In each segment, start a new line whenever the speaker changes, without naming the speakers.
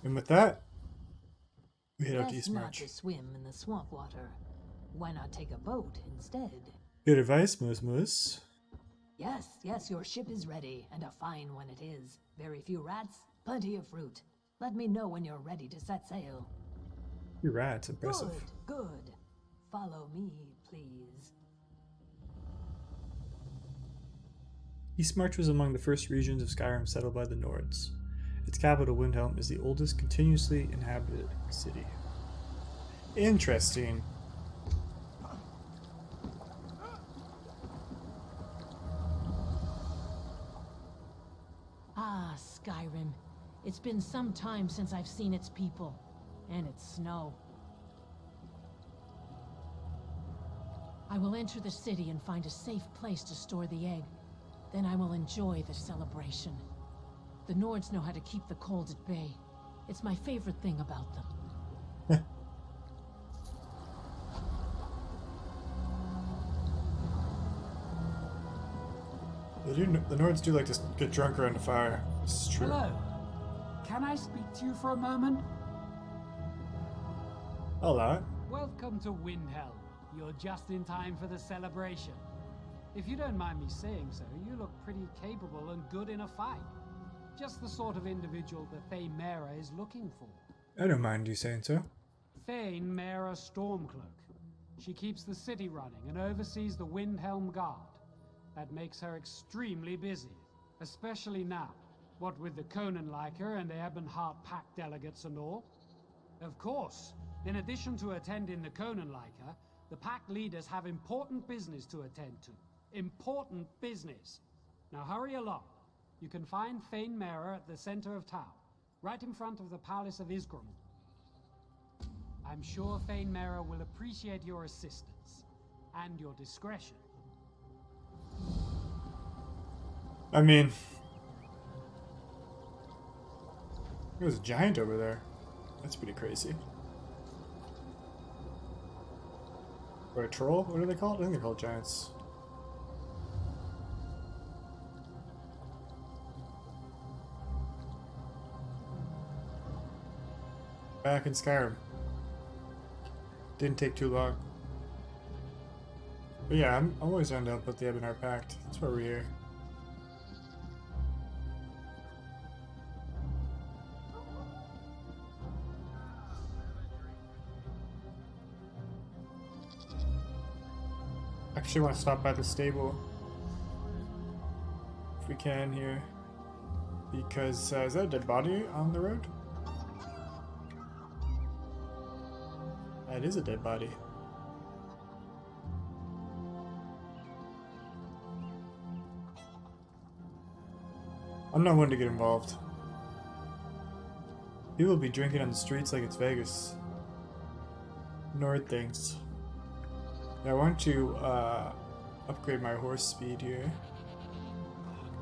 And with that, we head out to
Best
East
not
March.
to swim in the swamp water. Why not take a boat instead?
Good advice, Moose Moose.
Yes, yes, your ship is ready, and a fine one it is. Very few rats, plenty of fruit. Let me know when you're ready to set sail.
You're right, it's impressive.
Good, good. Follow me, please.
East March was among the first regions of Skyrim settled by the Nords. Its capital, Windhelm, is the oldest continuously inhabited city. Interesting.
Ah, Skyrim. It's been some time since I've seen its people. And its snow. I will enter the city and find a safe place to store the egg. Then I will enjoy the celebration. The Nords know how to keep the cold at bay. It's my favorite thing about them.
The Nords do like to get drunk around the fire. This is true.
Hello. Can I speak to you for a moment?
Hello.
Welcome to Windhelm. You're just in time for the celebration. If you don't mind me saying so, you look pretty capable and good in a fight. Just the sort of individual that Thane Mera is looking for.
I don't mind you saying so.
Thane Mera Stormcloak. She keeps the city running and oversees the Windhelm Guard. That makes her extremely busy, especially now, what with the Conan Liker and the Ebonheart Pact delegates and all. Of course, in addition to attending the Conan Liker, the Pact leaders have important business to attend to. Important business. Now hurry along. You can find Thane Mera at the center of town, right in front of the Palace of Isgrim. I'm sure Thane Mera will appreciate your assistance and your discretion.
I mean, there's a giant over there. That's pretty crazy. Or a troll? What are they called? I think they're called giants. Back in Skyrim. Didn't take too long. But yeah, I'm always down to help with the Ebonheart Pact. That's why we're here. Actually want to stop by the stable if we can here, because is that a dead body on the road? That is a dead body. I'm not one to get involved. People will be drinking on the streets like it's Vegas. Nord things. I want to upgrade my horse speed here.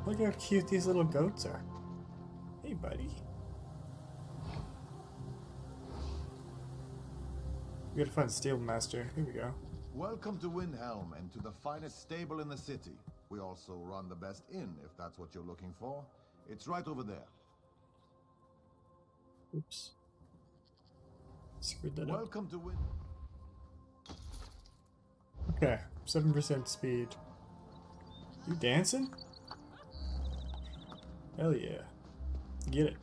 Look how cute these little goats are. Hey, buddy. We gotta find a stable master. Here we go.
Welcome to Windhelm and to the finest stable in the city. We also run the best inn, if that's what you're looking for. It's right over there.
Oops. Screwed that up.
Welcome to Wind.
Okay, 7% speed. You dancing? Hell yeah. Get it.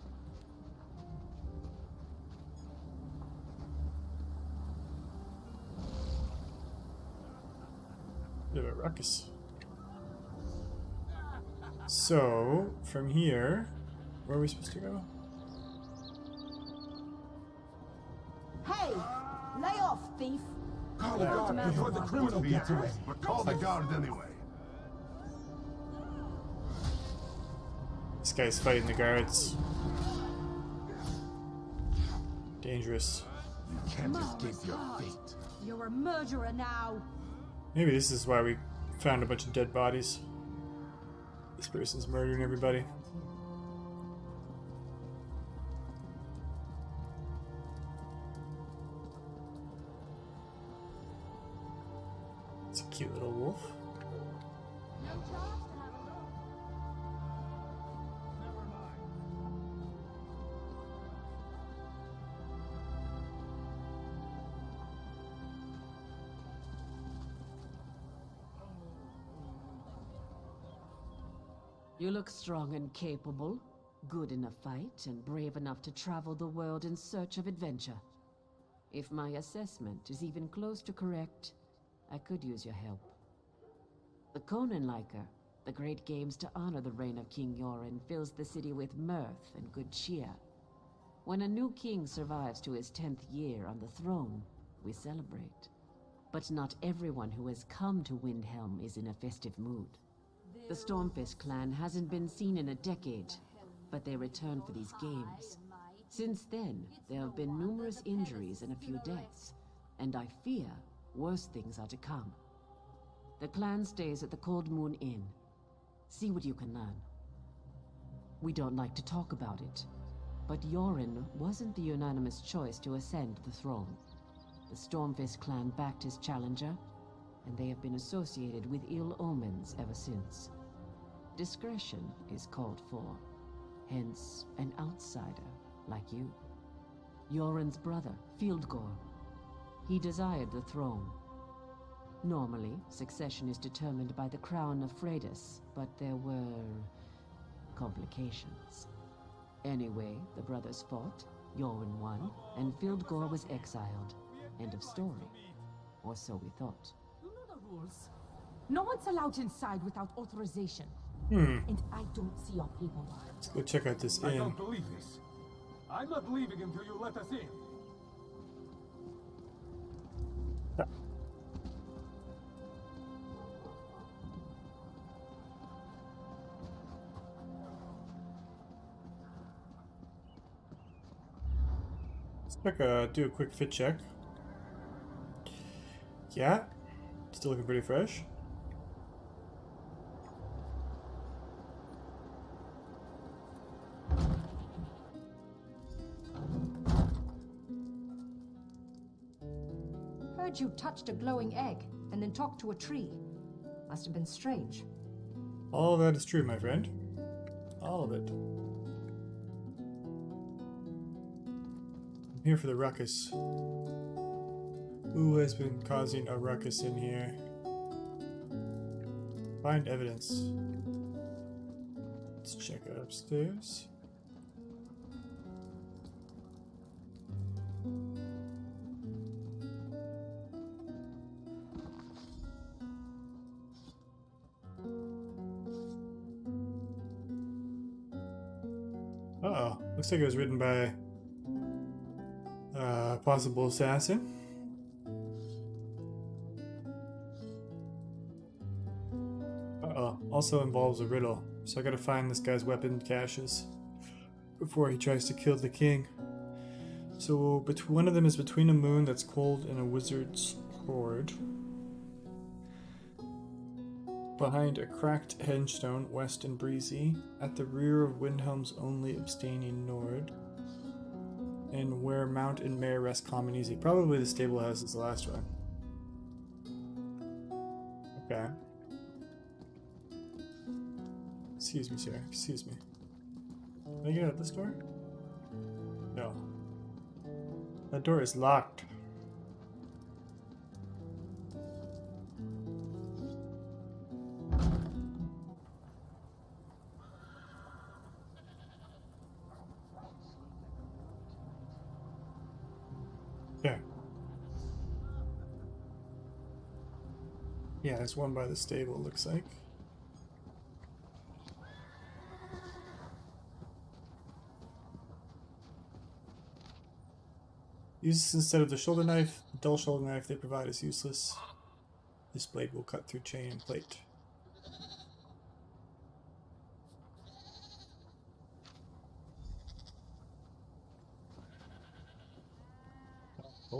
Bit of a ruckus. So, from here, where are we supposed to go?
Hey! Lay off, thief!
Call the guard before the criminal gets away. But call the guard anyway.
This guy's fighting the guards. Dangerous.
You can't escape your fate.
You're a murderer now!
Maybe this is why we found a bunch of dead bodies. This person's murdering everybody. It's a cute little wolf.
You look strong and capable, good in a fight, and brave enough to travel the world in search of adventure. If my assessment is even close to correct, I could use your help. The Konenliker, the great games to honor the reign of King Yoren, fills the city with mirth and good cheer. When a new king survives to his 10th year on the throne, we celebrate. But not everyone who has come to Windhelm is in a festive mood. The Stormfist clan hasn't been seen in a decade, but they return for these games. Since then, there have been numerous injuries and a few deaths, and I fear worse things are to come. The clan stays at the Cold Moon Inn. See what you can learn. We don't like to talk about it, but Yoren wasn't the unanimous choice to ascend the throne. The Stormfist clan backed his challenger, and they have been associated with ill omens ever since. Discretion is called for, hence an outsider like you. Yoren's brother, Fieldgore. He desired the throne. Normally, succession is determined by the crown of Freydis, but there were complications. Anyway, the brothers fought, Yoren won, and Fieldgore was exiled. End of story. Or so we thought.
You know the rules. No one's allowed inside without authorization. And I don't see your paperwork.
Let's go check out this
I
inn.
don't believe this. I'm not leaving until you let us in.
Do a quick fit check. Yeah, still looking pretty fresh.
Heard you touched a glowing egg and then talked to a tree. Must have been strange.
All of that is true, my friend. All of it. I'm here for the ruckus. Who has been causing a ruckus in here? Find evidence. Let's check it upstairs. Uh-oh. Looks like it was written by a possible assassin. Uh-oh. Also involves a riddle. So I gotta find this guy's weapon caches before he tries to kill the king. So one of them is between a moon that's cold and a wizard's hoard. Behind a cracked headstone, west and breezy, at the rear of Windhelm's only abstaining Nord, and where Mount and Mare rest common easy. Probably the stable house is the last one. Okay. Excuse me, sir. Excuse me. Can I get out this door? No. That door is locked. Yeah. Yeah, there's one by the stable, looks like. Use this instead of the shoulder knife. The dull shoulder knife they provide is useless. This blade will cut through chain and plate.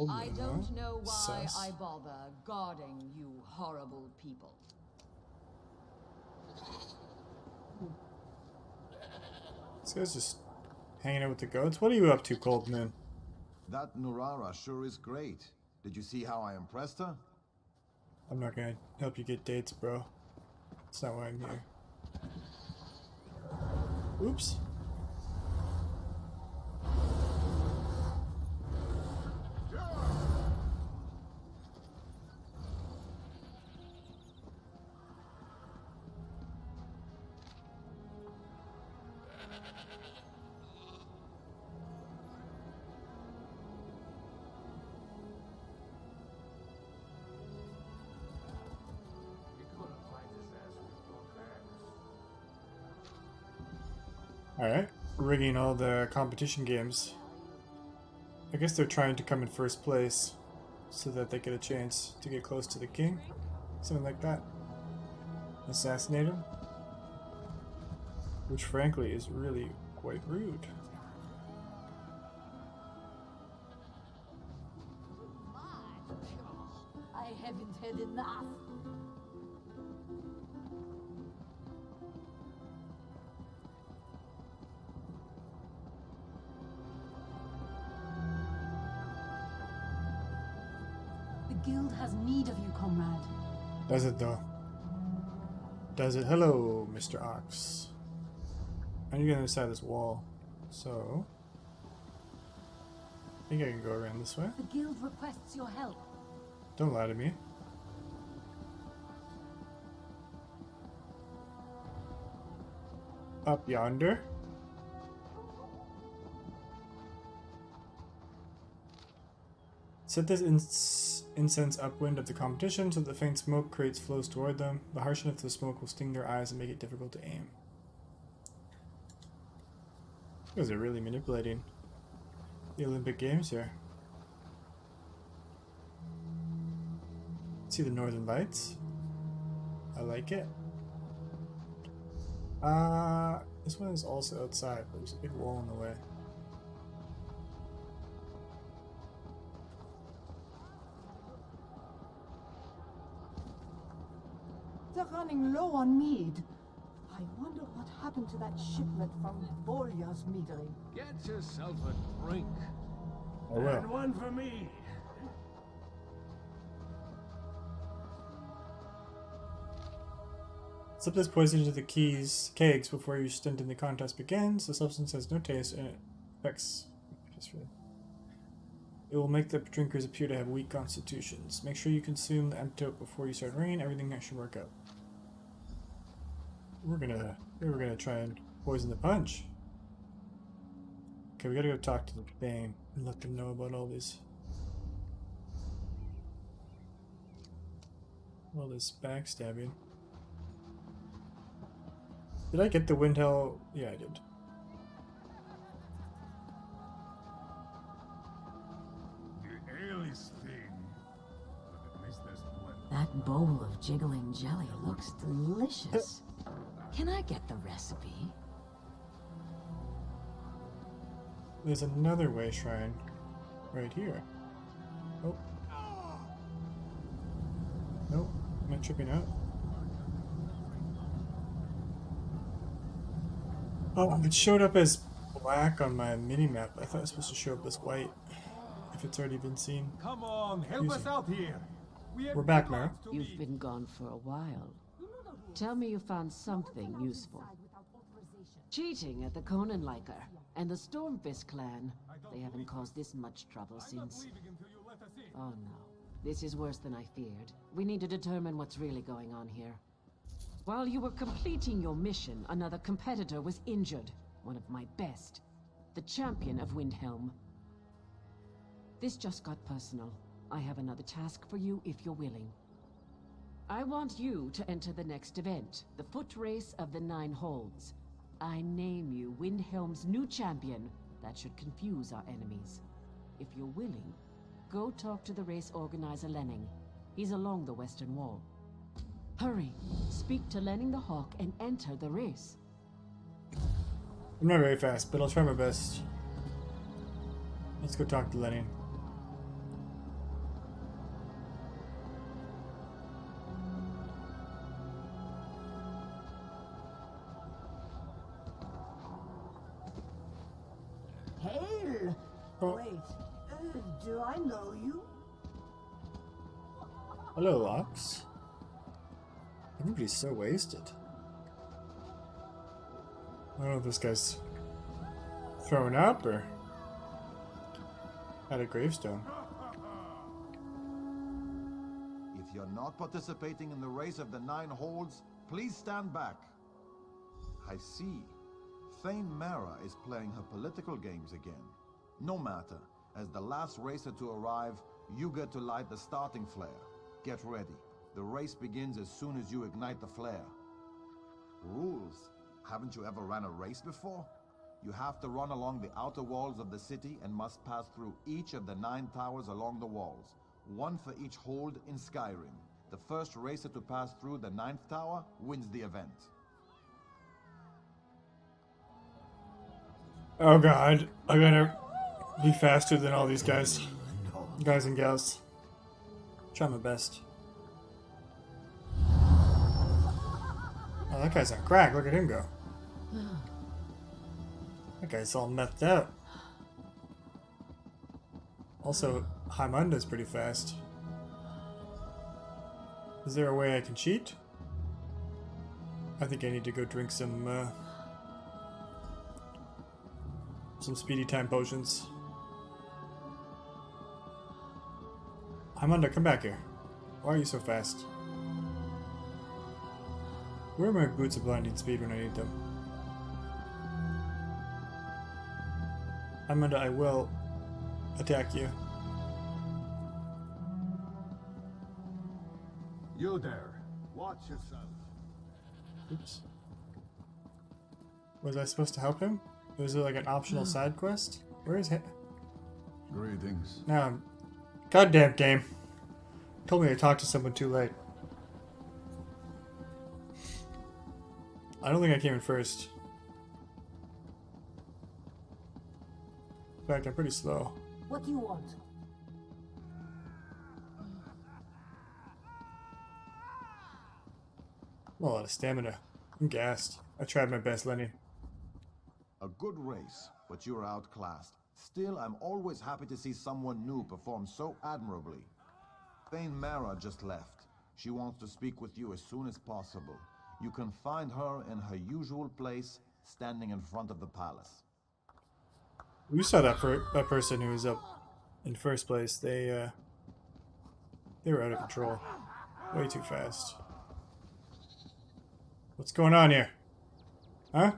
I don't know why
Sus.
I bother guarding you horrible people.
This guy's just hanging out with the goats. What are you up to, Coldman?
That Nurara sure is great. Did you see how I impressed her?
I'm not gonna help you get dates, bro. That's not why I'm here. Oops. Alright, rigging all the competition games. I guess they're trying to come in first place so that they get a chance to get close to the king. Something like that. Assassinate him. Which frankly is really quite rude.
I haven't had enough. The guild has need of you, comrade.
Does it though? Does it? Hello, Mr. Ox. I need to get inside this wall. So I think I can go around this way.
The guild requests your help.
Don't lie to me. Up yonder. Set this incense upwind of the competition so the faint smoke creates flows toward them. The harshness of the smoke will sting their eyes and make it difficult to aim. You guys are really manipulating the Olympic Games here. See the northern lights? I like it. This one is also outside, but there's a big wall in the way.
They're running low on mead. I wonder what happened to that shipment from Bolya's meadery.
Get yourself a drink.
Oh well.
And one for me.
Slip this poison into the kegs before your stint in the contest begins. The substance has no taste and it affects. It will make the drinkers appear to have weak constitutions. Make sure you consume the antidote before you start ringing. Everything should work out. We're gonna try and poison the punch. Okay, we gotta go talk to the Bane and let them know about all this backstabbing. Did I get the Windhell? Yeah, I did.
The ale is thin, but at least there's plenty.
That bowl of jiggling jelly looks delicious. Can I get the recipe?
There's another way shrine right here. Oh. Nope. Am I tripping out? Oh, it showed up as black on my mini-map. I thought it was supposed to show up as white. If it's already been seen.
Come on, help us out here.
We're back now.
You've been gone for a while. Tell me you found something useful. Cheating at the Conanliker and the Stormfist clan. They haven't caused this much trouble since. Oh no. This is worse than I feared. We need to determine what's really going on here. While you were completing your mission, another competitor was injured. One of my best. The champion of Windhelm. This just got personal. I have another task for you if you're willing. I want you to enter the next event, the foot race of the 9 holds. I name you Windhelm's new champion. That should confuse our enemies. If you're willing, go talk to the race organizer Lenning. He's along the western wall. Hurry, speak to Lenning the Hawk and enter the race.
I'm not very fast, but I'll try my best. Let's go talk to Lenning.
Hail!
Oh.
Wait, do I know you?
Hello, Ox. Everybody's so wasted. I don't know if this guy's thrown up or at a gravestone.
If you're not participating in the race of the 9 holds, please stand back. I see. Thane Mara is playing her political games again. No matter, as the last racer to arrive, you get to light the starting flare. Get ready. The race begins as soon as you ignite the flare. Rules? Haven't you ever ran a race before? You have to run along the outer walls of the city and must pass through each of the 9 towers along the walls. 1 for each hold in Skyrim. The first racer to pass through the 9th tower wins the event.
Oh god, I gotta be faster than all these guys. Guys and gals. Try my best. Oh, that guy's on crack. Look at him go. That guy's all methed out. Also, Haimunda's pretty fast. Is there a way I can cheat? I think I need to go drink some speedy time potions. Haimunda, come back here. Why are you so fast? Where are my boots of blinding speed when I need them? Haimunda, I will attack you.
You there. Watch yourself.
Oops. Was I supposed to help him? Was it like an optional side quest? Where is he?
Greetings.
Now, goddamn game. Told me to talk to someone too late. I don't think I came in first. In fact, I'm pretty slow.
What do you want?
I'm a lot of stamina. I'm gassed. I tried my best, Lenny.
A good race, but you're outclassed. Still, I'm always happy to see someone new perform so admirably. Thane Mara just left. She wants to speak with you as soon as possible. You can find her in her usual place, standing in front of the palace.
We saw that person who was up in first place. They were out of control. Way too fast. What's going on here? Huh?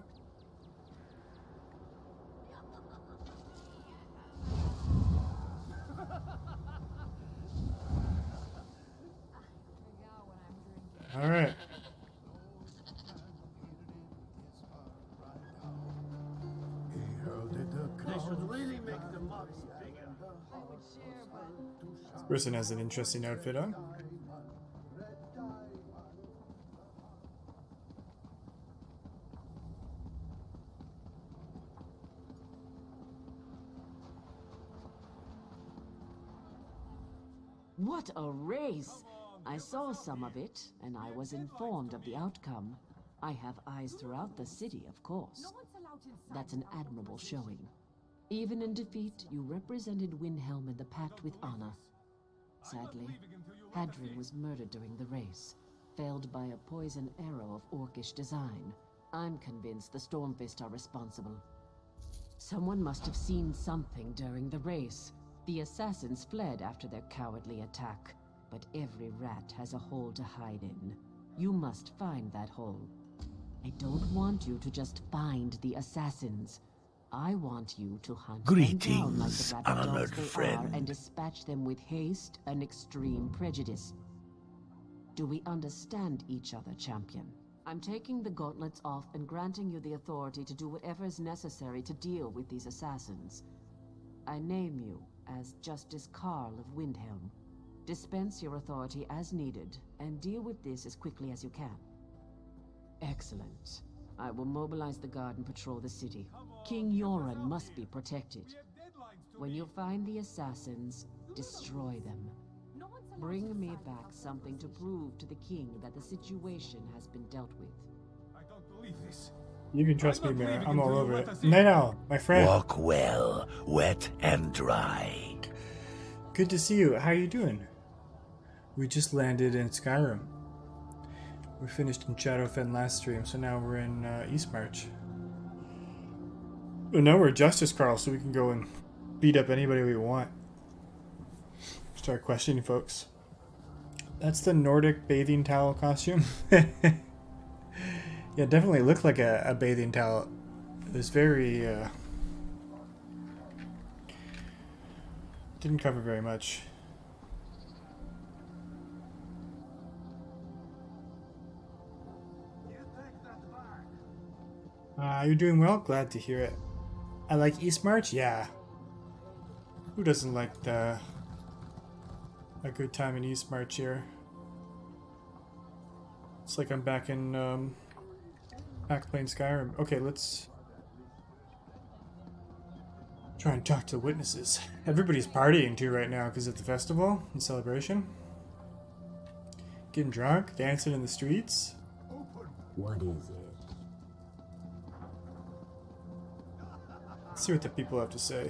All right. This person has an interesting outfit on.
What a race! I saw some of it, and I was informed of the outcome. I have eyes throughout the city, of course. That's an admirable showing. Even in defeat, you represented Windhelm and the Pact with honor. Sadly, Hadrin was murdered during the race, felled by a poison arrow of orcish design. I'm convinced the Stormfist are responsible. Someone must have seen something during the race. The assassins fled after their cowardly attack, but every rat has a hole to hide in. You must find that hole. I don't want you to just find the assassins. I want you to hunt them down like the rabid dogs they are and dispatch them with haste and extreme prejudice. Do we understand each other, champion? I'm taking the gauntlets off and granting you the authority to do whatever is necessary to deal with these assassins. I name you as Justice Carl of Windhelm. Dispense your authority as needed, and deal with this as quickly as you can. Excellent. I will mobilize the guard and patrol the city. King Yoren must be protected. When you find the assassins, destroy them. Bring me back something to prove to the king that the situation has been dealt with.
I don't believe this.
You can trust me, Mara. I'm all over it. No, my friend.
Walk well, wet and dried.
Good to see you. How you doing? We just landed in Skyrim. We finished in Shadowfen last stream, so now we're in Eastmarch. Well, now we're Justice Carl, so we can go and beat up anybody we want. Start questioning folks. That's the Nordic bathing towel costume. Yeah, definitely looked like a bathing towel. is very, didn't cover very much. You're doing well? Glad to hear it. I like East March? Yeah. Who doesn't like a good time in East March here? It's like I'm back in Pact playing Skyrim. Okay, let's try and talk to witnesses. Everybody's partying too right now because it's the festival and celebration. Getting drunk, dancing in the streets.
What is it?
Let's see what the people have to say.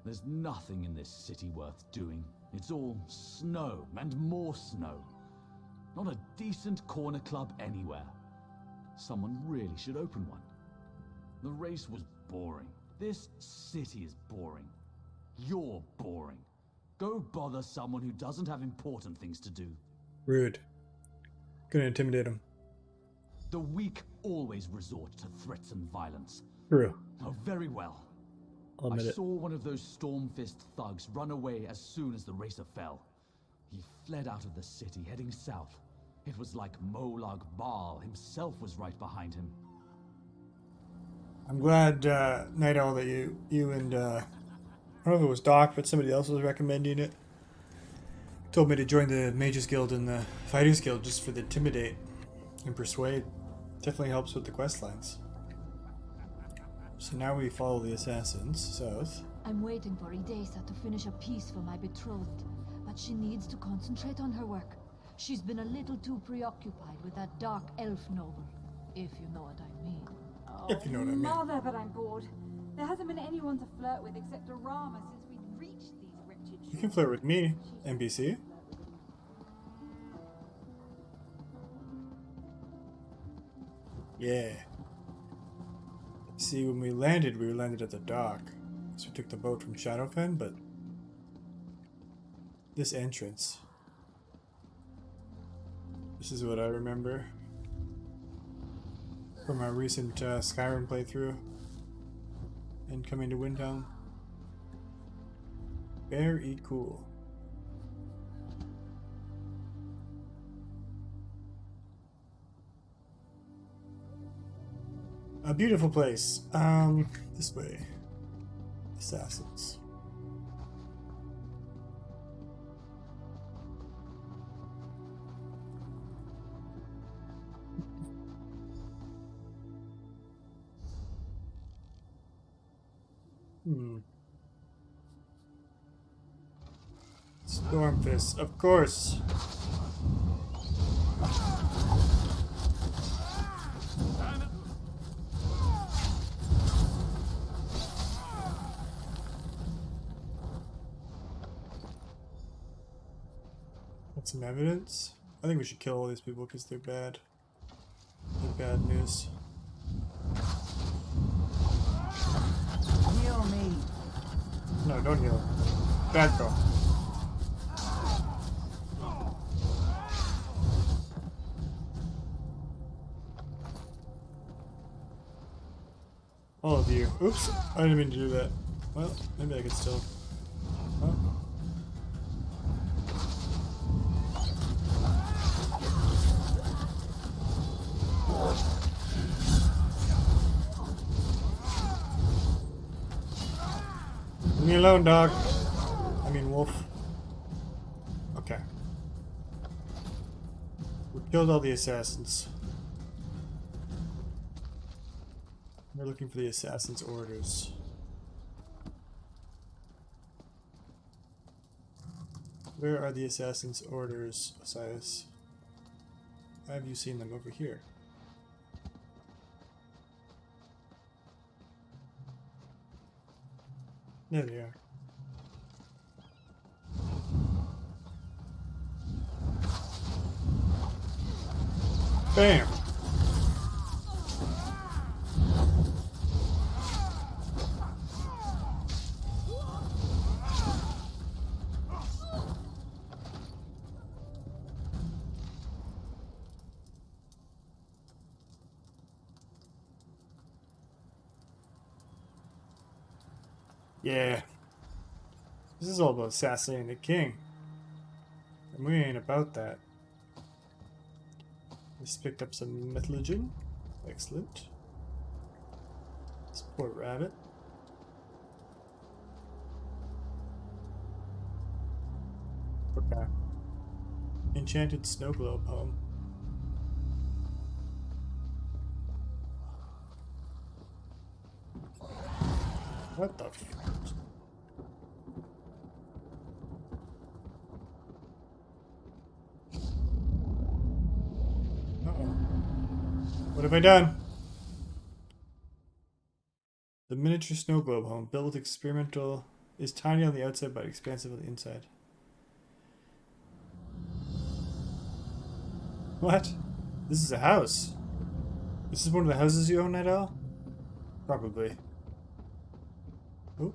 There's nothing in this city worth doing. It's all snow and more snow. Not a decent corner club anywhere. Someone really should open one. The race was boring. This city is boring. You're boring. Go bother someone who doesn't have important things to do.
Rude. Gonna intimidate him.
The weak always resort to threats and violence.
True.
Oh, very well.
I'll
I
admit it.
saw one of those Stormfist thugs run away as soon as the racer fell. He fled out of the city, heading south. It was like Molag Bal himself was right behind him.
I'm glad, Night Owl, that you and, I don't know if it was Doc, but somebody else was recommending it. Told me to join the Mages Guild and the Fighters Guild just for the Intimidate and Persuade. Definitely helps with the quest lines. So now we follow the assassins south.
I'm waiting for Idesa to finish a piece for my betrothed, but she needs to concentrate on her work. She's been a little too preoccupied with that dark elf noble, if you know what I mean.
If you know what I mean.
Mother, but I'm bored. There hasn't been anyone to flirt with except Arama since we'd reached these wretched
You can flirt with me, NPC. Yeah. See, when we landed at the dock. So we took the boat from Shadowfen, but this entrance. This is what I remember from our recent Skyrim playthrough and coming to Windhelm. Very cool. A beautiful place. This way. Assassins. Stormfist, of course. That's some evidence. I think we should kill all these people because they're bad. They're bad news.
Heal me.
No, don't heal. Bad girl. All of you. Oops, I didn't mean to do that. Well, maybe I could still. Oh. Leave me alone, dog. I mean, wolf. Okay. We killed all the assassins. We're looking for the assassin's orders. Where are the assassin's orders, Osiris? Have you seen them over here? There they are. Bam! Yeah. This is all about assassinating the king. And we ain't about that. Just picked up some metallurgian. Excellent. This poor rabbit. Okay. Enchanted snow globe home. What the f... Uh-oh. What have I done? The miniature snow globe home, built with experimental, is tiny on the outside but expansive on the inside. What? This is a house. This is one of the houses you own, Adele? Probably. Oh.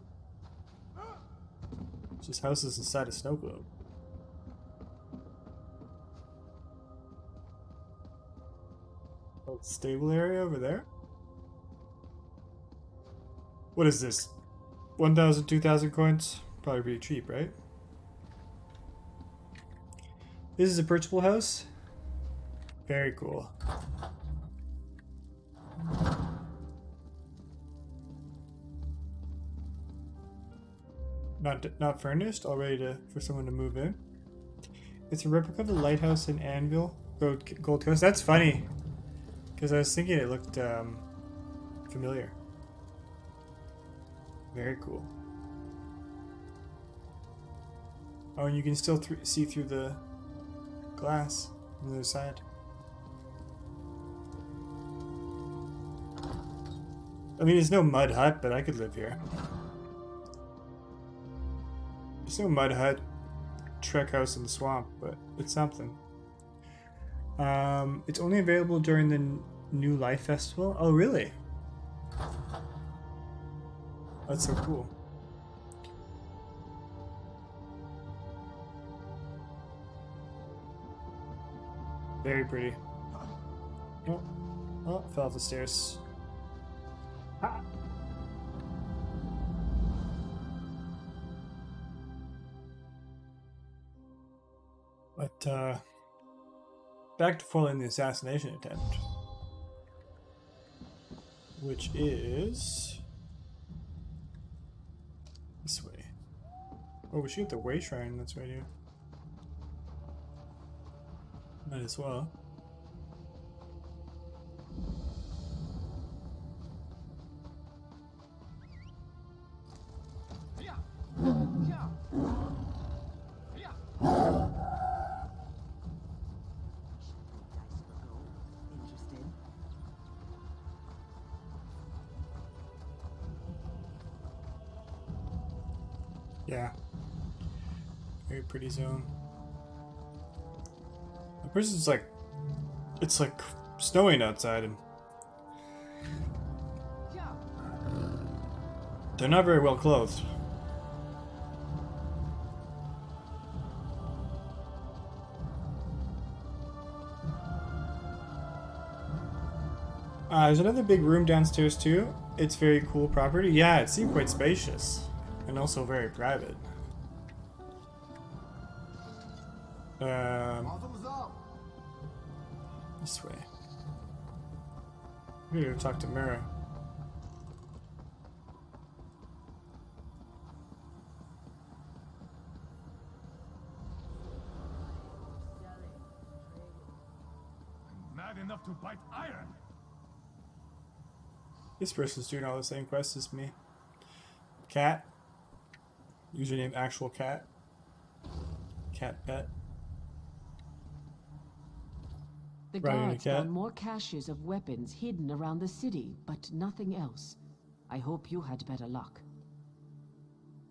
It's just houses inside a snow globe. Oh, stable area over there? What is this? 1,000, 2,000 coins? Probably pretty cheap, right? This is a purchasable house? Very cool. Not furnished, all ready for someone to move in. It's a replica of the lighthouse in Anvil, Gold Coast. That's funny, because I was thinking it looked familiar. Very cool. Oh, and you can still see through the glass on the other side. I mean, there's no mud hut, but I could live here. There's no mud hut, trek house in the swamp, but it's something. It's only available during the New Life Festival. Oh, really? That's so cool. Very pretty. Oh, oh, fell off the stairs. Ah. But, back to foiling the assassination attempt. Which is... this way. Oh, we should get the way shrine that's right here. Might as well. Yeah. Very pretty zone. The person's like... it's like snowing outside and... they're not very well clothed. There's another big room downstairs too. It's very cool property. Yeah, it seemed quite spacious. And also very private. This way. I'm gonna go talk to Mira.
I'm mad enough to bite iron.
This person's doing all the same quests as me. Cat. Username actual cat. Cat pet.
The guards found more caches of weapons hidden around the city, but nothing else. I hope you had better luck.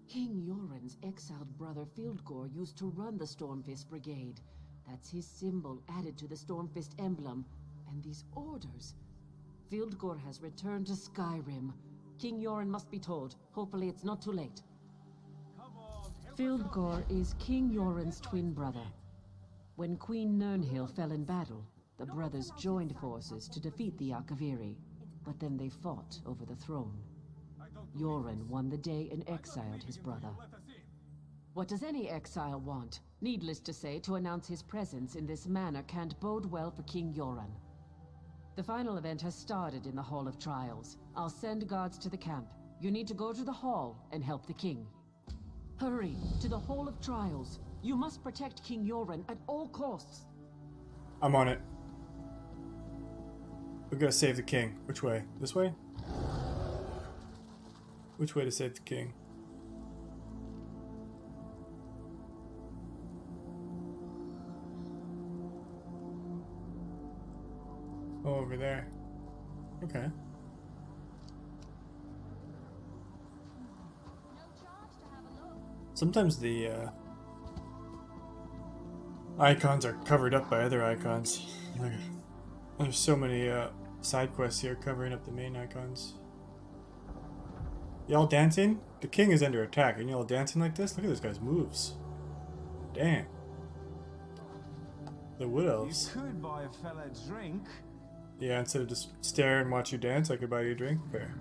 King Yoren's exiled brother Fieldgore used to run the Stormfist Brigade. That's his symbol added to the Stormfist emblem. And these orders... Fieldgore has returned to Skyrim. King Yoren must be told. Hopefully it's not too late. Fieldgore is King Yoren's twin brother. When Queen Nirnhill fell in battle, the brothers joined forces to defeat the Akaviri, but then they fought over the throne. Yoren won the day and exiled his brother. What does any exile want? Needless to say, to announce his presence in this manner can't bode well for King Yoren. The final event has started in the Hall of Trials. I'll send guards to the camp. You need to go to the hall and help the king. Hurry, to the Hall of Trials. You must protect King Yoren at all costs.
I'm on it. We gotta save the king. Which way? This way? Which way to save the king? Oh, over there. Okay. Sometimes the icons are covered up by other icons. There's so many side quests here covering up the main icons. Y'all dancing? The king is under attack. And y'all dancing like this? Look at this guy's moves. Damn. The wood elves.
You could buy a fella a drink.
Yeah, instead of just stare and watch you dance, I could buy you a drink. Fair.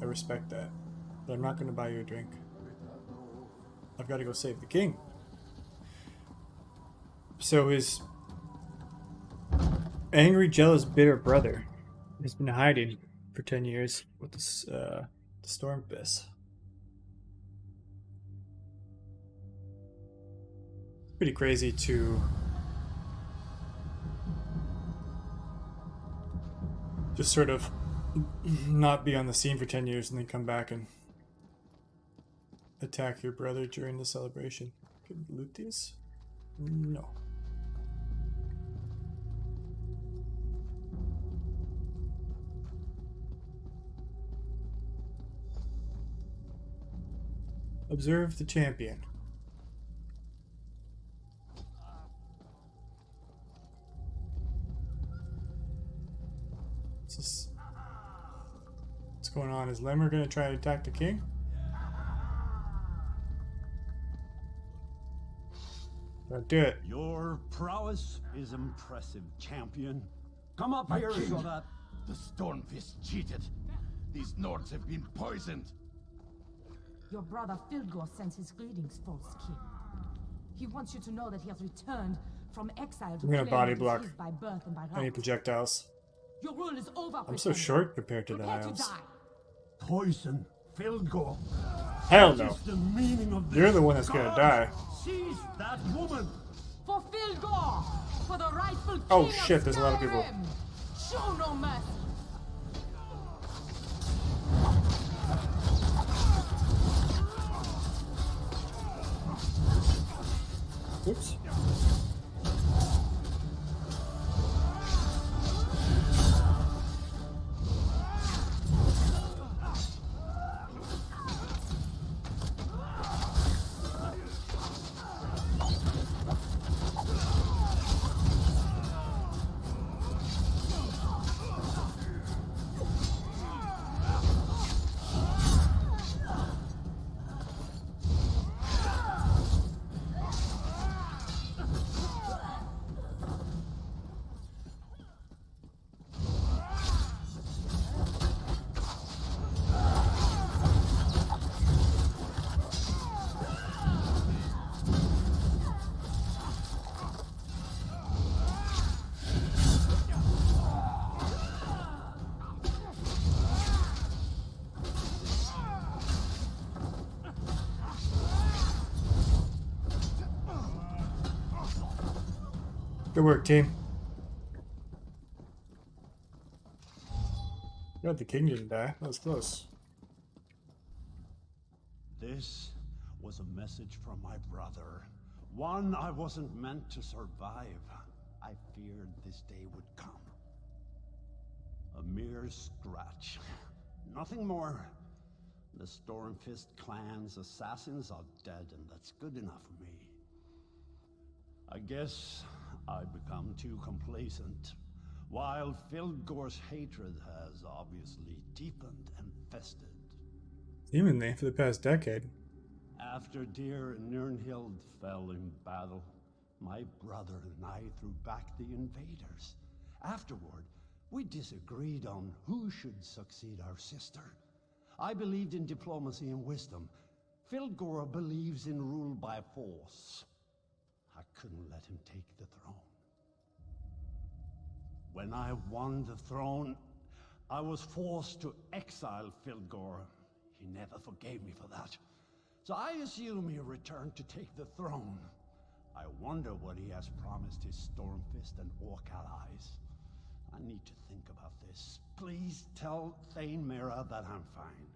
I respect that. But I'm not going to buy you a drink. I've got to go save the king. So his angry, jealous, bitter brother has been hiding for 10 years with this, the Stormfist. It's pretty crazy to just sort of not be on the scene for 10 years and then come back and attack your brother during the celebration. Could we loot these? No. Observe the champion. What's going on? Is Lemmer going to try to attack the king? Don't do it.
Your prowess is impressive, champion. Come up here so that...
The Stormfist cheated. These Nords have been poisoned.
Your brother Filgor sends his greetings, false king. He wants you to know that he has returned from exile to
I'm gonna
claim
body
what is
block
his by birth and by
any
right.
projectiles.
Your rule is over.
I'm so short compared to the
Prepare to
elves.
die.
Poison, Filgor.
Hell
What
no.
is the meaning of this?
You're the one that's gonna
God,
die.
Seize that woman.
For Filgor! For the rightful king
Oh shit, there's a lot of people.
Skyrim! Show no mercy!
Oops. Good work, team. God, the king didn't die. That was close.
This was a message from my brother. One I wasn't meant to survive. I feared this day would come. A mere scratch. Nothing more. The Stormfist clan's assassins are dead, and that's good enough for me. I guess I've become too complacent, while Filgor's hatred has obviously deepened and festered.
Seemingly, for the past decade.
After dear Nirnhild fell in battle, my brother and I threw back the invaders. Afterward, we disagreed on who should succeed our sister. I believed in diplomacy and wisdom. Fildgor believes in rule by force. I couldn't let him take the throne. When I won the throne, I was forced to exile Fildgor. He never forgave me for that. So I assume he returned to take the throne. I wonder what he has promised his Stormfist and Orc allies. I need to think about this. Please tell Thane Mira that I'm fine.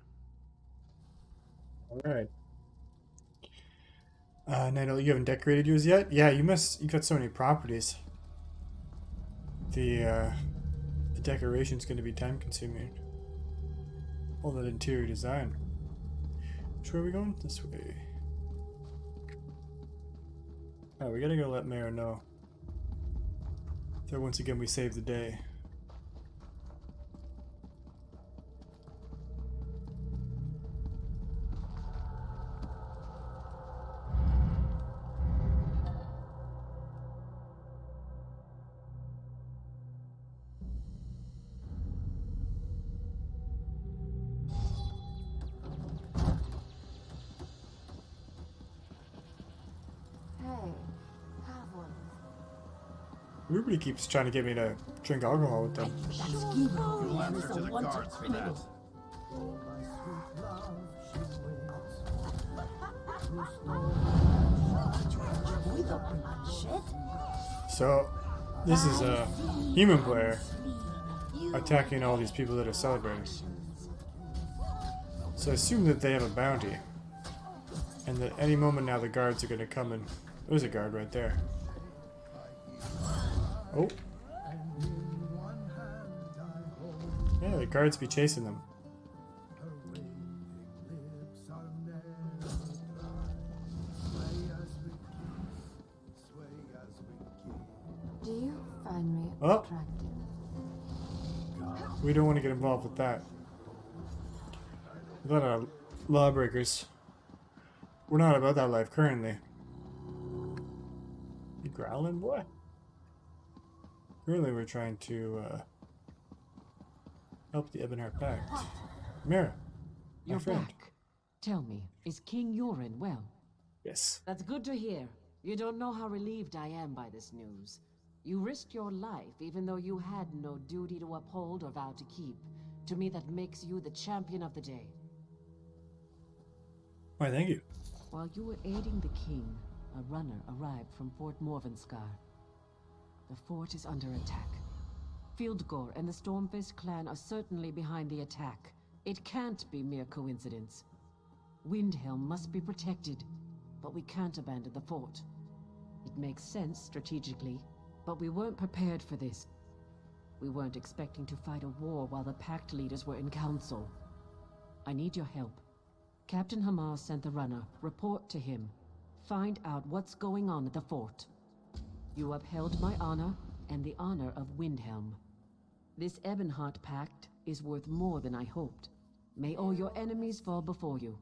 Alright. Nino, you haven't decorated yours yet? Yeah, you've got so many properties. The decoration's gonna be time consuming. All that interior design. Which way are we going? This way. Oh, we gotta go let Mara know that once again we saved the day. Everybody keeps trying to get me to drink alcohol with them.
You'll answer to the guards for that.
So, this is a human player attacking all these people that are celebrating. So I assume that they have a bounty. And that any moment now the guards are going to come and... There's a guard right there. Oh. Yeah, the guards be chasing them.
Do you find me
attractive? We don't want to get involved with that. A lot of lawbreakers. We're not about that life currently. You growling, boy? Currently, we're trying to help the Ebonheart Pact. Mira, my
You're
friend.
back. Tell me, is King Yoren well?
Yes.
That's good to hear. You don't know how relieved I am by this news. You risked your life even though you had no duty to uphold or vow to keep. To me, that makes you the champion of the day.
Why, thank you.
While you were aiding the king, a runner arrived from Fort Morvenskar. The fort is under attack. Fildgor and the Stormfist clan are certainly behind the attack. It can't be mere coincidence. Windhelm must be protected, but we can't abandon the fort. It makes sense strategically, but we weren't prepared for this. We weren't expecting to fight a war while the Pact leaders were in council. I need your help. Captain Hamar sent the runner. Report to him. Find out what's going on at the fort. You upheld my honor and the honor of Windhelm. This Ebonheart Pact is worth more than I hoped. May all your enemies fall before you.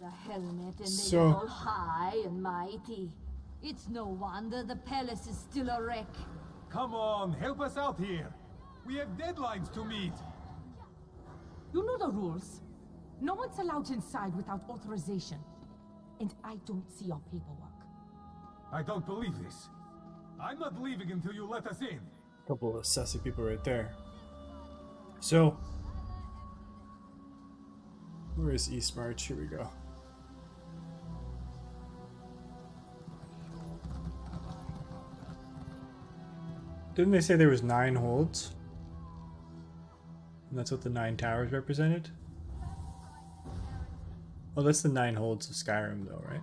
The helmet and
So-
they all high and mighty. It's no wonder the palace is still a wreck.
Come on, help us out here. We have deadlines to meet.
You know the rules. No one's allowed inside without authorization. And I don't see your paperwork.
I don't believe this. I'm not leaving until you let us in.
Couple of sassy people right there. So, where is East March? Here we go. Didn't they say there was 9 holds? And that's what the 9 towers represented? Oh, that's the 9 holds of Skyrim though, right?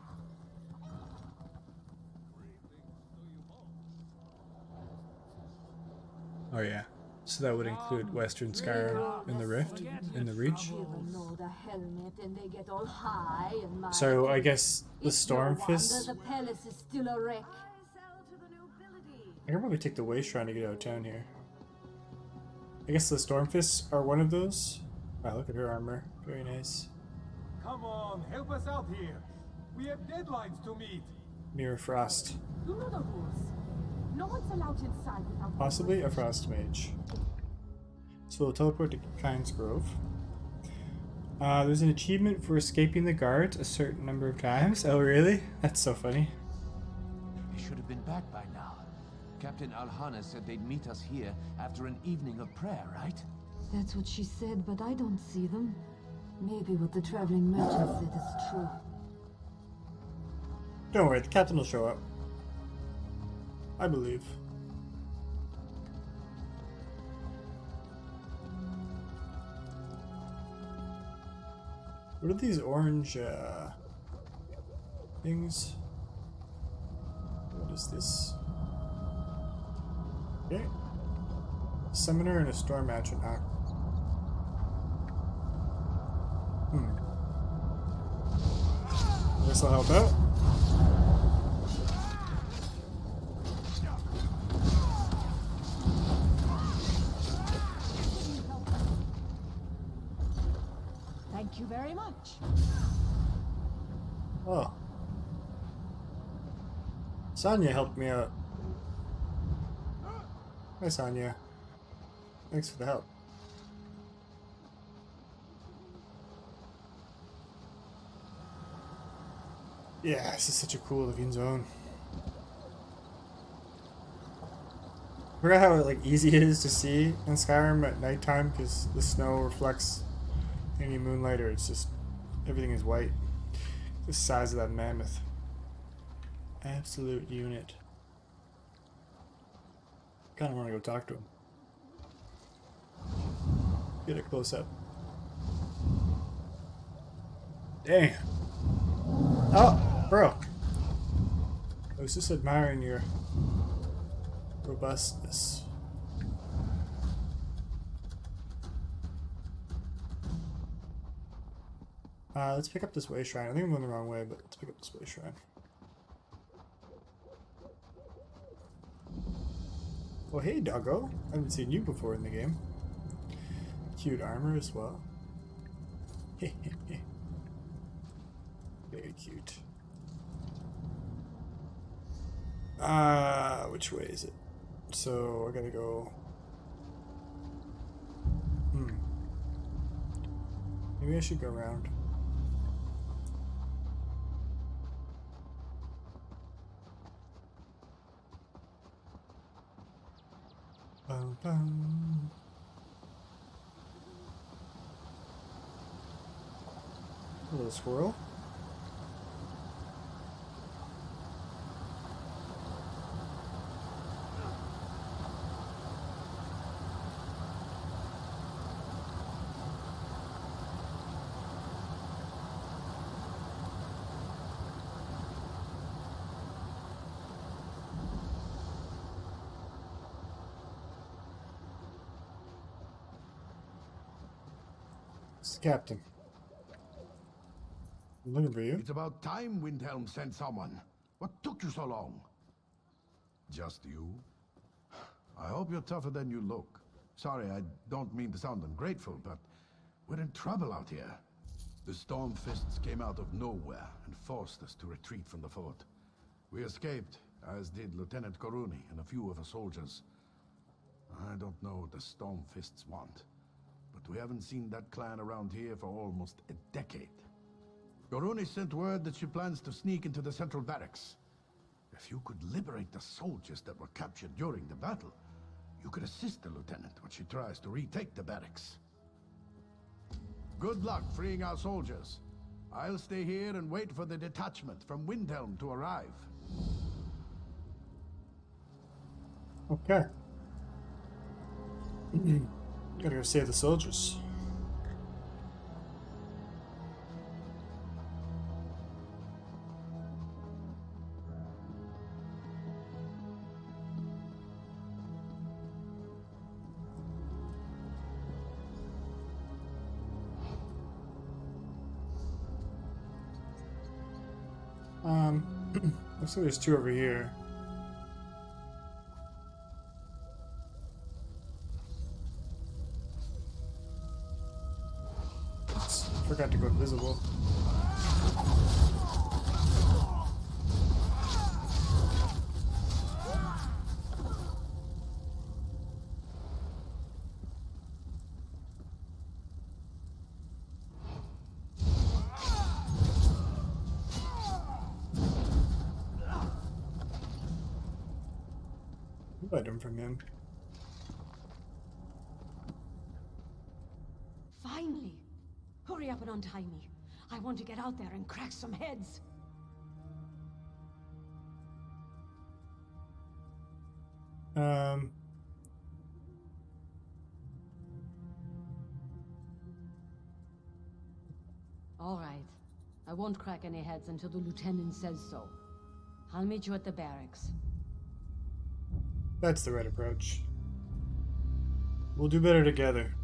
Oh yeah. So that would include Western Skyrim in the Rift, in the Reach.
Know the helmet and they get all high and mighty.
So I guess the
It's no wonder
Stormfist.
the palace is still a wreck.
I can probably take the Waste Shrine to get out of town here. I guess the Stormfists are one of those. Wow, look at her armor. Very nice.
Come on, help us out here. We have deadlines to meet.
Mirror Frost.
You know the rules. No one's allowed inside without
Possibly a Frost Mage. So we'll teleport to Kynes Grove. There's an achievement for escaping the guards a certain number of times. Oh, really? That's so funny.
They should have been back by now. Captain Alhana said they'd meet us here after an evening of prayer, right?
That's what she said, but I don't see them. Maybe what the traveling merchant said is true.
Don't worry, the captain will show up. I believe. What are these orange things? What is this? Okay. Summoner and a storm match and act. This will help out.
Thank you very much.
Oh. Sonya helped me out. Hi, Sonya. Thanks for the help. Yeah, this is such a cool looking zone. I forgot how like easy it is to see in Skyrim at nighttime because the snow reflects any moonlight, or it's just everything is white. The size of that mammoth. Absolute unit. Kind of want to go talk to him. Get a close up. Dang. Oh, bro. I was just admiring your robustness. Let's pick up this way shrine. I think I'm going the wrong way, but let's pick up this way shrine. Oh, hey, doggo. I haven't seen you before in the game. Cute armor as well. Very cute. Which way is it? So I gotta go. Maybe I should go around. Bum, bum. A little squirrel. It's the captain. I'm looking for you.
It's about time Windhelm sent someone. What took you so long? Just you? I hope you're tougher than you look. Sorry, I don't mean to sound ungrateful, but we're in trouble out here. The Storm Fists came out of nowhere and forced us to retreat from the fort. We escaped, as did Lieutenant Koruni and a few of her soldiers. I don't know what the Storm Fists want, but we haven't seen that clan around here for almost a decade. Koruni sent word that she plans to sneak into the central barracks. If you could liberate the soldiers that were captured during the battle, you could assist the lieutenant when she tries to retake the barracks. Good luck freeing our soldiers. I'll stay here and wait for the detachment from Windhelm to arrive.
Okay. Gotta go save the soldiers. Looks like there's two over here. Oops, forgot to go invisible. item from him.
Finally! Hurry up and untie me. I want to get out there and crack some heads. All right. I won't crack any heads until the lieutenant says so. I'll meet you at the barracks.
That's the right approach. We'll do better together.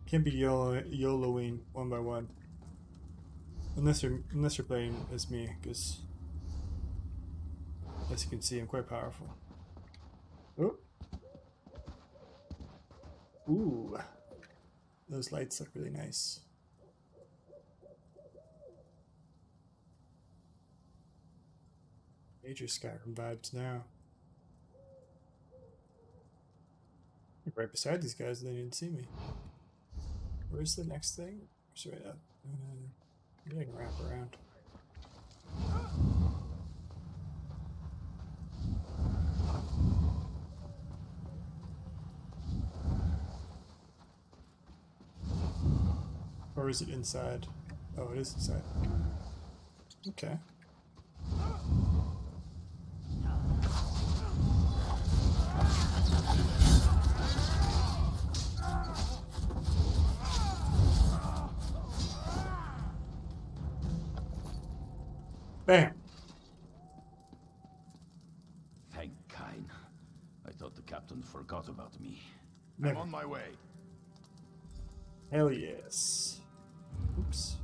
Can't be YOLOing one by one. Unless you're playing as me, because as you can see, I'm quite powerful. Oh. Ooh. Those lights look really nice. Major Skyrim vibes now. Right beside these guys, they didn't see me. Where's the next thing? It's right up. Maybe I can wrap around. Or is it inside? Oh, it is inside. Okay. Bam!
Thank Kain. I thought the captain forgot about me.
I'm on my way.
Hell yes. Oops.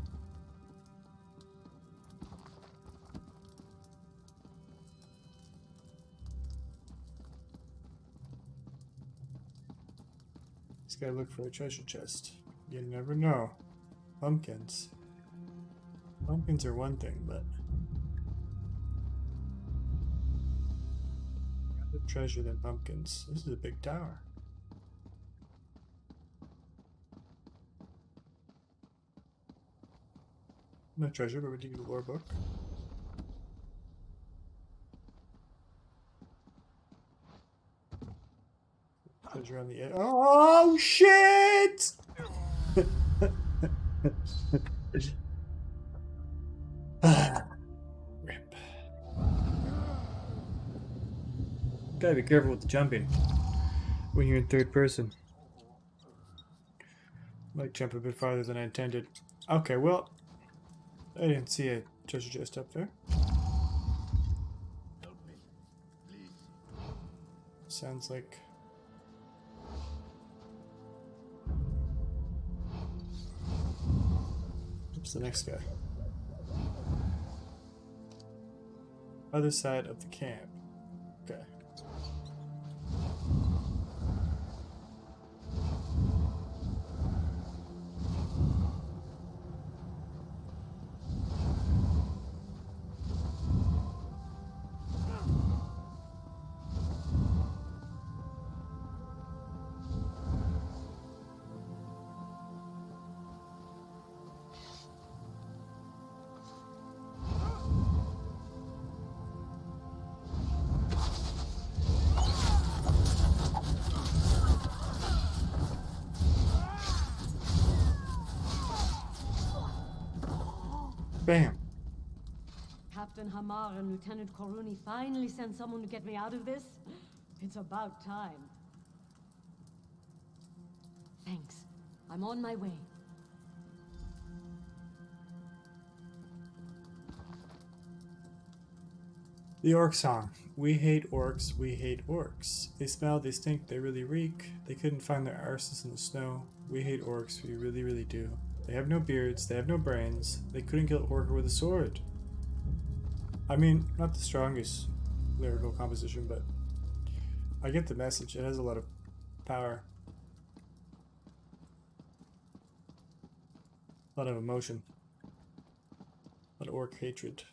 Just gotta look for a treasure chest. You never know. Pumpkins. Pumpkins are one thing, but rather treasure than pumpkins. This is a big tower. No treasure, but we do get a lore book. Treasure on the edge. Oh shit! Rip. Gotta be careful with the jumping when you're in third person. Might jump a bit farther than I intended. Okay, well, I didn't see a treasure chest up there.
Help me, please.
Sounds like what's the next guy? Other side of the camp. Okay. Bam.
Captain Hamar and Lieutenant Koruni finally sent someone to get me out of this. It's about time. Thanks. I'm on my way.
The orc song. We hate orcs, we hate orcs. They smell, they stink, they really reek. They couldn't find their arses in the snow. We hate orcs, we really, really do. They have no beards, they have no brains. They couldn't kill Orca with a sword. I mean, not the strongest lyrical composition, but I get the message. It has a lot of power. A lot of emotion. A lot of orc hatred.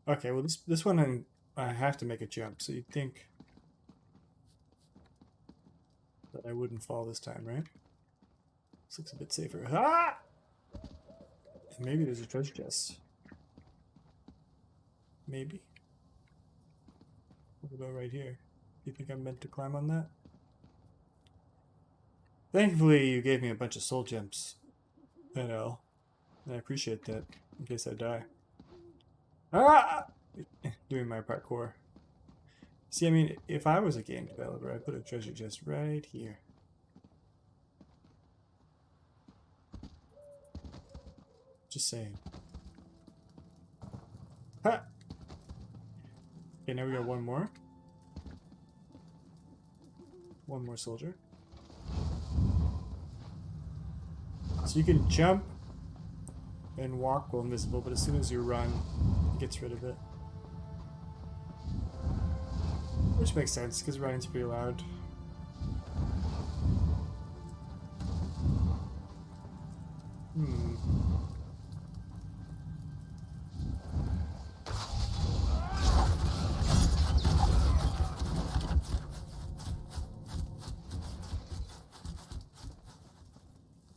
Okay, well this one I have to make a jump, so you'd think that I wouldn't fall this time, right? This looks a bit safer. Ah! And maybe there's a treasure chest. Maybe. What about right here? Do you think I'm meant to climb on that? Thankfully, you gave me a bunch of soul gems. I know. I appreciate that, in case I die. Ah! Doing my parkour. See, I mean, if I was a game developer, I'd put a treasure chest right here. Just saying. Ha! Okay, now we got one more. One more soldier. So you can jump and walk while invisible, but as soon as you run, it gets rid of it. Which makes sense, because running's pretty loud.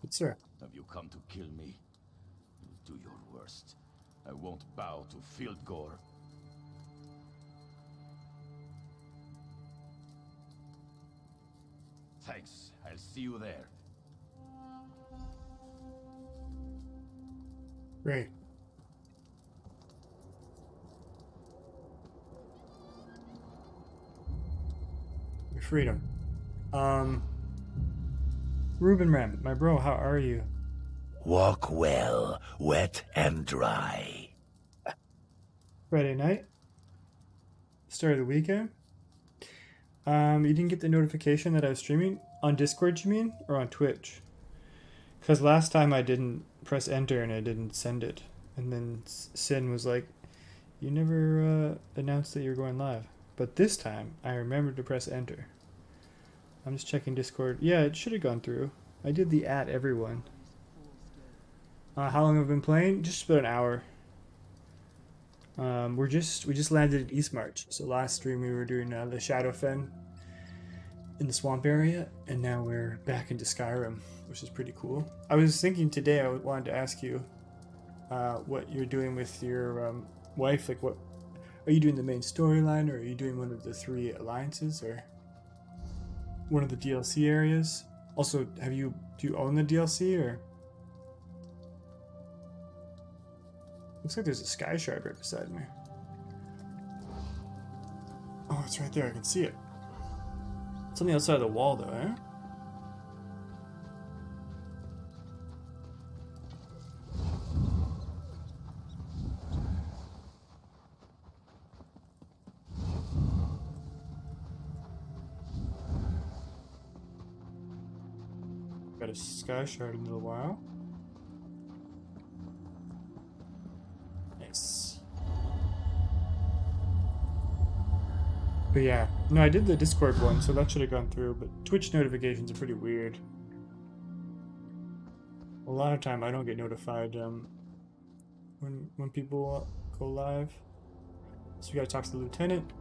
Good sir.
Have you come to kill me? Do your worst. I won't bow to field gore. Thanks. I'll see you there.
Great. Your freedom. Ruben Ram, my bro, how are you?
Walk well, wet and dry.
Friday night? Start of the weekend? You didn't get the notification that I was streaming? On Discord, you mean? Or on Twitch? Because last time I didn't press enter and I didn't send it. And then Sin was like, you never announced that you're going live. But this time, I remembered to press enter. I'm just checking Discord. Yeah, it should have gone through. I did the @everyone. How long have I been playing? Just about an hour. We just landed at East March. So last stream we were doing the Shadowfen in the swamp area, and now we're back into Skyrim, which is pretty cool. I was thinking today I wanted to ask you what you're doing with your wife. Like, what are you doing, the main storyline, or are you doing one of the 3 alliances, or one of the DLC areas? Also, do you own the DLC, or? Looks like there's a sky shard right beside me. Oh, it's right there. I can see it. It's on the outside of the wall, though, eh? Got a sky shard in a little while. Nice. But yeah, no, I did the Discord one, so that should have gone through, but Twitch notifications are pretty weird. A lot of time I don't get notified when people go live. So we gotta talk to the lieutenant.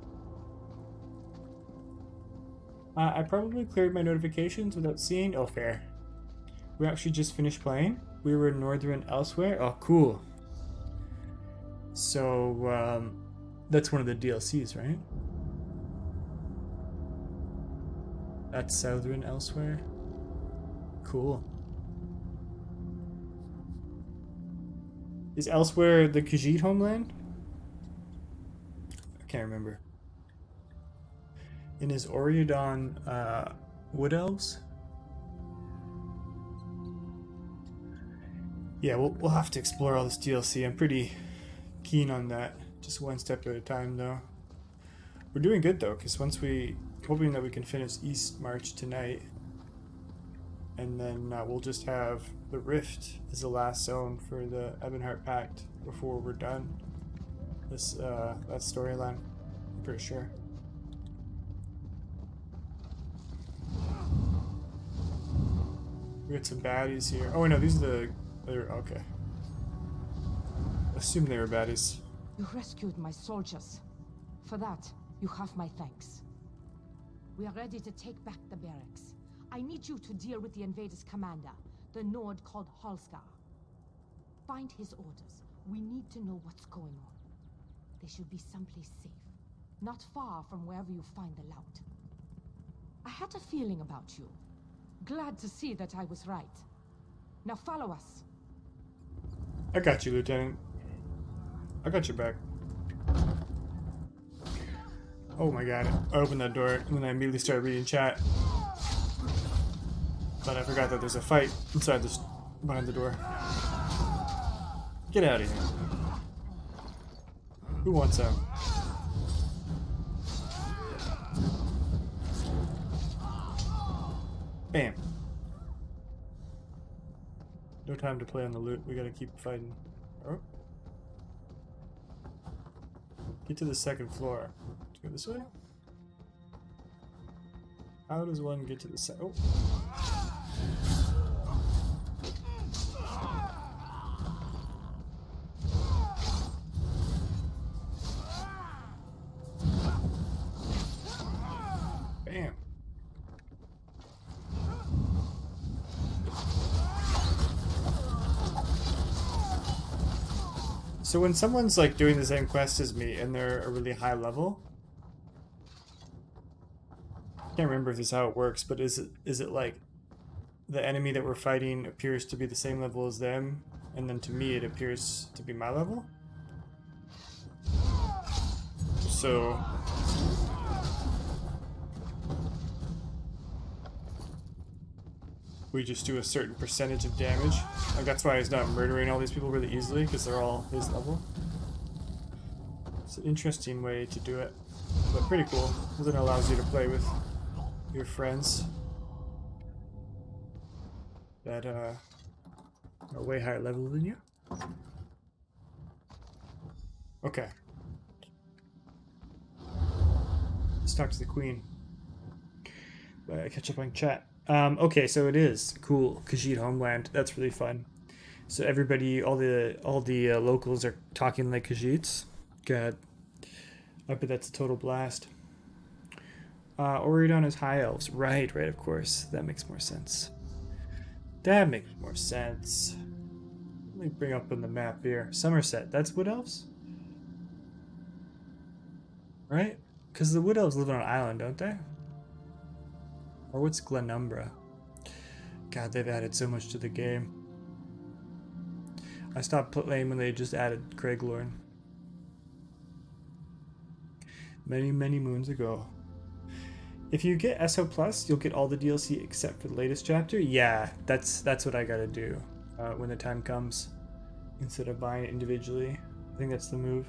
I probably cleared my notifications without seeing. Oh, fair. We actually just finished playing. We were in Northern Elsewhere. Oh, cool. So, that's one of the DLCs, right? That's Southern Elsewhere. Cool. Is Elsewhere the Khajiit homeland? I can't remember. And is Oriodon Wood Elves? Yeah, we'll have to explore all this DLC. I'm pretty keen on that. Just one step at a time, though. We're doing good, though, because hoping that we can finish East March tonight, and then we'll just have the Rift as the last zone for the Ebonheart Pact before we're done. That storyline, I'm pretty sure. We got some baddies here. Oh no, these are okay. Assume they were baddies.
You rescued my soldiers. For that, you have my thanks. We are ready to take back the barracks. I need you to deal with the invaders' commander, the Nord called Halskar. Find his orders. We need to know what's going on. They should be someplace safe. not far from wherever you find the lout. I had a feeling about you. Glad to see that I was right. Now follow us.
I got you, Lieutenant. I got your back. Oh my god, I opened that door and then I immediately started reading chat. But I forgot that there's a fight inside this behind the door. Get out of here. Who wants some? Bam. No time to play on the loot. We gotta keep fighting. Oh. Get to the second floor. Let's go this way. How does one get to the second? Oh. Bam. So when someone's like doing the same quest as me and they're a really high level, I can't remember if this is how it works, but is it like the enemy that we're fighting appears to be the same level as them, and then to me it appears to be my level? So we just do a certain percentage of damage. Like that's why he's not murdering all these people really easily, because they're all his level. It's an interesting way to do it, but pretty cool, because it allows you to play with your friends that are way higher level than you. Okay. Let's talk to the queen. Catch up on chat. Okay, so it is cool. Khajiit homeland. That's really fun. So everybody, all the locals are talking like Khajiits. God, I bet that's a total blast. Auridon is high elves. Right, of course. That makes more sense. That makes more sense. Let me bring up on the map here. Somerset. That's wood elves, right? Because the wood elves live on an island, don't they? Or what's Glenumbra? God, they've added so much to the game. I stopped playing when they just added Craiglorn. Many, many moons ago. If you get SO Plus, you'll get all the DLC except for the latest chapter. Yeah, that's what I gotta do when the time comes. Instead of buying it individually. I think that's the move.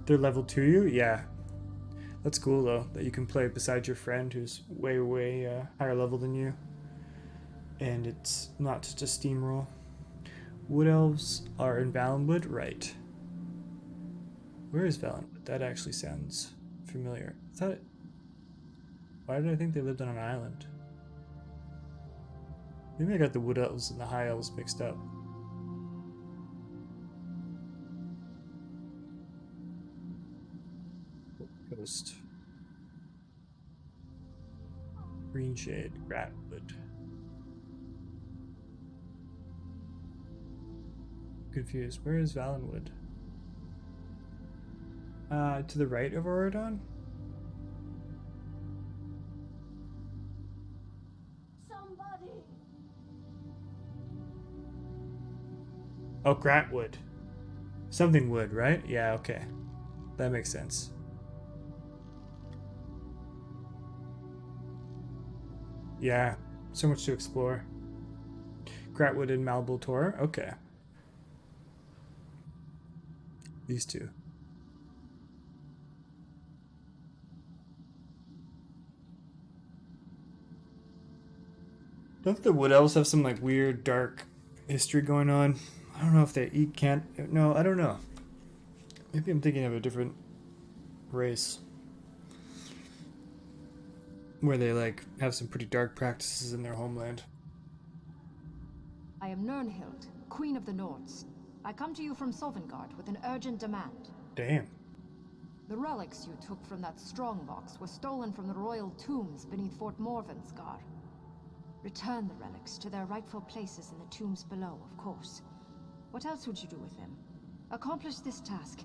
They're level 2 you? Yeah. That's cool though, that you can play beside your friend who's way, way higher level than you. And it's not just a steamroll. Wood elves are in Valenwood? Right. Where is Valenwood? That actually sounds familiar. I thought why did I think they lived on an island? Maybe I got the wood elves and the high elves mixed up. Coast. Greenshade, Ratwood. Confused. Where is Valenwood? To the right of Auridon?
Somebody.
Oh, Gratwood. Something wood, right? Yeah, okay. That makes sense. Yeah, so much to explore. Gratwood and Malboltor. Okay. These two. Don't the wood elves have some like weird dark history going on? I don't know if they eat can't. No, I don't know. Maybe I'm thinking of a different race where they like have some pretty dark practices in their homeland.
I am Nirnhild, Queen of the Nords. I come to you from Sovngarde with an urgent demand.
Damn.
The relics you took from that strongbox were stolen from the royal tombs beneath Fort Morvenskar. Return the relics to their rightful places in the tombs below, of course. What else would you do with them? Accomplish this task,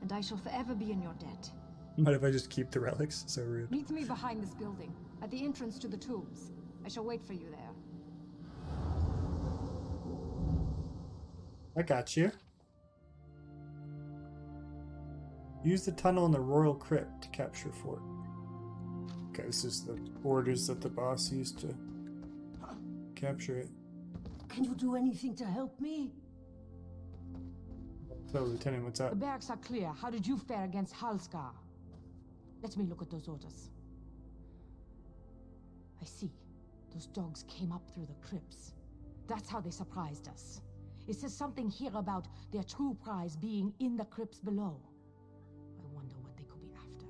and I shall forever be in your debt.
What if I just keep the relics? So rude.
Meet me behind this building, at the entrance to the tombs. I shall wait for you there.
I got you. Use the tunnel in the royal crypt to capture fort. Okay, this is the orders that the boss used to capture it.
Can you do anything to help me?
So, Lieutenant, what's up?
The barracks are clear. How did you fare against Halskar? Let me look at those orders. I see. Those dogs came up through the crypts. That's how they surprised us. It says something here about their true prize being in the crypts below. I wonder what they could be after.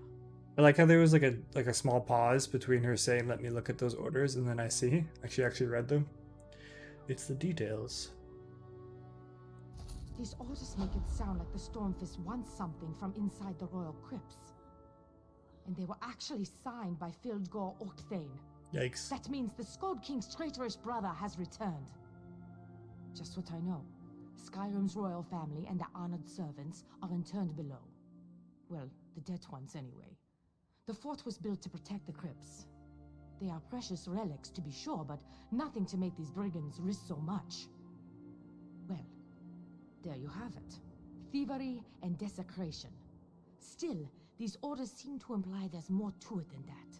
I like how there was like a small pause between her saying, "Let me look at those orders," and then I see. She actually read them. It's the details.
These orders make it sound like the Stormfist wants something from inside the royal crypts. And they were actually signed by Fildgor Octhain.
Yikes.
That means the Skald King's traitorous brother has returned. Just what I know. Skyrim's royal family and the honored servants are interned below. Well, the dead ones anyway. The fort was built to protect the crypts. They are precious relics to be sure, but nothing to make these brigands risk so much. Well, there you have it. Thievery and desecration. Still, these orders seem to imply there's more to it than that.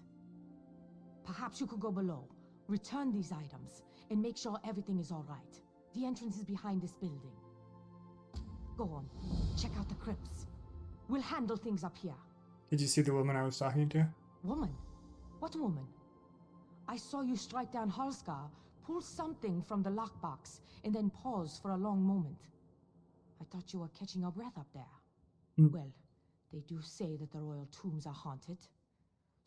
Perhaps you could go below, return these items, and make sure everything is all right. The entrance is behind this building. Go on, check out the crypts. We'll handle things up here.
Did you see the woman I was talking to?
Woman? What woman? I saw you strike down Halskar, pull something from the lockbox, and then pause for a long moment. I thought you were catching your breath up there. Well, they do say that the royal tombs are haunted.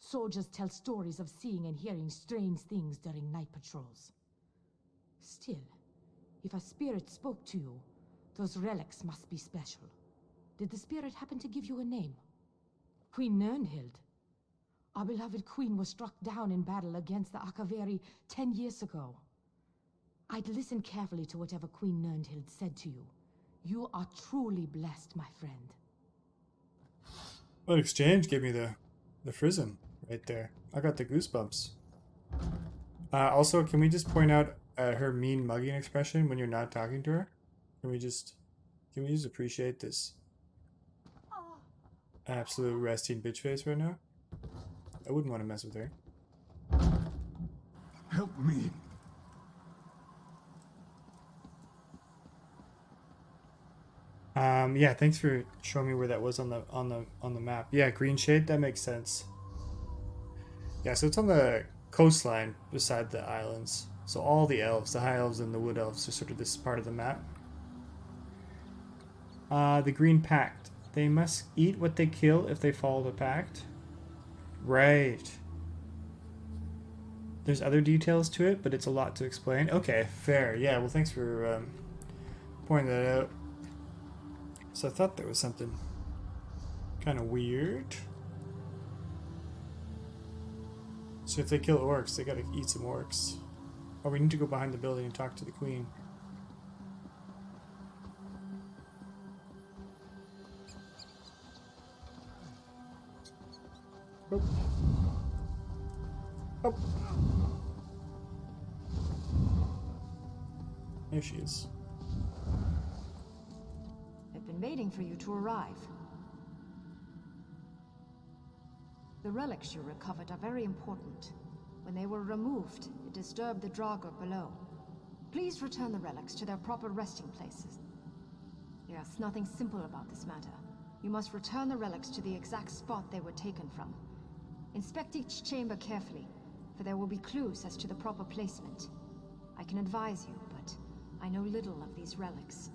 Soldiers tell stories of seeing and hearing strange things during night patrols. Still, if a spirit spoke to you, those relics must be special. Did the spirit happen to give you a name? Queen Nirnhild. Our beloved queen was struck down in battle against the Akaveri 10 years ago. I'd listen carefully to whatever Queen Nirnhild said to you. You are truly blessed, my friend.
Well, exchange gave me the frism right there. I got the goosebumps. Also, can we just point out her mean mugging expression when you're not talking to her? Can we just appreciate this absolute resting bitch face right now? I wouldn't want to mess with her.
Help me.
Yeah, thanks for showing me where that was on the map. Yeah, green shade, that makes sense. Yeah, so it's on the coastline beside the islands. So all the elves, the high elves and the wood elves, are sort of this part of the map. The Green Pact. They must eat what they kill if they follow the pact. Right. There's other details to it, but it's a lot to explain. Okay, fair. Yeah, well, thanks for pointing that out. So I thought there was something kind of weird. So if they kill orcs, they gotta eat some orcs. Oh, we need to go behind the building and talk to the queen. Oh. Oh. There she is.
I've been waiting for you to arrive. The relics you recovered are very important. When they were removed, it disturbed the Draugr below. Please return the relics to their proper resting places. Yes, nothing simple about this matter. You must return the relics to the exact spot they were taken from. Inspect each chamber carefully, for there will be clues as to the proper placement. I can advise you, but I know little of these relics.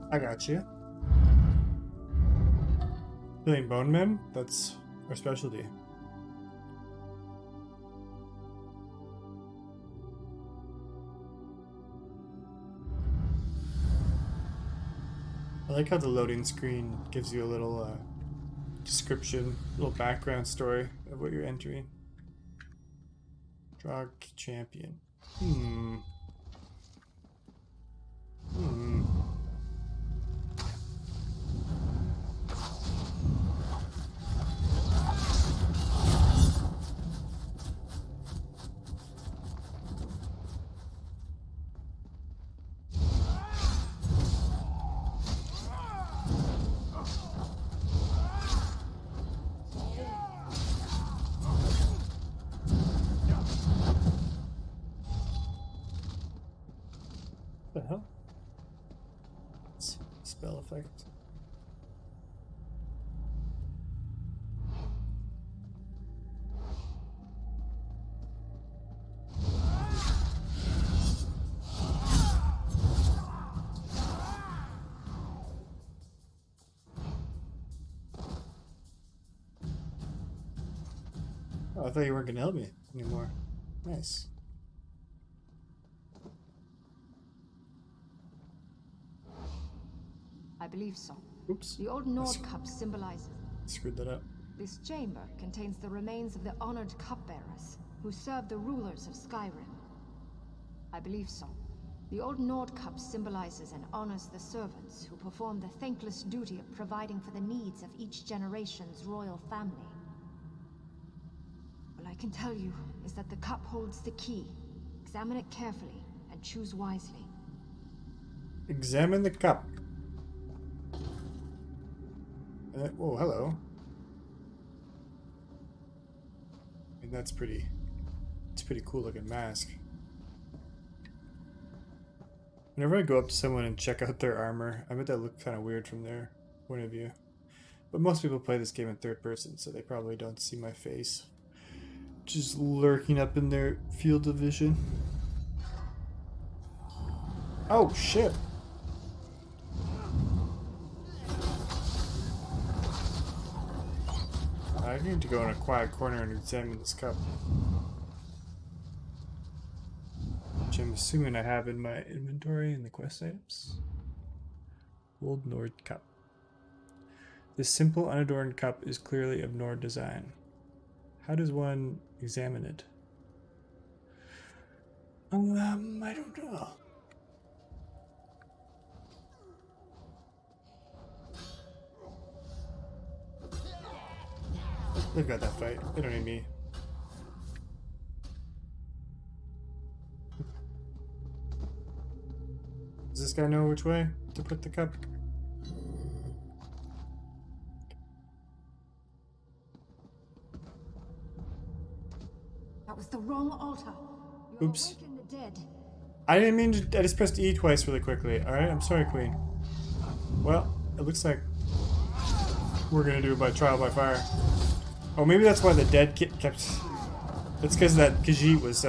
I got you. Killing bone men? That's our specialty. I like how the loading screen gives you a little description, little background story of what you're entering. Draugr champion. spell effect. Oh, I thought you weren't going to help me anymore. Nice.
I believe so.
Oops.
The old Nord cup symbolizes...
Screwed that up.
This chamber contains the remains of the honored cupbearers who served the rulers of Skyrim. I believe so. The old Nord cup symbolizes and honors the servants who perform the thankless duty of providing for the needs of each generation's royal family. All I can tell you is that the cup holds the key. Examine it carefully and choose wisely.
Examine the cup. Oh, hello. I mean, it's a pretty cool looking mask. Whenever I go up to someone and check out their armor, I bet that look kind of weird from their point of view. But most people play this game in third person, so they probably don't see my face. Just lurking up in their field of vision. Oh, shit. I need to go in a quiet corner and examine this cup. Which I'm assuming I have in my inventory in the quest items. Old Nord cup. This simple, unadorned cup is clearly of Nord design. How does one examine it? I don't know. They've got that fight. They don't need me. Does this guy know which way to put the cup?
That was the wrong altar.
Oops.
Awaken the dead.
I didn't mean to. I just pressed E twice really quickly. Alright, I'm sorry, Queen. Well, it looks like we're gonna do it by trial by fire. Oh, maybe that's why the dead kept... It's because that Khajiit was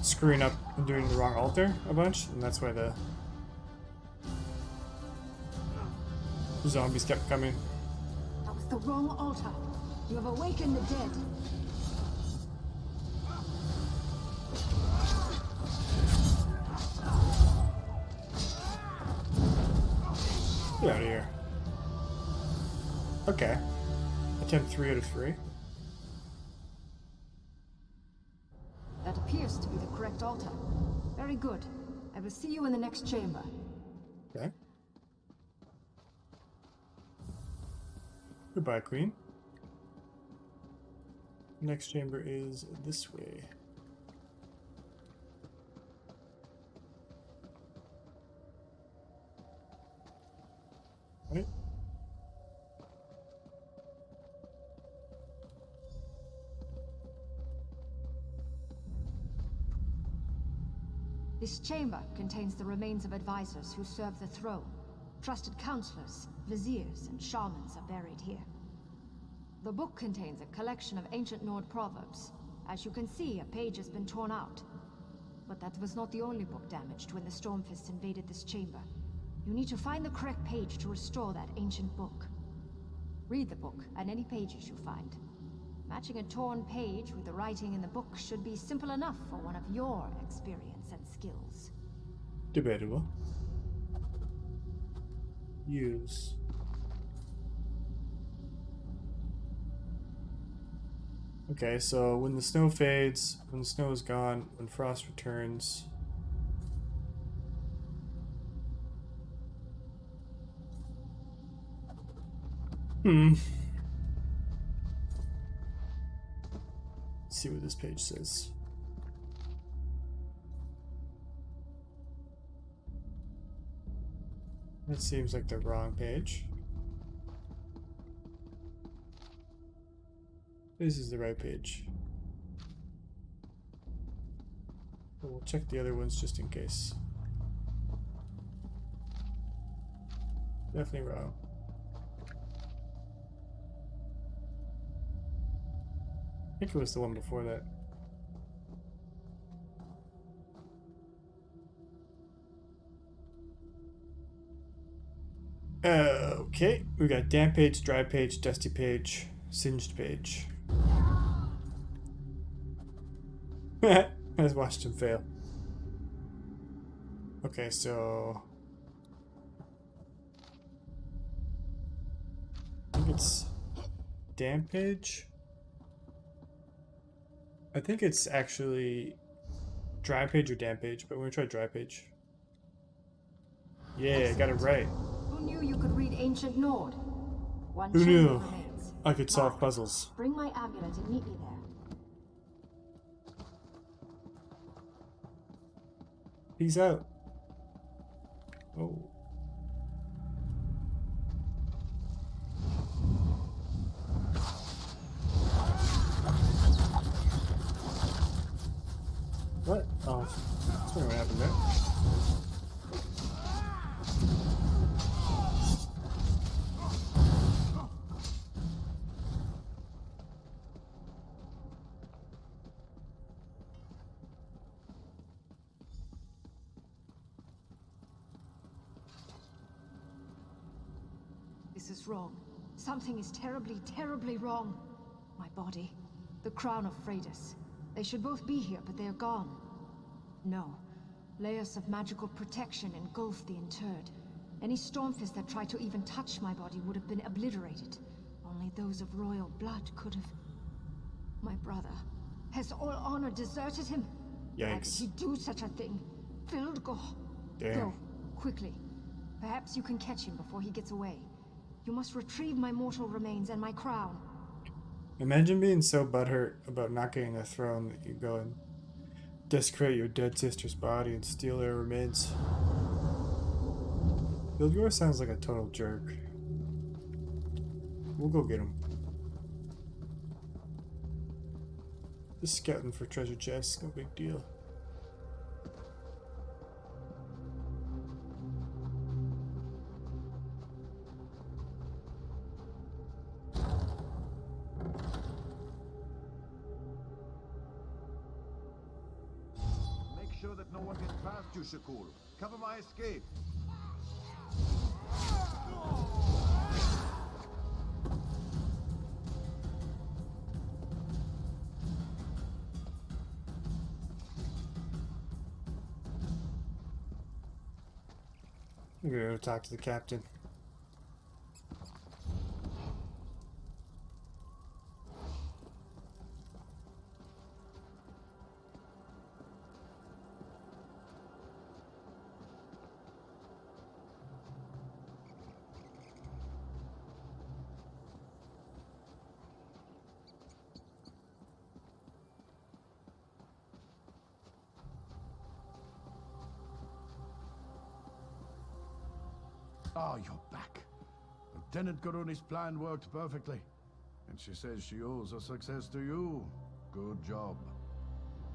screwing up and doing the wrong altar a bunch, and that's why the zombies kept coming.
That was the wrong altar. You have awakened the dead.
Get out of here. Okay. Attempt 3 out of 3.
That appears to be the correct altar. Very good. I will see you in the next chamber.
Okay. Goodbye, Queen. Next chamber is this way. Right?
This chamber contains the remains of advisors who served the throne. Trusted counselors, viziers, and shamans are buried here. The book contains a collection of ancient Nord proverbs. As you can see, a page has been torn out. But that was not the only book damaged when the Stormfists invaded this chamber. You need to find the correct page to restore that ancient book. Read the book and any pages you find. Matching a torn page with the writing in the book should be simple enough for one of your experience and skills.
Debatable. Use. Okay, so when the snow fades, when the snow is gone, when frost returns. Let's see what this page says. That seems like the wrong page. This is the right page. But we'll check the other ones just in case. Definitely wrong. I think it was the one before that. Okay, we got damp page, dry page, dusty page, singed page. I just watched him fail. Okay, so I think it's damp page. I think it's actually dry page or damp page, but we're gonna try dry page. Yeah, I got it right.
Who knew you could read ancient Nord? One
Who
chamber
knew
remains.
I could solve puzzles?
Bring my amulet and meet me there.
Peace out. Oh. What? Oh, that's what happened there.
This is wrong. Something is terribly, terribly wrong. My body, the crown of Freydis. They should both be here, but they are gone. No. Layers of magical protection engulf the interred. Any Stormfist that tried to even touch my body would have been obliterated. Only those of royal blood could have... My brother. Has all honor deserted him? Why did he do such a thing? Fildgor.
Damn.
Go, quickly. Perhaps you can catch him before he gets away. You must retrieve my mortal remains and my crown.
Imagine being so butthurt about not getting a throne that you go and desecrate your dead sister's body and steal their remains. Fildgor sounds like a total jerk. We'll go get him. Just scouting for treasure chests, no big deal.
Make sure that no one gets past you, Shakul. Cover my escape.
I'm gonna go talk to the captain.
Oh, you're back. Lieutenant Karuni's plan worked perfectly. And she says she owes her success to you. Good job.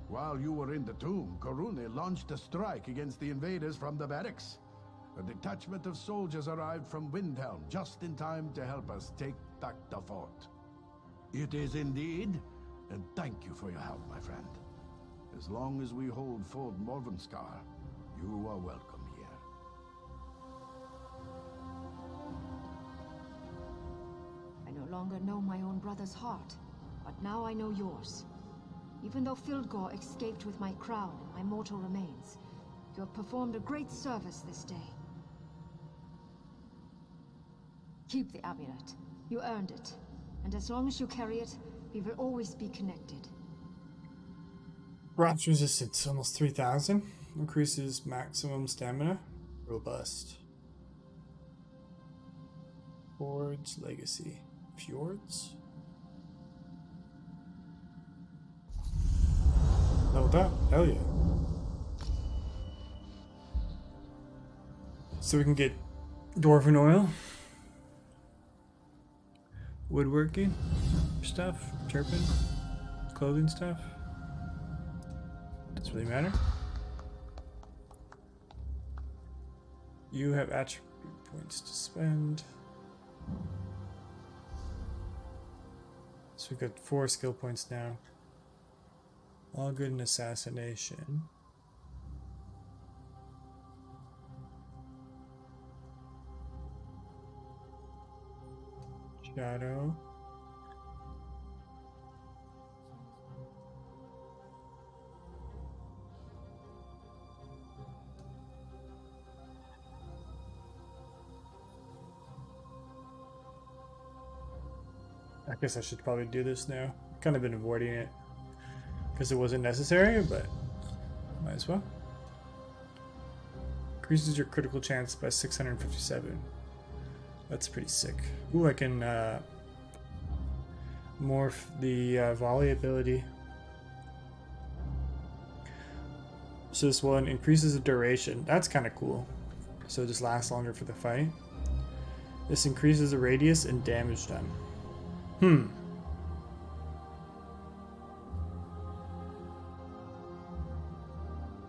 While you were in the tomb, Karuni launched a strike against the invaders from the barracks. A detachment of soldiers arrived from Windhelm just in time to help us take back the fort. It is indeed, and thank you for your help, my friend. As long as we hold Fort Morvenskar, you are welcome here.
I no longer know my own brother's heart, but now I know yours. Even though Fildgor escaped with my crown and my mortal remains, you have performed a great service this day. Keep the amulet. You earned it. And as long as you carry it, we will always be connected.
Rot's resistance, almost 3,000. Increases maximum stamina. Robust. Fjords Legacy. Fjords? Leveled up. Hell yeah. So we can get dwarven oil. Woodworking stuff. Turpin. Clothing stuff. Doesn't really matter. You have attribute points to spend. So we've got 4 skill points now. All good in assassination. Shadow. I guess I should probably do this now. Kind of been avoiding it because it wasn't necessary, but might as well. Increases your critical chance by 657. That's pretty sick. Ooh, I can morph the volley ability. So this one increases the duration. That's kind of cool. So it just lasts longer for the fight. This increases the radius and damage done.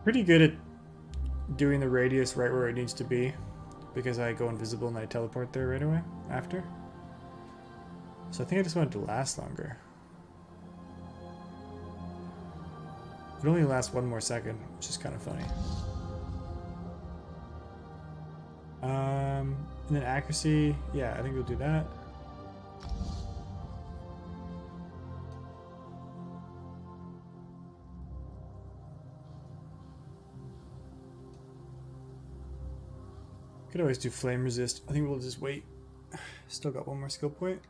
Pretty good at doing the radius right where it needs to be, because I go invisible and I teleport there right away after. So I think I just want it to last longer. It only lasts 1 more second, which is kind of funny. And then accuracy, yeah, I think we'll do that. Could always do flame resist. I think we'll just wait. Still got 1 more skill point.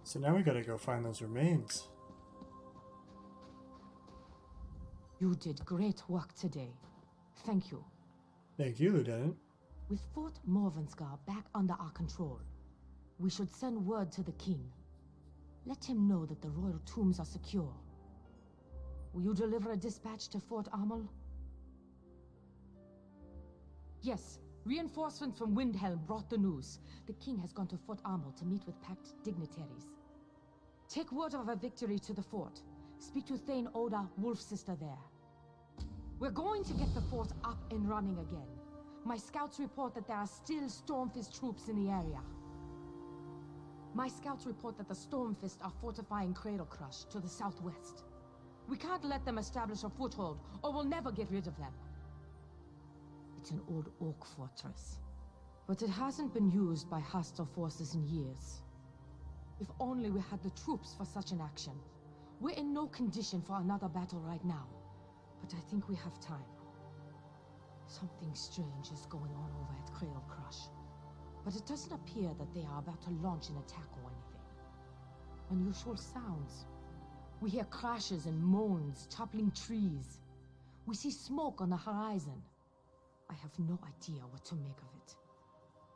So now we gotta go find those remains.
You did great work today. Thank you.
Thank you, Lieutenant.
With Fort Morvenskar back under our control, we should send word to the king. Let him know that the royal tombs are secure. Will you deliver a dispatch to Fort Amal? Yes. Reinforcements from Windhelm brought the news. The king has gone to Fort Amal to meet with Pact dignitaries. Take word of our victory to the fort. Speak to Thane Oda, Wolf's sister there. We're going to get the fort up and running again. My scouts report that there are still Stormfist troops in the area. My scouts report that the Stormfist are fortifying Cradle Crush to the southwest. We can't let them establish a foothold, or we'll never get rid of them. It's an old oak fortress, but it hasn't been used by hostile forces in years. If only we had the troops for such an action. We're in no condition for another battle right now, but I think we have time. Something strange is going on over at Cradle Crush, but it doesn't appear that they are about to launch an attack or anything. Unusual sounds. We hear crashes and moans, toppling trees. We see smoke on the horizon. I have no idea what to make of it.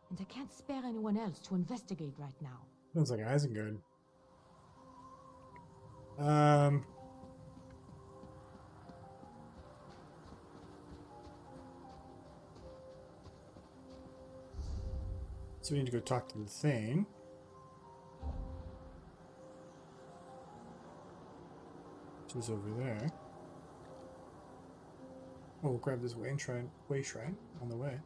And I can't spare anyone else to investigate right now.
Sounds like Isengard. So we need to go talk to the Thane. She's over there. Oh, we'll grab this way shrine on the way.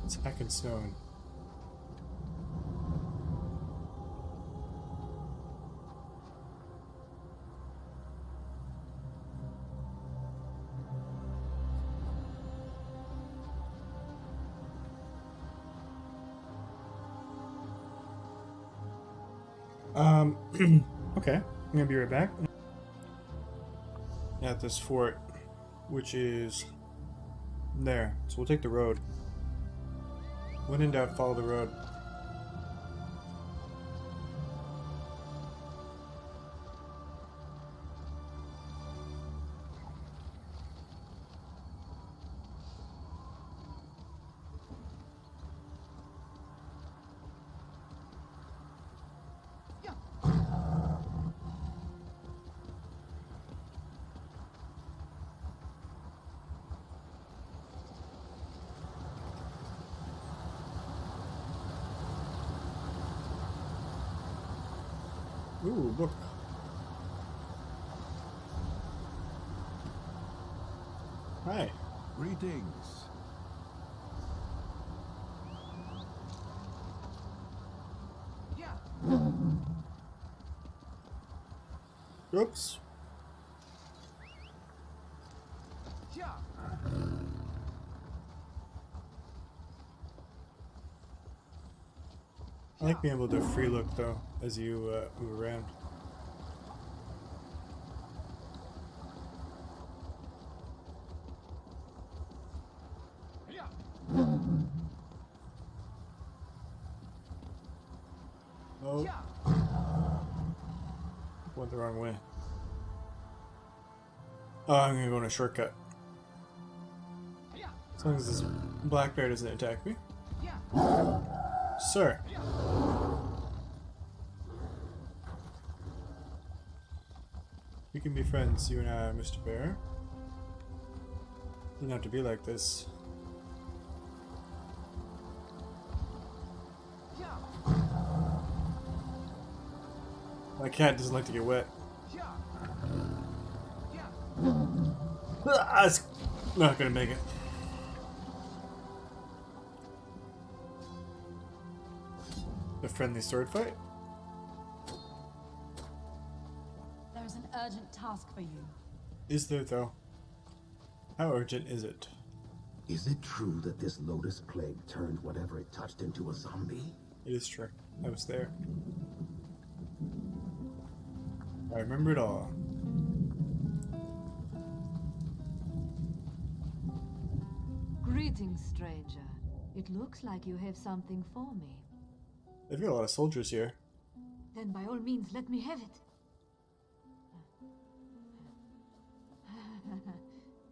It's Hackenstone. Okay, I'm gonna be right back. At this fort, which is there. So we'll take the road. When in doubt, follow the road. Ooh, book. Hi.
Greetings.
Oops. I like being able to do a free look though as you move around. Oh. Went the wrong way. Oh, I'm gonna go on a shortcut. As long as this black bear doesn't attack me. Sir. We can be friends, you and I, Mr. Bear. Doesn't have to be like this. My cat doesn't like to get wet. Ah, it's not gonna make it. A friendly sword fight?
There's an urgent task for you.
Is there though? How urgent is it?
Is it true that this Lotus Plague turned whatever it touched into a zombie?
It is true. I was there. I remember it all.
Greetings, stranger. It looks like you have something for me.
They've got a lot of soldiers here.
Then by all means, let me have it.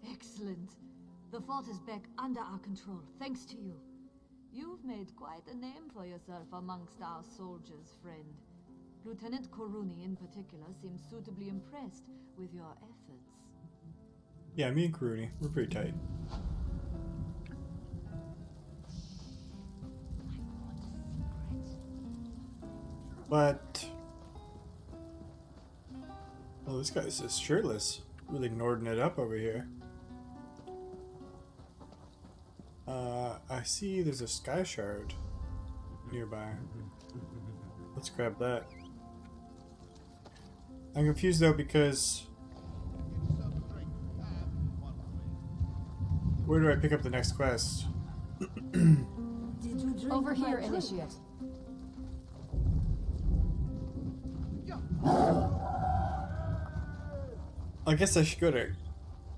Excellent. The fort is back under our control, thanks to you. You've made quite a name for yourself amongst our soldiers, friend. Lieutenant Koruni in particular seems suitably impressed with your efforts.
Yeah, me and Karuni, we're pretty tight. But... oh, this guy's just shirtless. Really nording it up over here. I see there's a sky shard nearby. Let's grab that. I'm confused though because... where do I pick up the next quest?
Over here, Initiate.
I guess I should go to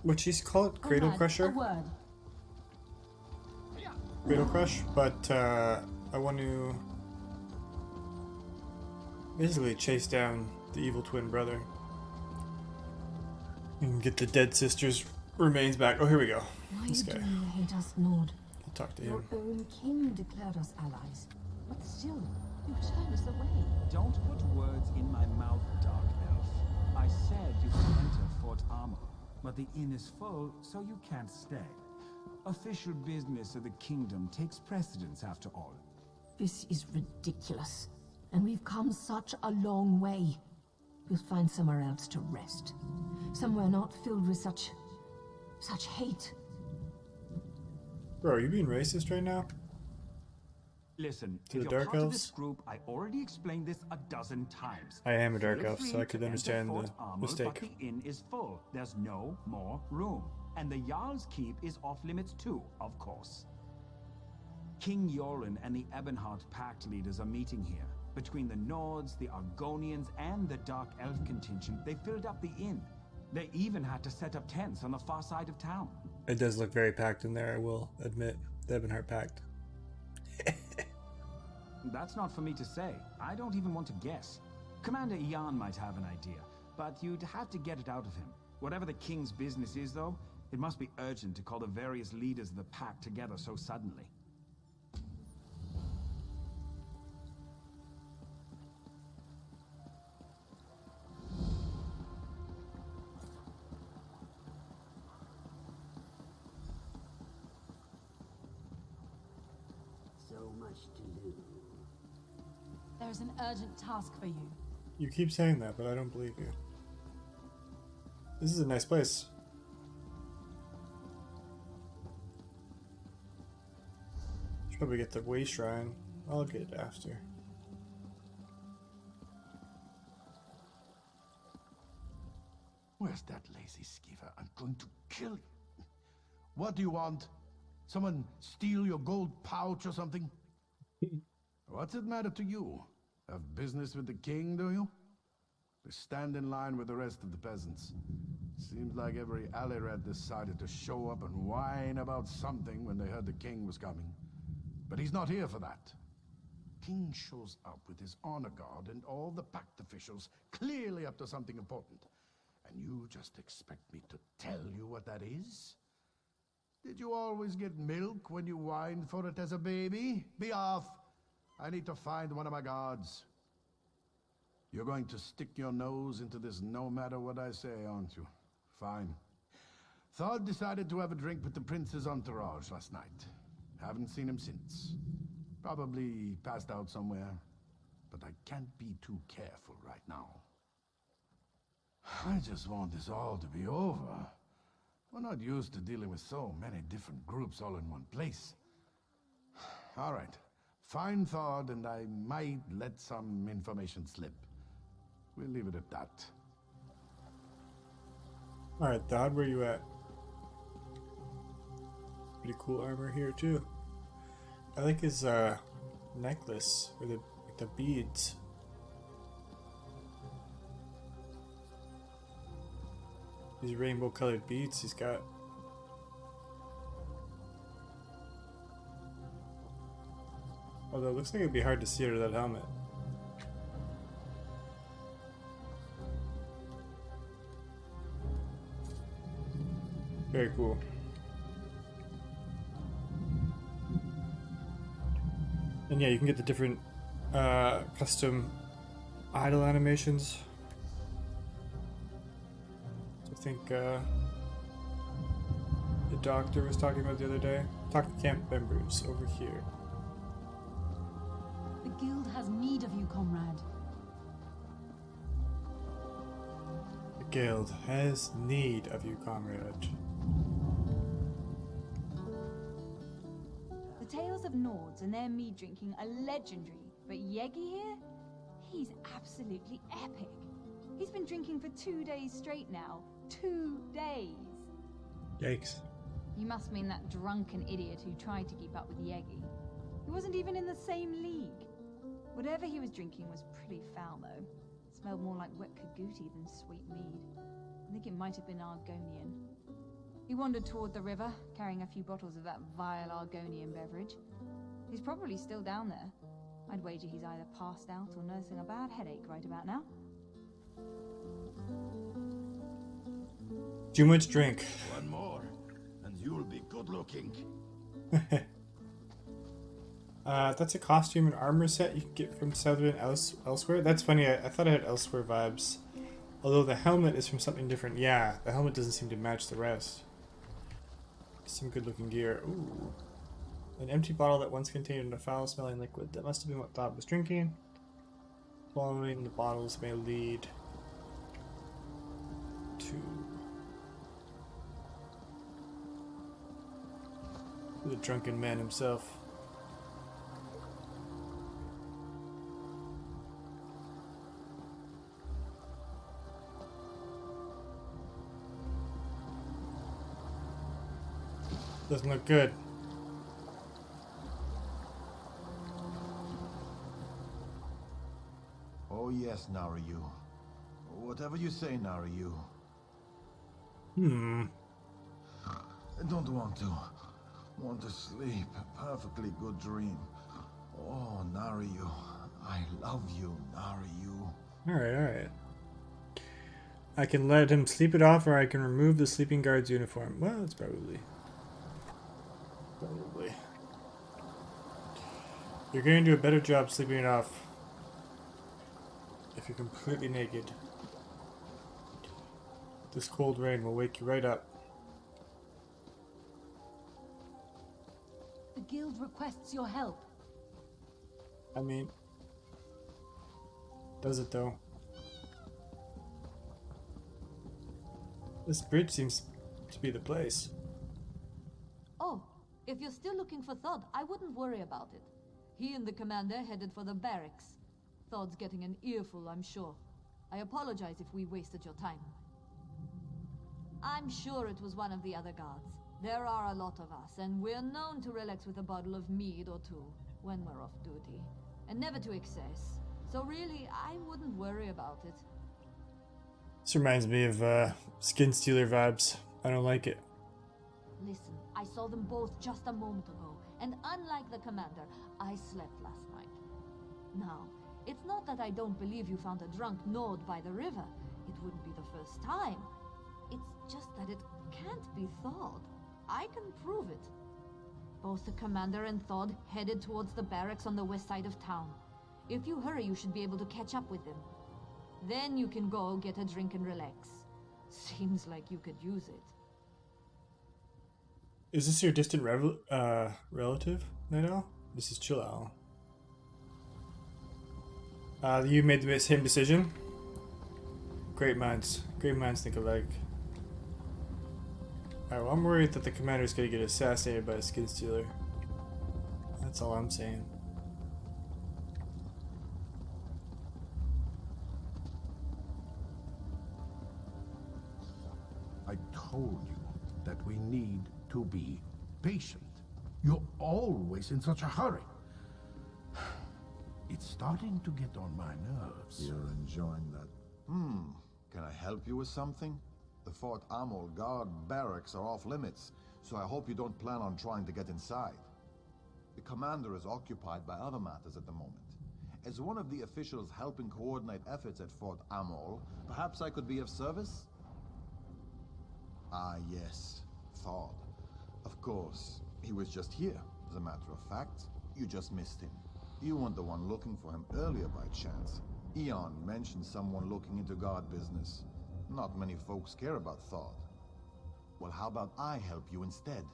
what she's called, Cradle Crusher. Cradle Crush, but I want to basically chase down the evil twin brother and get the dead sister's remains back. Oh, here we go. This guy.
Why do you hate us, Nord?
I'll talk to him.
Your own king declared us allies, but still, you turn us away.
Don't put words in my mouth, Dark Elf. I said you could enter Fort Armor, but the inn is full, so you can't stay. Official business of the kingdom takes precedence after all.
This is ridiculous, and we've come such a long way. We'll find somewhere else to rest. Somewhere not filled with such hate.
Bro, are you being racist right now?
Listen,
To
if
the
you're
Dark
part of this
Elves?
group, I already explained this a dozen times.
I am a Dark
Feel
Elf,
free
so I
to
could
enter
understand
Fort
the
Armor,
mistake.
But the inn is full. There's no more room. And the Jarl's Keep is off limits too, of course. King Yoren and the Ebonheart Pact leaders are meeting here. Between the Nords, the Argonians, and the Dark Elf contingent, they filled up the inn. They even had to set up tents on the far side of town.
It does look very packed in there, I will admit. The Ebonheart Pact.
That's not for me to say. I don't even want to guess. Commander Ian might have an idea, but you'd have to get it out of him. Whatever the king's business is, though, it must be urgent to call the various leaders of the Pact together so suddenly.
So much to do.
There's an urgent task for you.
You keep saying that, but I don't believe you. This is a nice place. Should probably get the way shrine. I'll get it after.
Where's that lazy skeever? I'm going to kill you. What do you want? Someone steal your gold pouch or something? What's it matter to you? Have business with the king, do you? They stand in line with the rest of the peasants. Seems like every alley rat decided to show up and whine about something when they heard the king was coming. But he's not here for that. King shows up with his honor guard and all the Pact officials, clearly up to something important. And you just expect me to tell you what that is? Did you always get milk when you whined for it as a baby? Be off! I need to find one of my guards. You're going to stick your nose into this no matter what I say, aren't you? Fine. Thod decided to have a drink with the prince's entourage last night. Haven't seen him since. Probably passed out somewhere. But I can't be too careful right now. I just want this all to be over. We're not used to dealing with so many different groups all in one place. All right. Find Thod and I might let some information slip. We'll leave it at that.
Alright, Thod, where you at? Pretty cool armor here too. I like his necklace with the beads. These rainbow colored beads he's got. Although it looks like it'd be hard to see under that helmet. Very cool. And yeah, you can get the different custom idle animations. I think the doctor was talking about the other day. Talk to camp members over here.
The guild has need of you, comrade.
The guild has need of you, comrade.
The tales of Nords and their mead drinking are legendary, but Yegi here? He's absolutely epic. He's been drinking for 2 days straight now. 2 days.
Yikes.
You must mean that drunken idiot who tried to keep up with Yegi. He wasn't even in the same league. Whatever he was drinking was pretty foul, though. It smelled more like wet Kaguti than sweet mead. I think it might have been Argonian. He wandered toward the river, carrying a few bottles of that vile Argonian beverage. He's probably still down there. I'd wager he's either passed out or nursing a bad headache right about now.
Too much drink.
One more, and you'll be good looking.
That's a costume and armor set you can get from Southern elsewhere. That's funny, I thought I had elsewhere vibes. Although the helmet is from something different. Yeah, the helmet doesn't seem to match the rest. Some good looking gear. Ooh. An empty bottle that once contained a foul smelling liquid. That must have been what Thod was drinking. Following the bottles may lead to the drunken man himself. Doesn't look good.
Oh yes, Narayu. Whatever you say, Narayu. I don't want to. Want to sleep. A perfectly good dream. Oh, Narayu. I love you, Narayu.
Alright. I can let him sleep it off, or I can remove the sleeping guard's uniform. Well, it's probably. You're going to do a better job sleeping it off if you're completely naked. This cold rain will wake you right up.
The guild requests your help.
I mean, does it though? This bridge seems to be the place.
Oh, if you're still looking for Thod, I wouldn't worry about it. He and the commander headed for the barracks. Thod's getting an earful, I'm sure. I apologize if we wasted your time. I'm sure it was one of the other guards. There are a lot of us, and we're known to relax with a bottle of mead or two when we're off duty. And never to excess. So really, I wouldn't worry about it.
This reminds me of Skin Stealer vibes. I don't like it.
Listen, I saw them both just a moment ago, and unlike the commander, I slept last night. Now, it's not that I don't believe you found a drunk Nord by the river. It wouldn't be the first time. It's just that it can't be Thod. I can prove it. Both the commander and Thod headed towards the barracks on the west side of town. If you hurry, you should be able to catch up with them. Then you can go get a drink and relax. Seems like you could use it.
Is this your distant relative, Night Owl? This is Chill Owl. You made the same decision? Great minds think alike. Alright, well, I'm worried that the commander's gonna get assassinated by a Skin Stealer. That's all I'm saying.
I told you that we need to be patient. You're always in such a hurry. It's starting to get on my nerves.
You're enjoying that. Can I help you with something? The Fort Amol guard barracks are off limits, so I hope you don't plan on trying to get inside. The commander is occupied by other matters at the moment. As one of the officials helping coordinate efforts at Fort Amol, perhaps I could be of service? Ah, yes. Thod. Of course. He was just here. As a matter of fact, you just missed him. You weren't the one looking for him earlier by chance. Eon mentioned someone looking into guard business. Not many folks care about Thod. Well, how about I help you instead?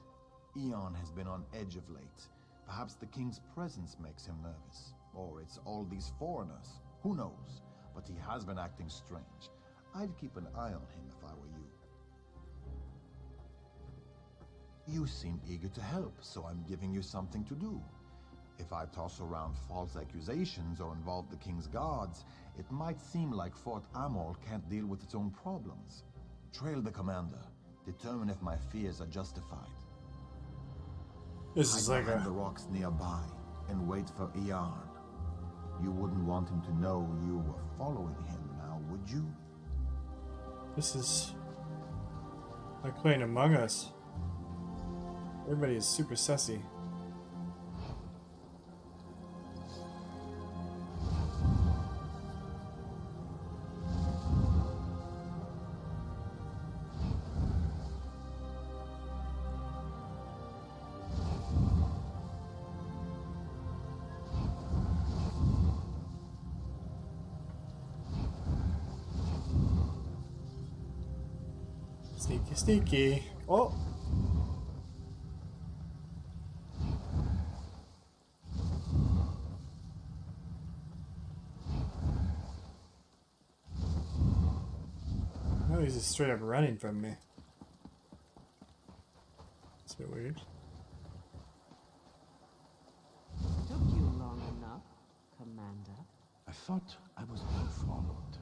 Eon has been on edge of late. Perhaps the king's presence makes him nervous. Or it's all these foreigners. Who knows? But he has been acting strange. I'd keep an eye on him if I were you. You seem eager to help, so I'm giving you something to do. If I toss around false accusations or involve the king's guards, it might seem like Fort Amol can't deal with its own problems. Trail the commander. Determine if my fears are justified.
This is like
the rocks nearby and wait for Eon. You wouldn't want him to know you were following him now, would you?
This is like playing Among Us. Everybody is super sussy. Sneaky, sneaky. Oh! No, he's just straight up running from me. It's a bit weird.
Took you long enough, Commander.
I thought I was being followed.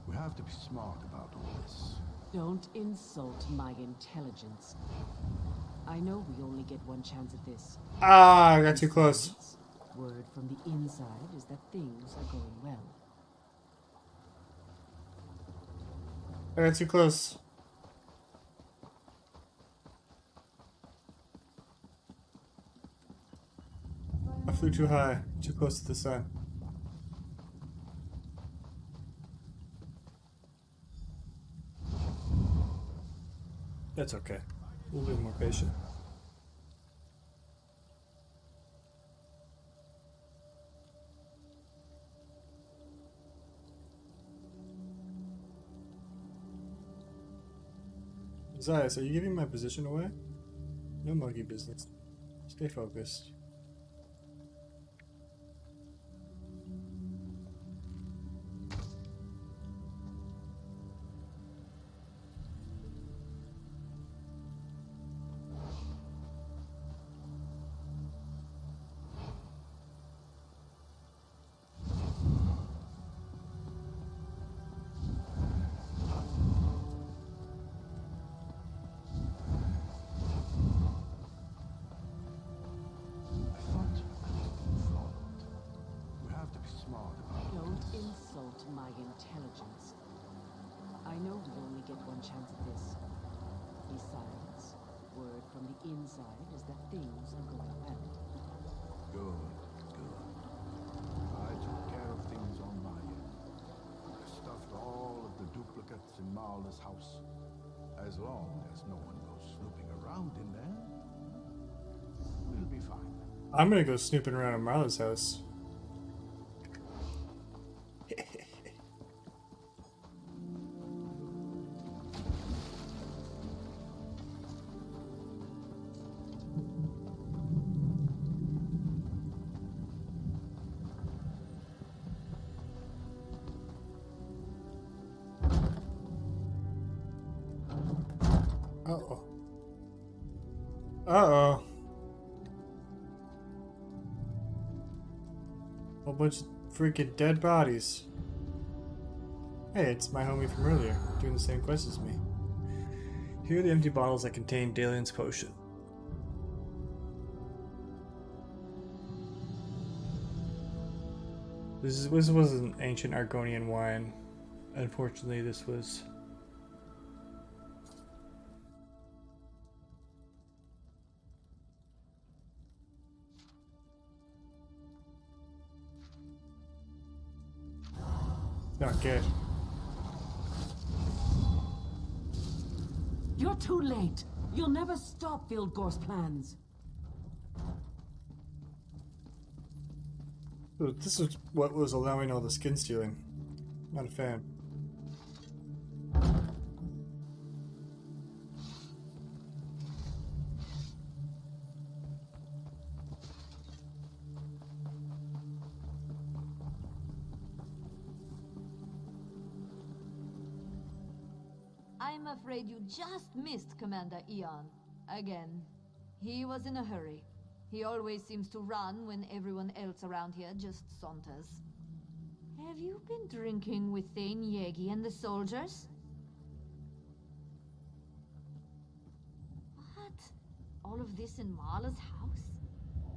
We have to be smart about all this.
Don't insult my intelligence. I know we only get one chance at this.
Ah, I got too close.
Word from the inside is that things are going well.
I got too close. I flew too high, too close to the sun. That's okay. We'll be more patient. Zayas, are you giving my position away? No monkey business. Stay focused.
chance at this. Besides, word from the inside is that things are going well.
Good, good. I took care of things on my end. I stuffed all of the duplicates in Marla's house. As long as no one goes snooping around in there, we'll be fine.
I'm gonna go snooping around at Marla's house. Uh-oh. Uh-oh. Whole bunch of freaking dead bodies. Hey, it's my homie from earlier, doing the same quest as me. Here are the empty bottles that contain Dalian's potion. This was an ancient Argonian wine. Unfortunately, this was... not good.
You're too late. You'll never stop Vildgor's plans.
So this is what was allowing all the skin stealing. Not a fan.
I'm afraid you just missed Commander Eon. Again. He was in a hurry. He always seems to run when everyone else around here just saunters. Have you been drinking with Thane Yegi and the soldiers? What? All of this in Marla's house?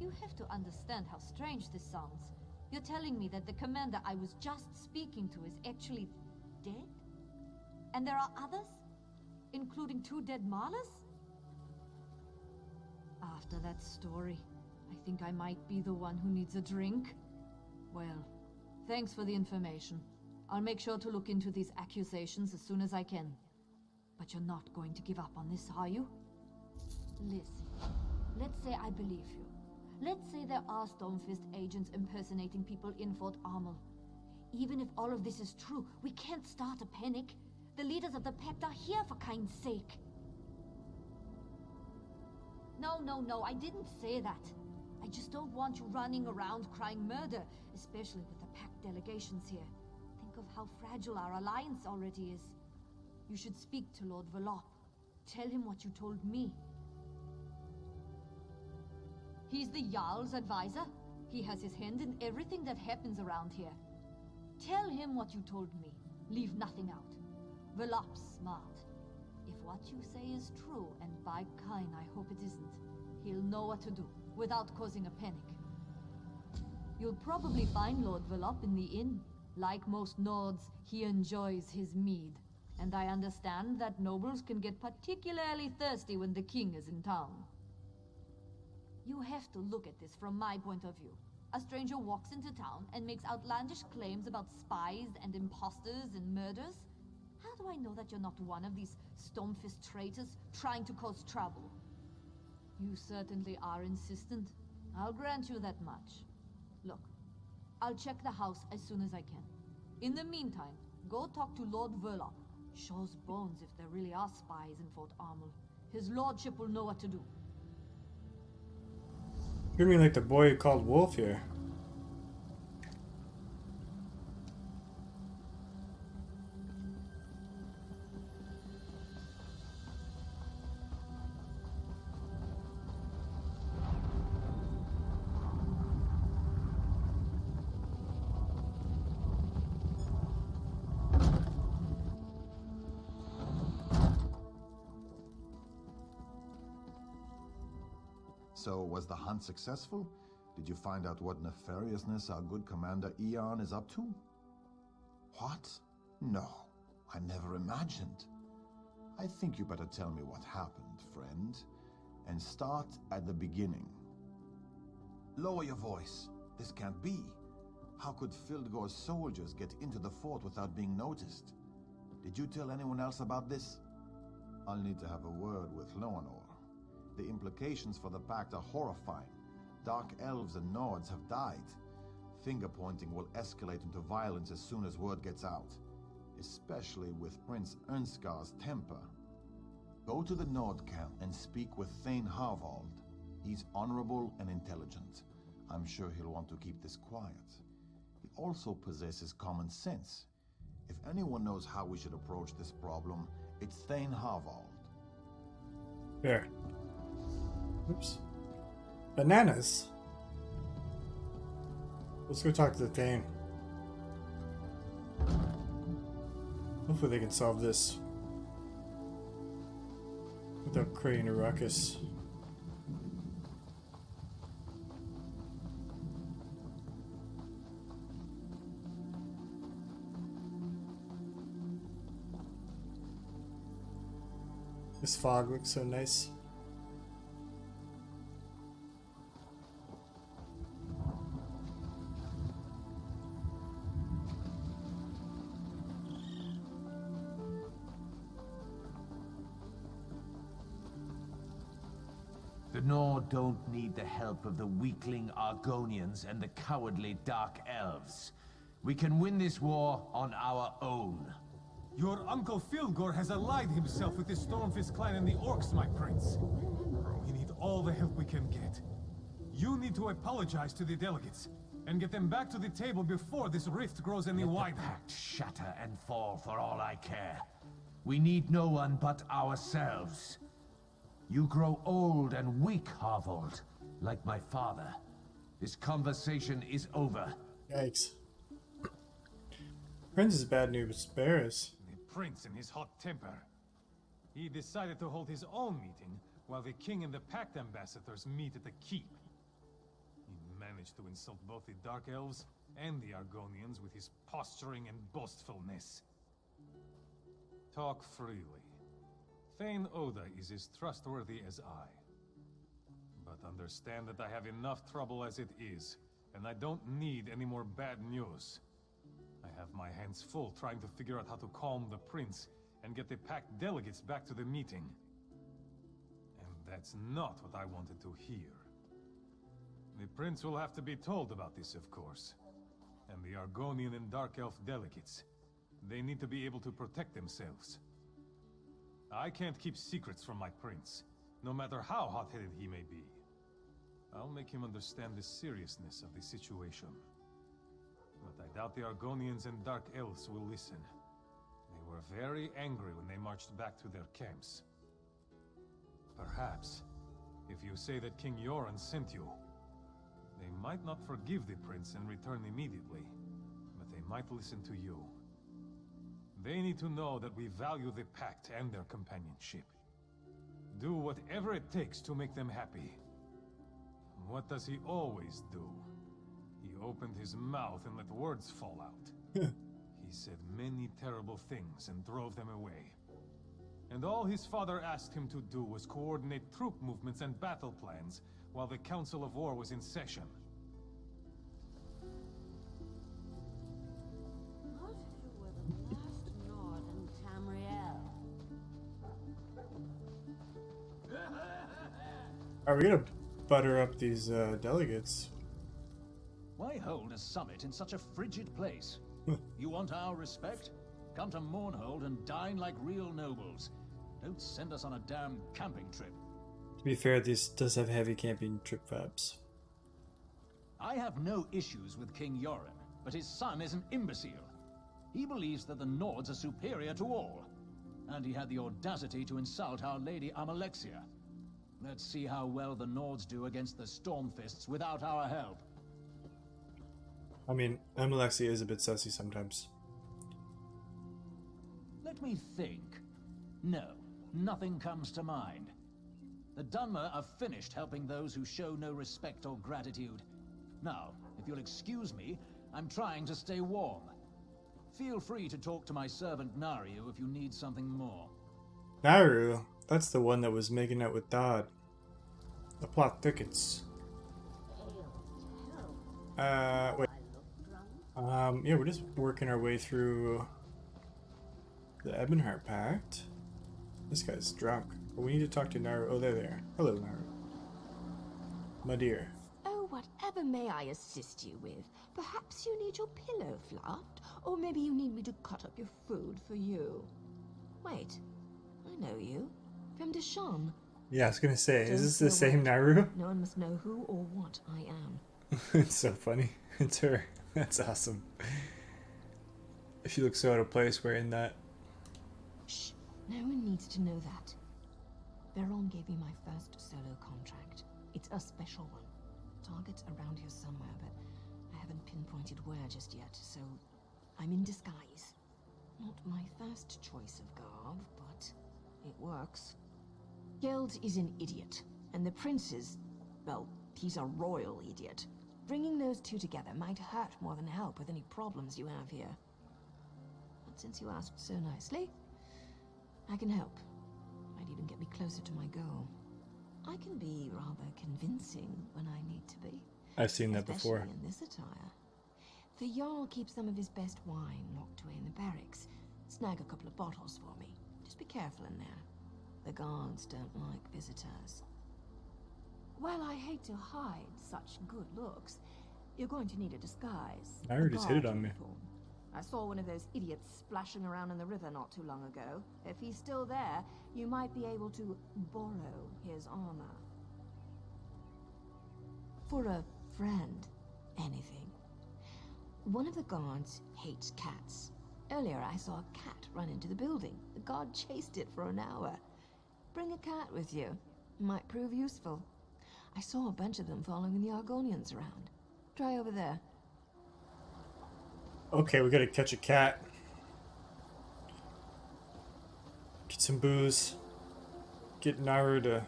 You have to understand how strange this sounds. You're telling me that the commander I was just speaking to is actually dead? And there are others? Including 2 dead Marlas? After that story, I think I might be the one who needs a drink. Well, thanks for the information. I'll make sure to look into these accusations as soon as I can. But you're not going to give up on this, are you? Listen, let's say I believe you. Let's say there are Stormfist agents impersonating people in Fort Armel. Even if all of this is true, we can't start a panic. The leaders of the Pact are here, for kind's sake. No, I didn't say that. I just don't want you running around crying murder, especially with the Pact delegations here. Think of how fragile our alliance already is. You should speak to Lord Velop. Tell him what you told me. He's the Jarl's advisor. He has his hand in everything that happens around here. Tell him what you told me. Leave nothing out. Velop's smart. If what you say is true, and by kind I hope it isn't, he'll know what to do, without causing a panic. You'll probably find Lord Velop in the inn. Like most Nords, he enjoys his mead. And I understand that nobles can get particularly thirsty when the king is in town. You have to look at this from my point of view. A stranger walks into town and makes outlandish claims about spies and imposters and murders. How do I know that you're not one of these Stormfist traitors trying to cause trouble? You certainly are insistent. I'll grant you that much. Look, I'll check the house as soon as I can. In the meantime, go talk to Lord Velop. Shaw's bones if there really are spies in Fort Armel. His lordship will know what to do.
You mean like the boy called Wolf here?
So, was the hunt successful? Did you find out what nefariousness our good Commander Eon is up to? What? No, I never imagined. I think you better tell me what happened, friend. And start at the beginning. Lower your voice. This can't be. How could Fildgor's soldiers get into the fort without being noticed? Did you tell anyone else about this? I'll need to have a word with Loanor. The implications for the Pact are horrifying. Dark elves and Nords have died. Finger-pointing will escalate into violence as soon as word gets out. Especially with Prince Ernskar's temper. Go to the Nord camp and speak with Thane Harvald. He's honorable and intelligent. I'm sure he'll want to keep this quiet. He also possesses common sense. If anyone knows how we should approach this problem, it's Thane Harvald.
There. Oops. Bananas? Let's go talk to the Thane. Hopefully they can solve this without creating a ruckus. This fog looks so nice.
The Nord don't need the help of the weakling Argonians and the cowardly Dark Elves. We can win this war on our own.
Your Uncle Fildgor has allied himself with the Stormfist clan and the Orcs, my prince. We need all the help we can get. You need to apologize to the delegates, and get them back to the table before this rift grows any wider.
Let the Pact shatter and fall for all I care. We need no one but ourselves. You grow old and weak, Harvold, like my father. This conversation is over.
Yikes. Prince is bad news bears.
The prince in his hot temper. He decided to hold his own meeting while the king and the Pact ambassadors meet at the keep. He managed to insult both the Dark Elves and the Argonians with his posturing and boastfulness. Talk freely. Thane Oda is as trustworthy as I. But understand that I have enough trouble as it is, and I don't need any more bad news. I have my hands full trying to figure out how to calm the prince and get the Pact delegates back to the meeting. And that's not what I wanted to hear. The prince will have to be told about this, of course. And the Argonian and Dark Elf delegates. They need to be able to protect themselves. I can't keep secrets from my prince, no matter how hot-headed he may be. I'll make him understand the seriousness of the situation. But I doubt the Argonians and Dark Elves will listen. They were very angry when they marched back to their camps. Perhaps, if you say that King Yoren sent you, they might not forgive the prince and return immediately, but they might listen to you. They need to know that we value the Pact and their companionship. Do whatever it takes to make them happy. What does he always do? He opened his mouth and let words fall out. He said many terrible things and drove them away. And all his father asked him to do was coordinate troop movements and battle plans while the Council of War was in session.
Most of you were the last Nord in Tamriel.
Are we gonna butter up these delegates?
Why hold a summit in such a frigid place? You want our respect? Come to Mournhold and dine like real nobles. Don't send us on a damn camping trip.
To be fair, this does have heavy camping trip vibes.
I have no issues with King Yoren, but his son is an imbecile. He believes that the Nords are superior to all. And he had the audacity to insult Our Lady Amalexia. Let's see how well the Nords do against the Stormfists without our help.
I mean, Amalexia is a bit sussy sometimes.
Let me think. No, nothing comes to mind. The Dunmer are finished helping those who show no respect or gratitude. Now, if you'll excuse me, I'm trying to stay warm. Feel free to talk to my servant Nariu if you need something more.
Naru, that's the one that was making out with Dodd. The plot thickets. Wait. Yeah, we're just working our way through the Ebonheart Pact. This guy's drunk. But we need to talk to Naru. Oh, they're there. Hello, Naru. My dear.
Oh, whatever may I assist you with? Perhaps you need your pillow fluffed, or maybe you need me to cut up your food for you. Wait, I know you. From Deshawn.
Yeah, I was gonna say, is this the same Naru?
No one must know who or what I am.
It's so funny. It's her. That's awesome. She looks so out of place wearing that.
Shh, no one needs to know that. Veron gave me my first solo contract. It's a special one. Target's around here somewhere, but I haven't pinpointed where just yet, so I'm in disguise. Not my first choice of garb, but it works. Geld is an idiot, and the prince is, well, he's a royal idiot. Bringing those two together might hurt more than help with any problems you have here. But since you asked so nicely, I can help. Might even get me closer to my goal. I can be rather convincing when I need to be.
I've seen that before.
Especially in this attire. The Jarl keeps some of his best wine locked away in the barracks. Snag a couple of bottles for me. Just be careful in there. The guards don't like visitors. While I hate to hide such good looks, you're going to need a disguise.
I already just hit it on me.
I saw one of those idiots splashing around in the river not too long ago. If he's still there, you might be able to borrow his armor. For a friend, anything. One of the guards hates cats. Earlier I saw a cat run into the building. The guard chased it for an hour. Bring a cat with you. Might prove useful. I saw a bunch of them following the Argonians around. Try over there.
Okay, we gotta catch a cat. Get some booze. Get Naru to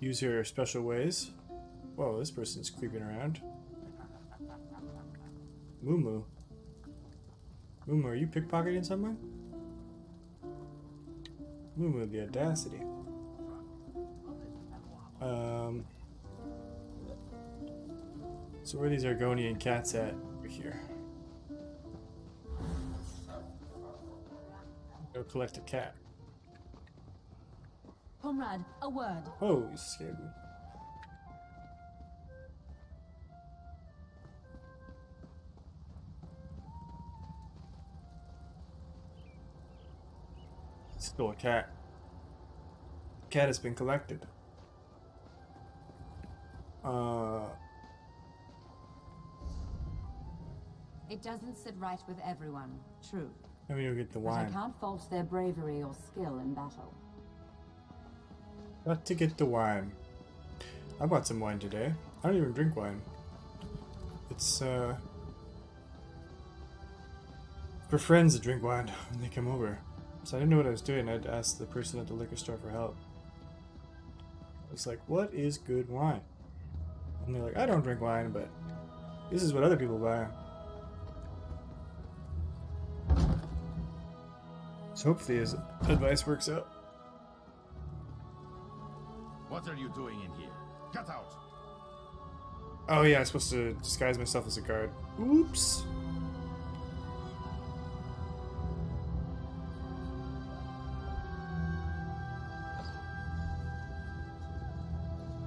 use her special ways. Whoa, this person's creeping around. Mumu. Mumu, are you pickpocketing someone? Mumu, the audacity. So where are these Argonian cats at? Over here. Go collect a cat.
Comrade, a word.
Oh, you scared me. Still a cat. Cat has been collected.
It doesn't sit right with everyone, true.
Let me go get the
But I
wine.
can't fault their bravery or skill in battle.
Got to get the wine. I bought some wine today. I don't even drink wine. It's for friends that drink wine when they come over. So I didn't know what I was doing. I'd ask the person at the liquor store for help. I was like, what is good wine? And they're like, I don't drink wine, but this is what other people buy. So hopefully his advice works out.
What are you doing in here? Get out!
Oh yeah, I'm supposed to disguise myself as a guard. Oops.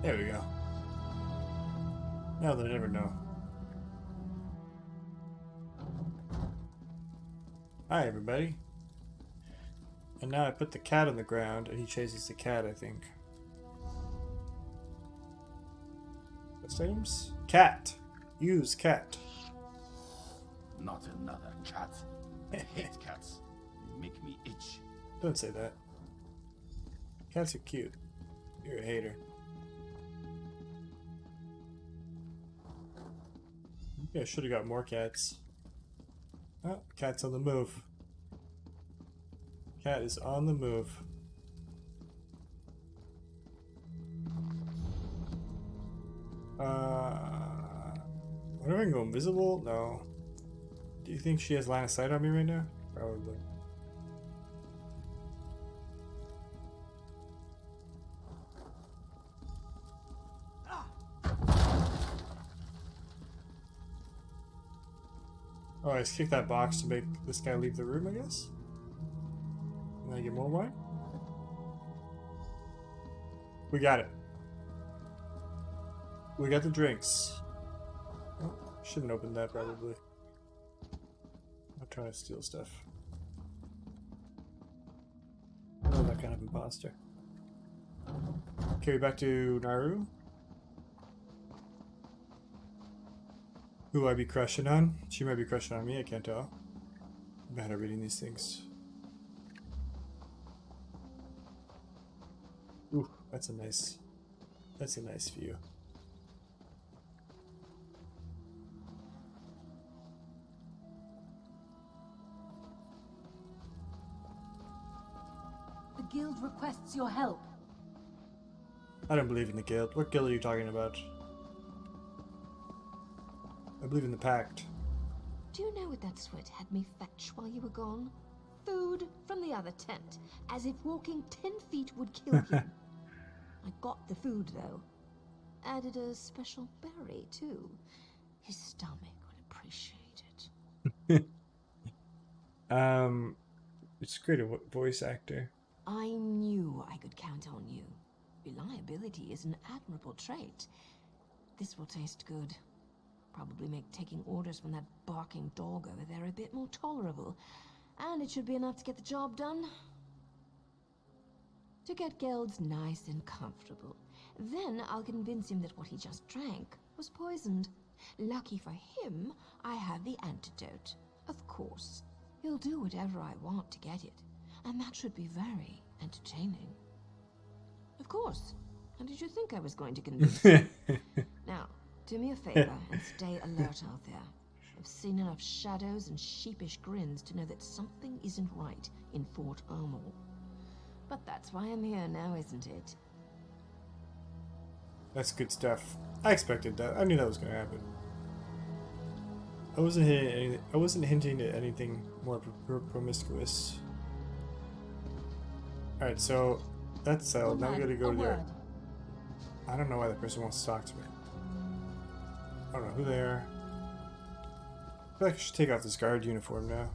There we go. Now they'll never know. Hi everybody. And now I put the cat on the ground and he chases the cat, I think. What's names? Cat. Use cat.
Not another cat. I hate cats. They make me itch.
Don't say that. Cats are cute. You're a hater. Yeah, I should have got more cats. Oh, cat's on the move. Cat is on the move. What, am I going to go invisible? No. Do you think she has line of sight on me right now? Probably. Oh, I just kicked that box to make this guy leave the room, I guess? Can I get more wine? We got it. We got the drinks. Oh, shouldn't open that, probably. I'm trying to steal stuff. Oh, that kind of imposter. Okay, back to Naru. Who I be crushing on? She might be crushing on me, I can't tell. I'm bad at reading these things. Ooh, that's a nice view.
The guild requests your help.
I don't believe in the guild. What guild are you talking about? I believe in the Pact.
Do you know what that sweat had me fetch while you were gone? Food from the other tent, as if walking 10 feet would kill you. I got the food, though. Added a special berry, too. His stomach would appreciate it.
It's great a voice actor.
I knew I could count on you. Reliability is an admirable trait. This will taste good. Probably make taking orders from that barking dog over there a bit more tolerable. And it should be enough to get the job done. To get Gelds nice and comfortable. Then I'll convince him that what he just drank was poisoned. Lucky for him, I have the antidote. Of course. He'll do whatever I want to get it. And that should be very entertaining. Of course. How did you think I was going to convince you? Now, do me a favor and stay alert out there. I've seen enough shadows and sheepish grins to know that something isn't right in Fort Armor. But that's why I'm here now, isn't it?
That's good stuff. I expected that. I knew that was going to happen. I wasn't hinting at anything more promiscuous. Alright, so that's settled. Now we gotta go to their... I don't know why that person wants to talk to me. I don't know who they are. I feel like I should take off this guard uniform now.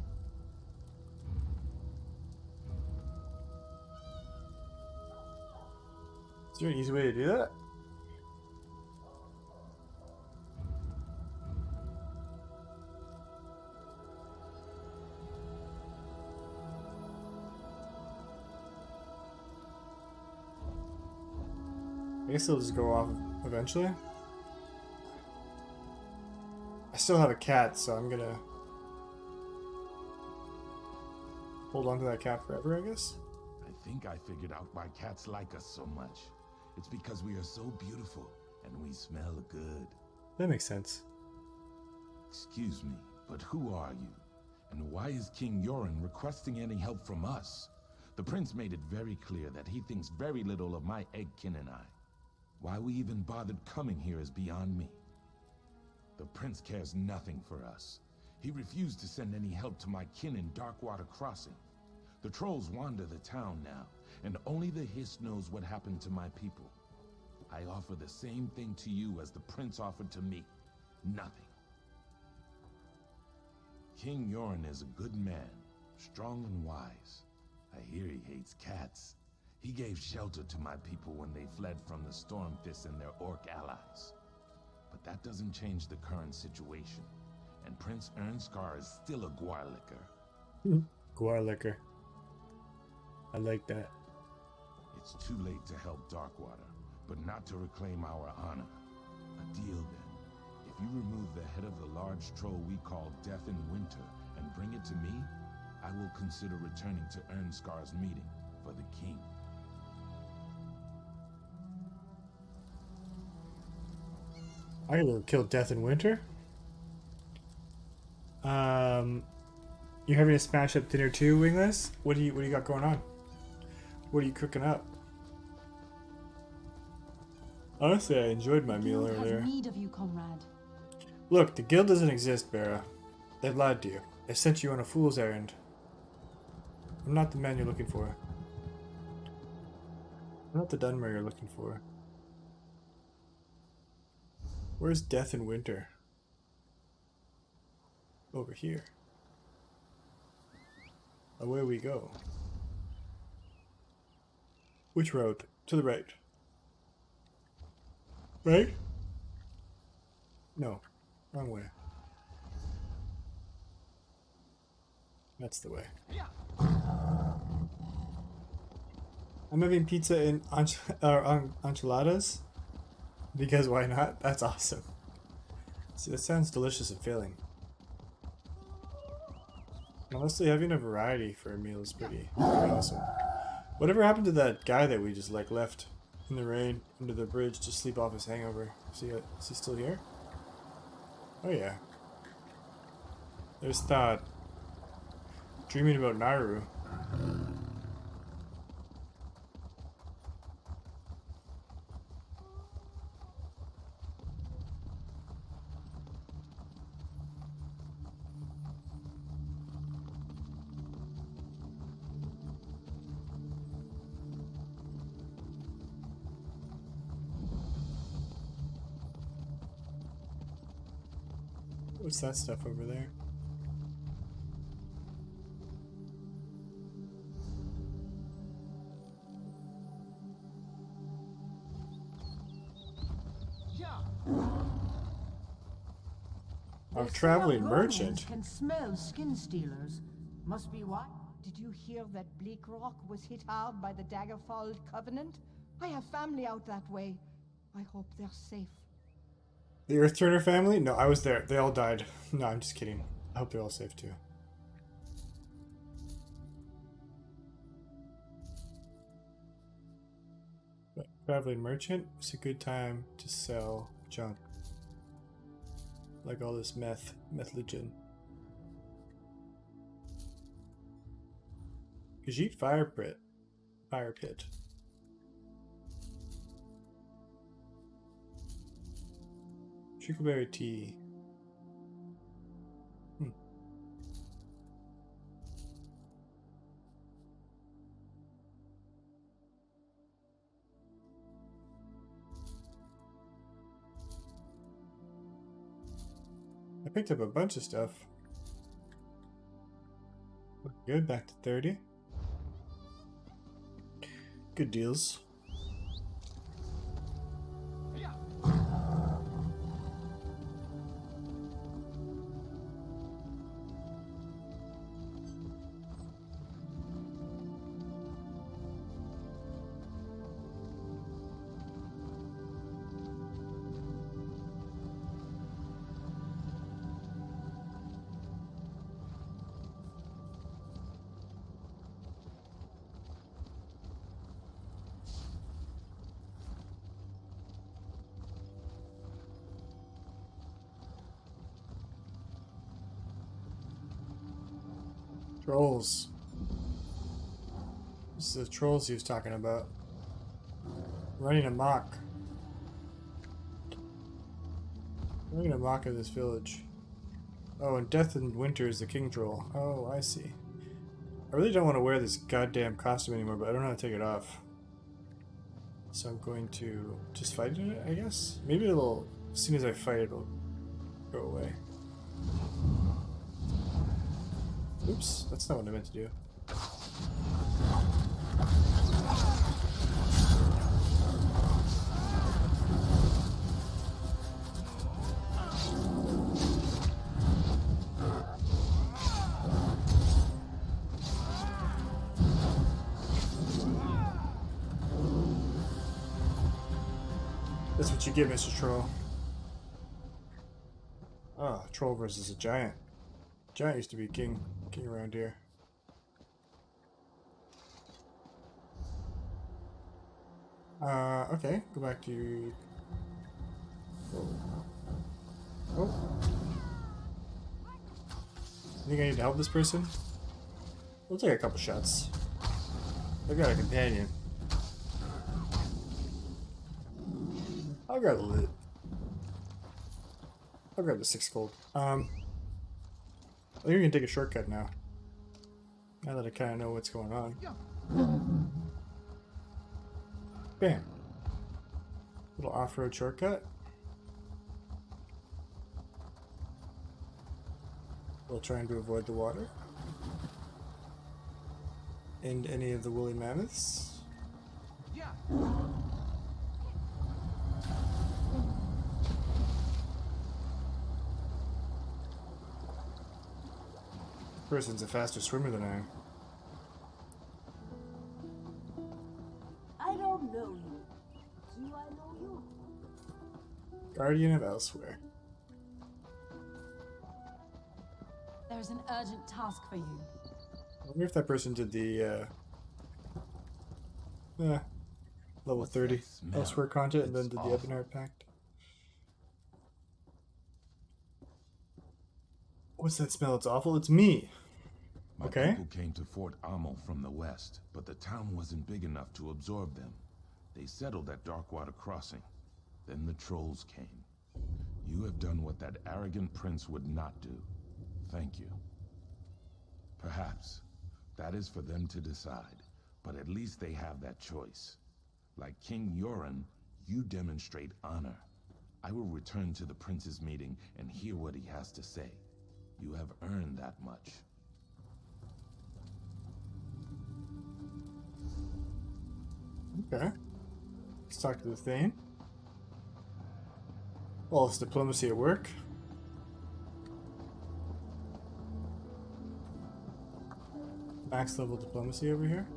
Is there an easy way to do that? I guess it'll just go off eventually. I still have a cat, so I'm gonna hold on to that cat forever, I guess.
I think I figured out why cats like us so much. It's because we are so beautiful and we smell good.
That makes sense.
Excuse me, but who are you? And why is King Yoren requesting any help from us? The prince made it very clear that he thinks very little of my eggkin and I. Why we even bothered coming here is beyond me. The prince cares nothing for us. He refused to send any help to my kin in Darkwater Crossing. The trolls wander the town now, and only the Hiss knows what happened to my people. I offer the same thing to you as the prince offered to me. Nothing. King Yoren is a good man, strong and wise. I hear he hates cats. He gave shelter to my people when they fled from the Stormfists and their orc allies. But that doesn't change the current situation. And Prince Ernskar is still a Gwarlicker.
Gwarlicker. I like that.
It's too late to help Darkwater, but not to reclaim our honor. A deal then. If you remove the head of the large troll we call Death in Winter and bring it to me, I will consider returning to Ernskar's meeting for the king.
I gotta kill Death in Winter. You're having a smash up dinner too, Wingless? What do you got going on? What are you cooking up? Honestly, I enjoyed my meal earlier.
Need of you, comrade.
Look, the guild doesn't exist, Bera. They've lied to you. They sent you on a fool's errand. I'm not the man you're looking for. I'm not the Dunmer you're looking for. Where's Death in Winter? Over here. Away we go. Which road? To the right. Right? No. Wrong way. That's the way. I'm having pizza in enchiladas. Because why not? That's awesome. See, that sounds delicious and filling. Honestly, having a variety for a meal is pretty awesome. Whatever happened to that guy that we just like left in the rain under the bridge to sleep off his hangover? Is he still here? Oh yeah. There's Thought. Dreaming about Naru. What's that stuff over there? A traveling merchant.
Can smell skin stealers. Must be what? Did you hear that Bleak Rock was hit hard by the Daggerfall Covenant? I have family out that way. I hope they're safe.
The Earthturner family? No, I was there. They all died. No, I'm just kidding. I hope they're all safe too. But traveling merchant? It's a good time to sell junk. Like all this methygen. Khajiit fire pit. Trickleberry tea. I picked up a bunch of stuff. Good, back to 30. Good deals. Trolls. This is the trolls he was talking about. Running amok. Running amok of this village. Oh, and Death in Winter is the king troll. Oh, I see. I really don't want to wear this goddamn costume anymore, but I don't know how to take it off. So I'm going to just fight in it, I guess? Maybe it'll, as soon as I fight, it'll go away. Oops, that's not what I meant to do. That's what you get, Mr. Troll. Ah, troll versus a giant. Giant used to be king around here. Okay, go back to... Oh. I think I need to help this person? We'll take a couple shots. I've got a companion. I'll grab the loot. I'll grab the 6 gold. I think we can take a shortcut now. Now that I kind of know what's going on. Bam. Little off-road shortcut. While trying to avoid the water. And any of the woolly mammoths.
Yeah.
Person's a faster swimmer than I am.
I don't know you. Do I know you?
Guardian of Elsewhere.
There's an urgent task for you.
I wonder if that person did the level 30 Elsewhere content and then did the Ebonheart Pact. What's that smell? It's awful. It's me.
My people came to Fort Ammel from the west, but the town wasn't big enough to absorb them. They settled at Darkwater Crossing. Then the trolls came. You have done what that arrogant prince would not do. Thank you. Perhaps that is for them to decide, but at least they have that choice. Like King Yoren, you demonstrate honor. I will return to the prince's meeting and hear what he has to say. You have earned that much.
Okay. Let's talk to the Thane. Well, it's diplomacy at work. Max level diplomacy over here.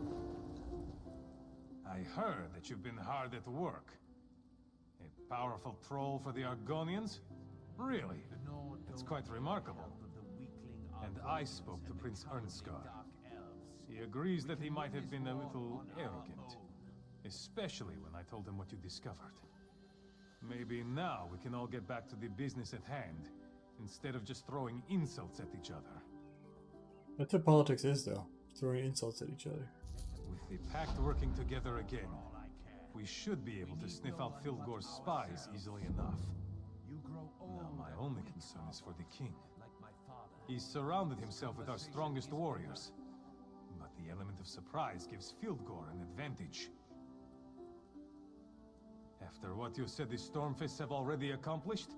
I heard that you've been hard at work. A powerful troll for the Argonians? Really? It's quite remarkable. And I spoke to Prince Ernskar. He agrees that he might have been a little arrogant. Especially when I told him what you discovered. Maybe now we can all get back to the business at hand, instead of just throwing insults at each other.
That's what politics is, though. Throwing insults at each other.
With the Pact working together again, we should be able to sniff out Fildgor's spies easily enough. Now my only concern is for the king. He's surrounded himself with our strongest warriors, but the element of surprise gives Fildgor an advantage. After what you said the Stormfists have already accomplished,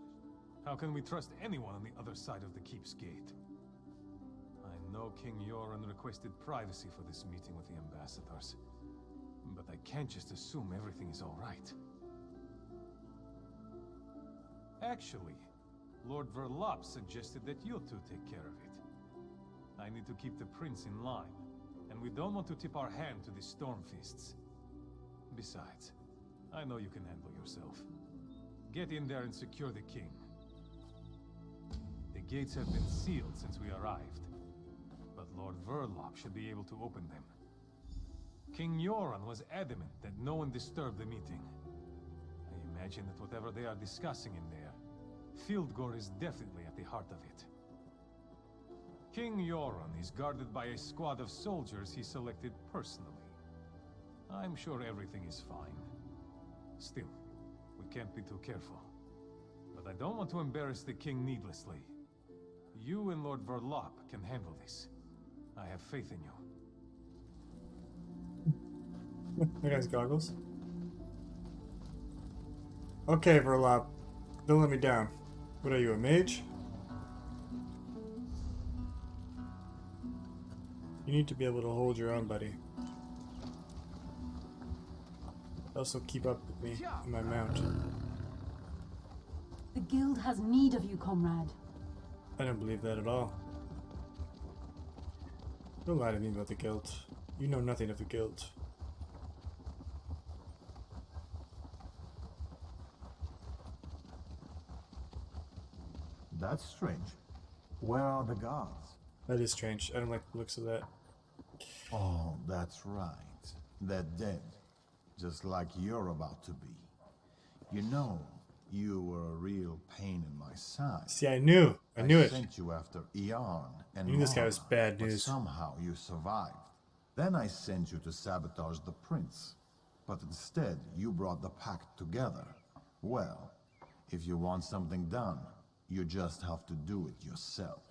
how can we trust anyone on the other side of the keep's gate? I know King Yoren requested privacy for this meeting with the ambassadors, but I can't just assume everything is all right. Actually, Lord Verlop suggested that you two take care of it. I need to keep the prince in line, and we don't want to tip our hand to the Stormfists. Besides, I know you can handle yourself. Get in there and secure the king. The gates have been sealed since we arrived, but Lord Verlop should be able to open them. King Yoren was adamant that no one disturb the meeting. I imagine that whatever they are discussing in there, Fildgor is definitely at the heart of it. King Yoren is guarded by a squad of soldiers he selected personally. I'm sure everything is fine. Still, we can't be too careful. But I don't want to embarrass the king needlessly. You and Lord Verlop can handle this. I have faith in you.
That guy's goggles. Okay, Verlop. Don't let me down. What are you, a mage? You need to be able to hold your own, buddy. Also keep up with me and my mount.
The guild has need of you, comrade.
I don't believe that at all. Don't lie to me about the guild. You know nothing of the guild.
That's strange. Where are the guards?
That is strange. I don't like the looks of that.
Oh, that's right. They're dead. Just like you're about to be. You know, you were a real pain in my side.
See, I knew it.
I sent you after Ian and
I knew this guy was bad
but
news.
somehow you survived. Then I sent you to sabotage the prince. But instead, you brought the Pact together. Well, if you want something done, you just have to do it yourself.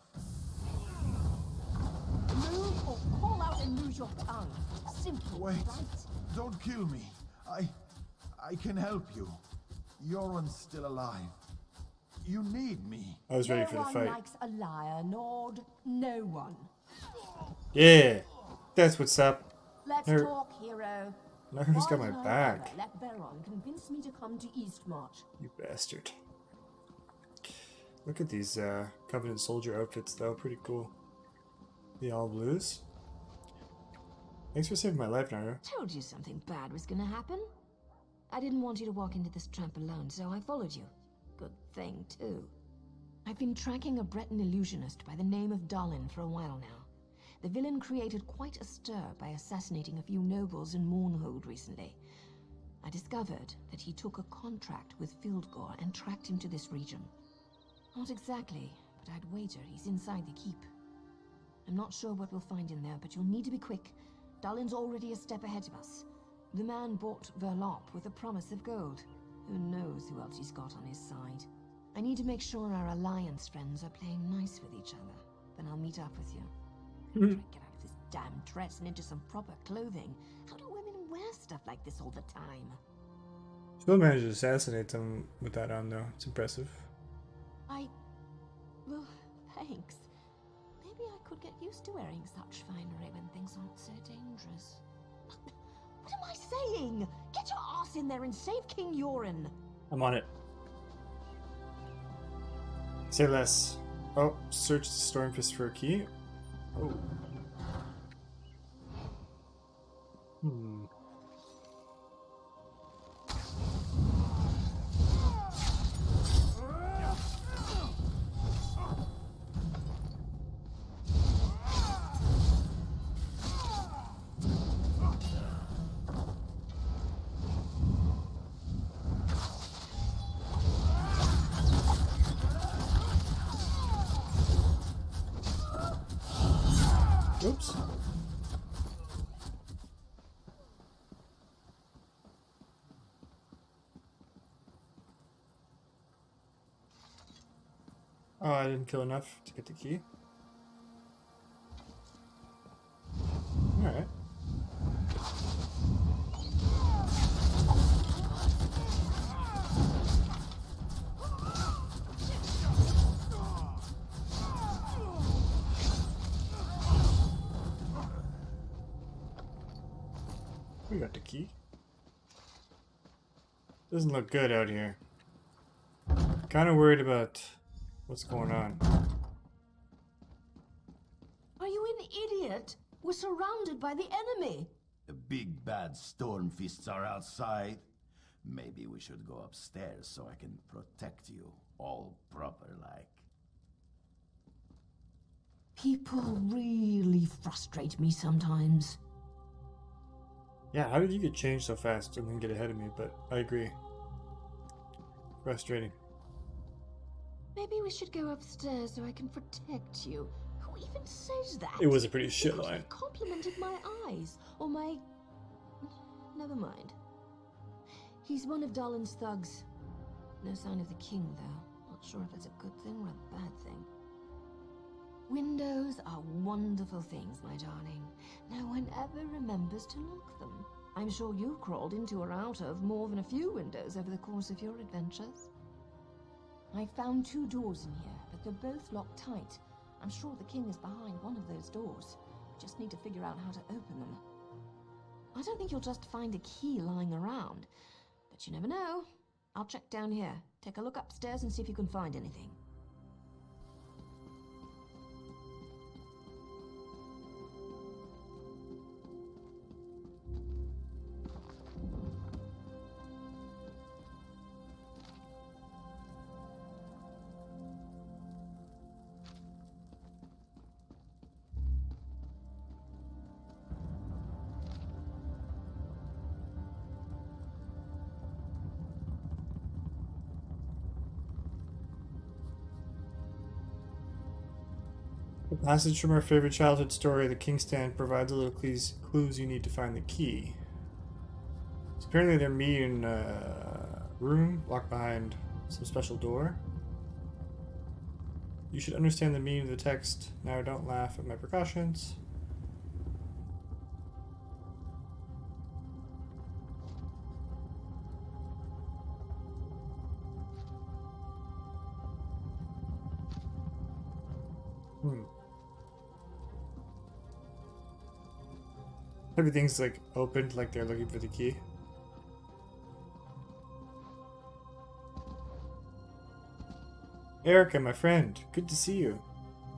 Move or call out simply
Wait,
right.
don't kill me. I can help you. Yoren's still alive. You need me.
I was ready for the
No one
fight.
likes a liar, Nord. No one.
Yeah, that's what's up.
Let's
Her-
talk, hero.
Nerv's got
Why
my
did I
back.
ever let Baron convince me to come to Eastmarch?
You bastard. Look at these Covenant soldier outfits, though. Pretty cool. The all blues. Thanks for saving my life, Naru.
Told you something bad was gonna happen. I didn't want you to walk into this trap alone, so I followed you. Good thing, too. I've been tracking a Breton illusionist by the name of Dalin for a while now. The villain created quite a stir by assassinating a few nobles in Mournhold recently. I discovered that he took a contract with Fildgor and tracked him to this region. Not exactly, but I'd wager he's inside the keep. I'm not sure what we'll find in there, but you'll need to be quick. Dalin's already a step ahead of us. The man bought Verlop with a promise of gold. Who knows who else he's got on his side. I need to make sure our Alliance friends are playing nice with each other. Then I'll meet up with you. Try to get out of this damn dress and into some proper clothing. How do women wear stuff like this all the time?
Still managed to assassinate them with that on, though. It's impressive.
Well, thanks. Maybe I could get used to wearing such finery when things aren't so dangerous. What am I saying? Get your ass in there and save King Yoren.
I'm on it. Say less. Oh, search the Stormfist for a key. Oh. Oops. Oh, I didn't kill enough to get the key. Alright. We got the key. Doesn't look good out here. Kind of worried about what's going on.
Are you an idiot? We're surrounded by the enemy.
The big bad Stormfists are outside. Maybe we should go upstairs so I can protect you, all proper like.
People really frustrate me sometimes.
Yeah, how did you get changed so fast and then get ahead of me? But I agree. Frustrating.
Maybe we should go upstairs so I can protect you. Who even says that?
It was a pretty shit
Because
line.
they complimented my eyes. Or my... Never mind. He's one of Dalin's thugs. No sign of the king, though. Not sure if it's a good thing or a bad thing. Windows are wonderful things, my darling. No one ever remembers to lock them. I'm sure you've crawled into or out of more than a few windows over the course of your adventures. I found 2 doors in here, but they're both locked tight. I'm sure the king is behind one of those doors. We just need to figure out how to open them. I don't think you'll just find a key lying around, but you never know. I'll check down here. Take a look upstairs and see if you can find anything.
A passage from our favorite childhood story, The King's Stand, provides a little clues you need to find the key. So apparently they're meeting in a room locked behind some special door. You should understand the meaning of the text. Now don't laugh at my precautions. Everything's like opened, like they're looking for the key. Erica, my friend, good to see you.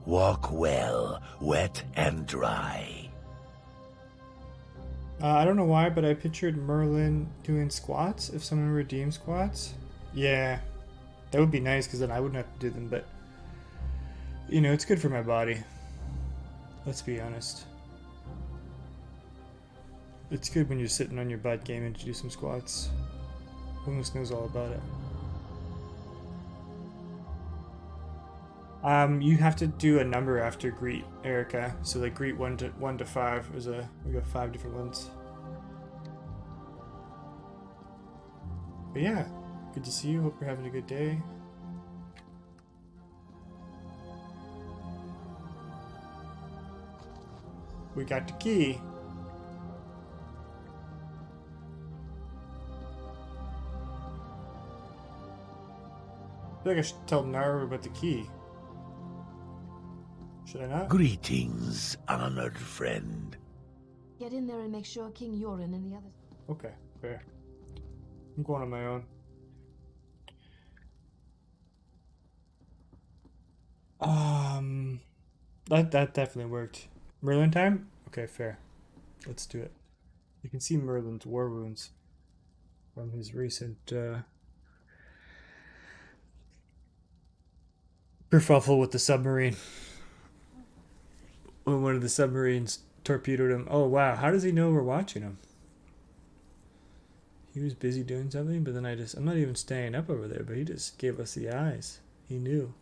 Walk well, wet and dry.
I don't know why, but I pictured Merlin doing squats if someone redeemed squats. Yeah, that would be nice because then I wouldn't have to do them, but you know, it's good for my body. Let's be honest. It's good when you're sitting on your butt gaming to do some squats. Wingmas knows all about it. You have to do a number after greet, Erica. So like greet 1 to 5. We got 5 different ones. But yeah, good to see you. Hope you're having a good day. We got the key. I feel like I should tell Naru about the key. Should I not?
Greetings, honored friend.
Get in there and make sure King Yorin and the others...
Okay, fair. I'm going on my own. That definitely worked. Merlin time? Okay, fair. Let's do it. You can see Merlin's war wounds from his recent kerfuffle with the submarine. When one of the submarines torpedoed him. Oh wow, how does he know we're watching him? He was busy doing something, but then I'm not even staying up over there, but he just gave us the eyes. He knew.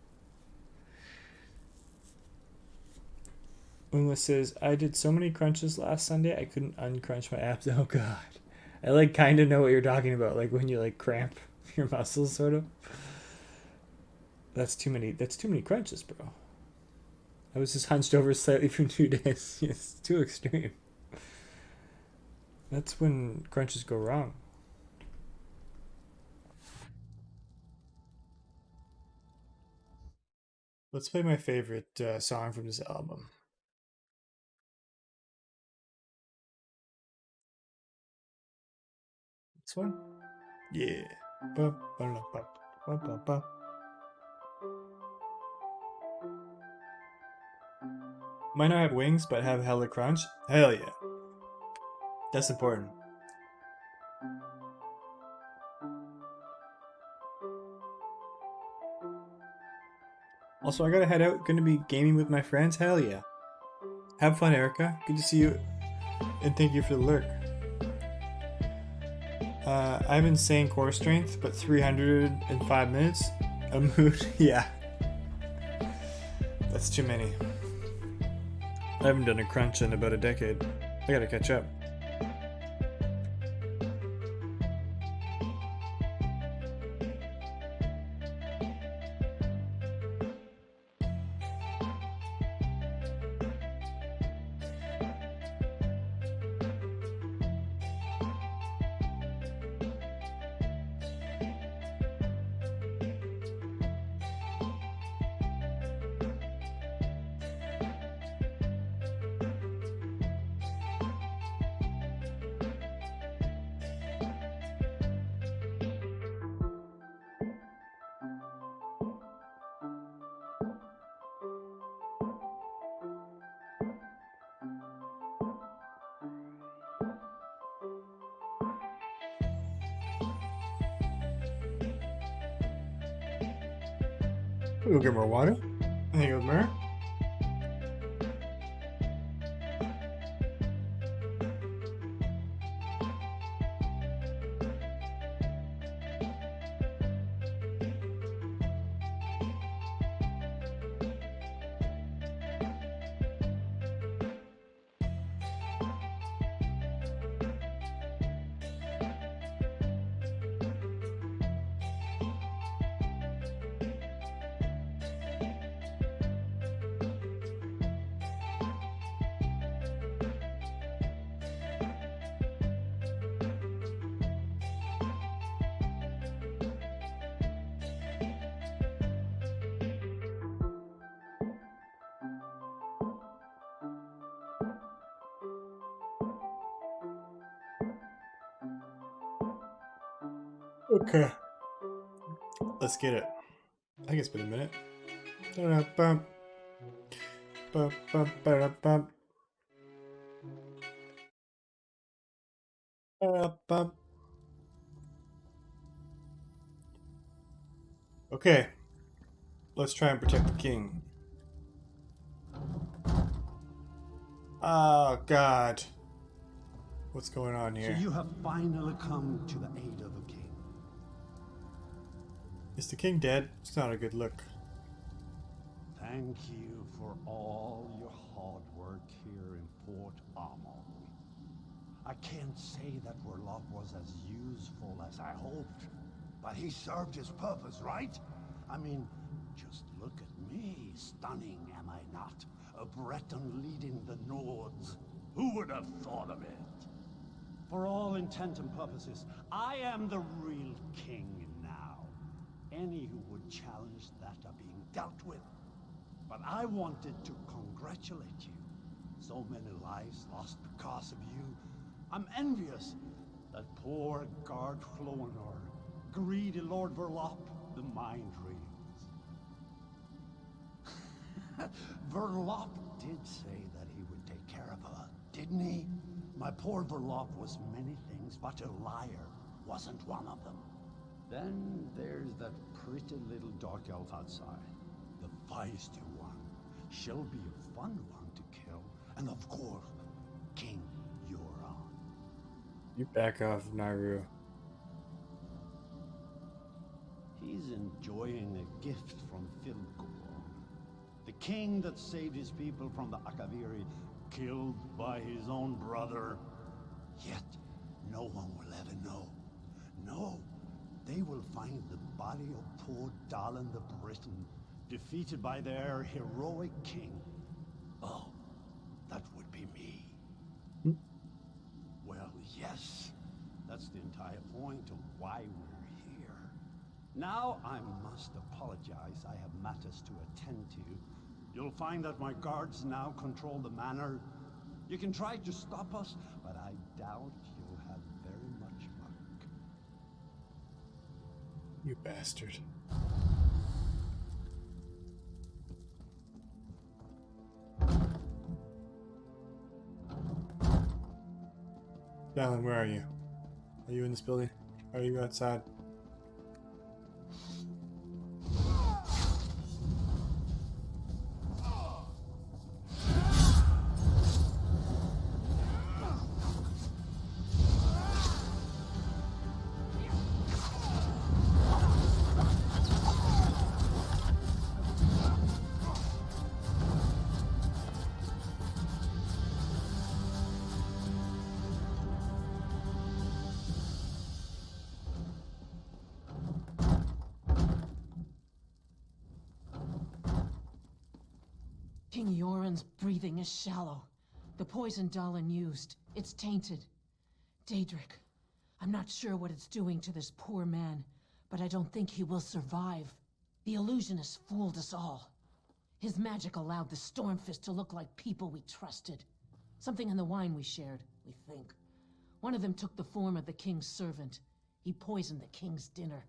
Uma says, I did so many crunches last Sunday, I couldn't uncrunch my abs. Oh god. I like kind of know what you're talking about, like when you like cramp your muscles, sort of. That's too many crunches, bro. I was just hunched over slightly for 2 days. It's too extreme. That's when crunches go wrong. Let's play my favorite song from this album. This one? Yeah. Ba, ba, la, ba, ba, ba, ba. Might not have wings, but have hella crunch? Hell yeah. That's important. Also, I gotta head out. Gonna be gaming with my friends? Hell yeah. Have fun, Erica. Good to see you. And thank you for the lurk. I've been saying core strength, but 305 minutes? A mood? Yeah. That's too many. I haven't done a crunch in about a decade. I gotta catch up. We'll get more water. There you go, Mer. Okay. Let's get it. I think it's been a minute. Da-da-bum. Ba-bum-ba-da-bum. Ba-da-bum. Okay. Let's try and protect the king. Oh, God. What's going on here?
So you have finally come to the aid of the king.
Is the king dead? It's not a good look.
Thank you for all your hard work here in Fort Amon. I can't say that Verloc was as useful as I hoped, but he served his purpose, right? I mean, just look at me. Stunning, am I not? A Breton leading the Nords. Who would have thought of it? For all intent and purposes, I am the real king now. Any who would challenge that are being dealt with. But I wanted to congratulate you. So many lives lost because of you. I'm envious. That poor guard Floanor, greedy Lord Verloc, the mind reels. Verloc did say that he would take care of her, didn't he? My poor Verloc was many things, but a liar wasn't one of them. Then there's that pretty little dark elf outside. The feisty one. She'll be a fun one to kill. And of course, King Euron.
You back off, Naru.
He's enjoying a gift from Filgor. The king that saved his people from the Akaviri, killed by his own brother. Yet, no one will ever know. No, they will find the body of poor Dallin the Briton, defeated by their heroic king. Oh, that would be me. Well, yes, that's the entire point of why we're here. Now I must apologize. I have matters to attend to. You'll find that my guards now control the manor. You can try to stop us, but I doubt you'll have very much luck.
You bastard. Dallin, where are you? Are you in this building? Are you outside?
King Yoren's breathing is shallow. The poison Dallin used, it's tainted. Daedric, I'm not sure what it's doing to this poor man, but I don't think he will survive. The illusionist fooled us all. His magic allowed the Stormfist to look like people we trusted. Something in the wine we shared, we think. One of them took the form of the king's servant. He poisoned the king's dinner.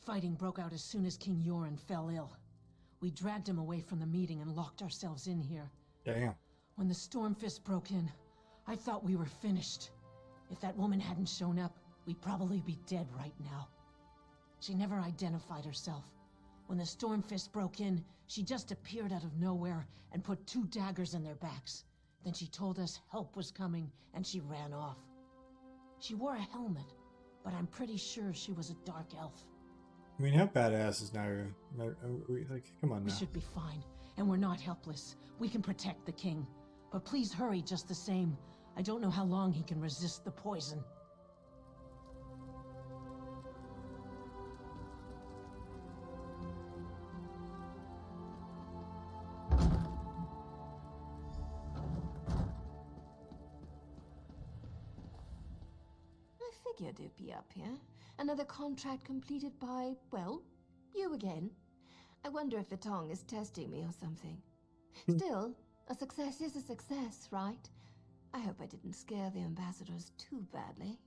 Fighting broke out as soon as King Yoren fell ill. We dragged him away from the meeting and locked ourselves in here.
Damn.
When the Stormfist broke in, I thought we were finished. If that woman hadn't shown up, we'd probably be dead right now. She never identified herself. When the Stormfist broke in, she just appeared out of nowhere and put 2 daggers in their backs. Then she told us help was coming, and she ran off. She wore a helmet, but I'm pretty sure she was a dark elf.
I mean, how badass is Naru? Like, come on now.
We should be fine, and we're not helpless. We can protect the king. But please hurry just the same. I don't know how long he can resist the poison.
I figured you'd be up here. Another contract completed by, well, you again. I wonder if Vitong is testing me or something. Still, a success is a success, right? I hope I didn't scare the ambassadors too badly.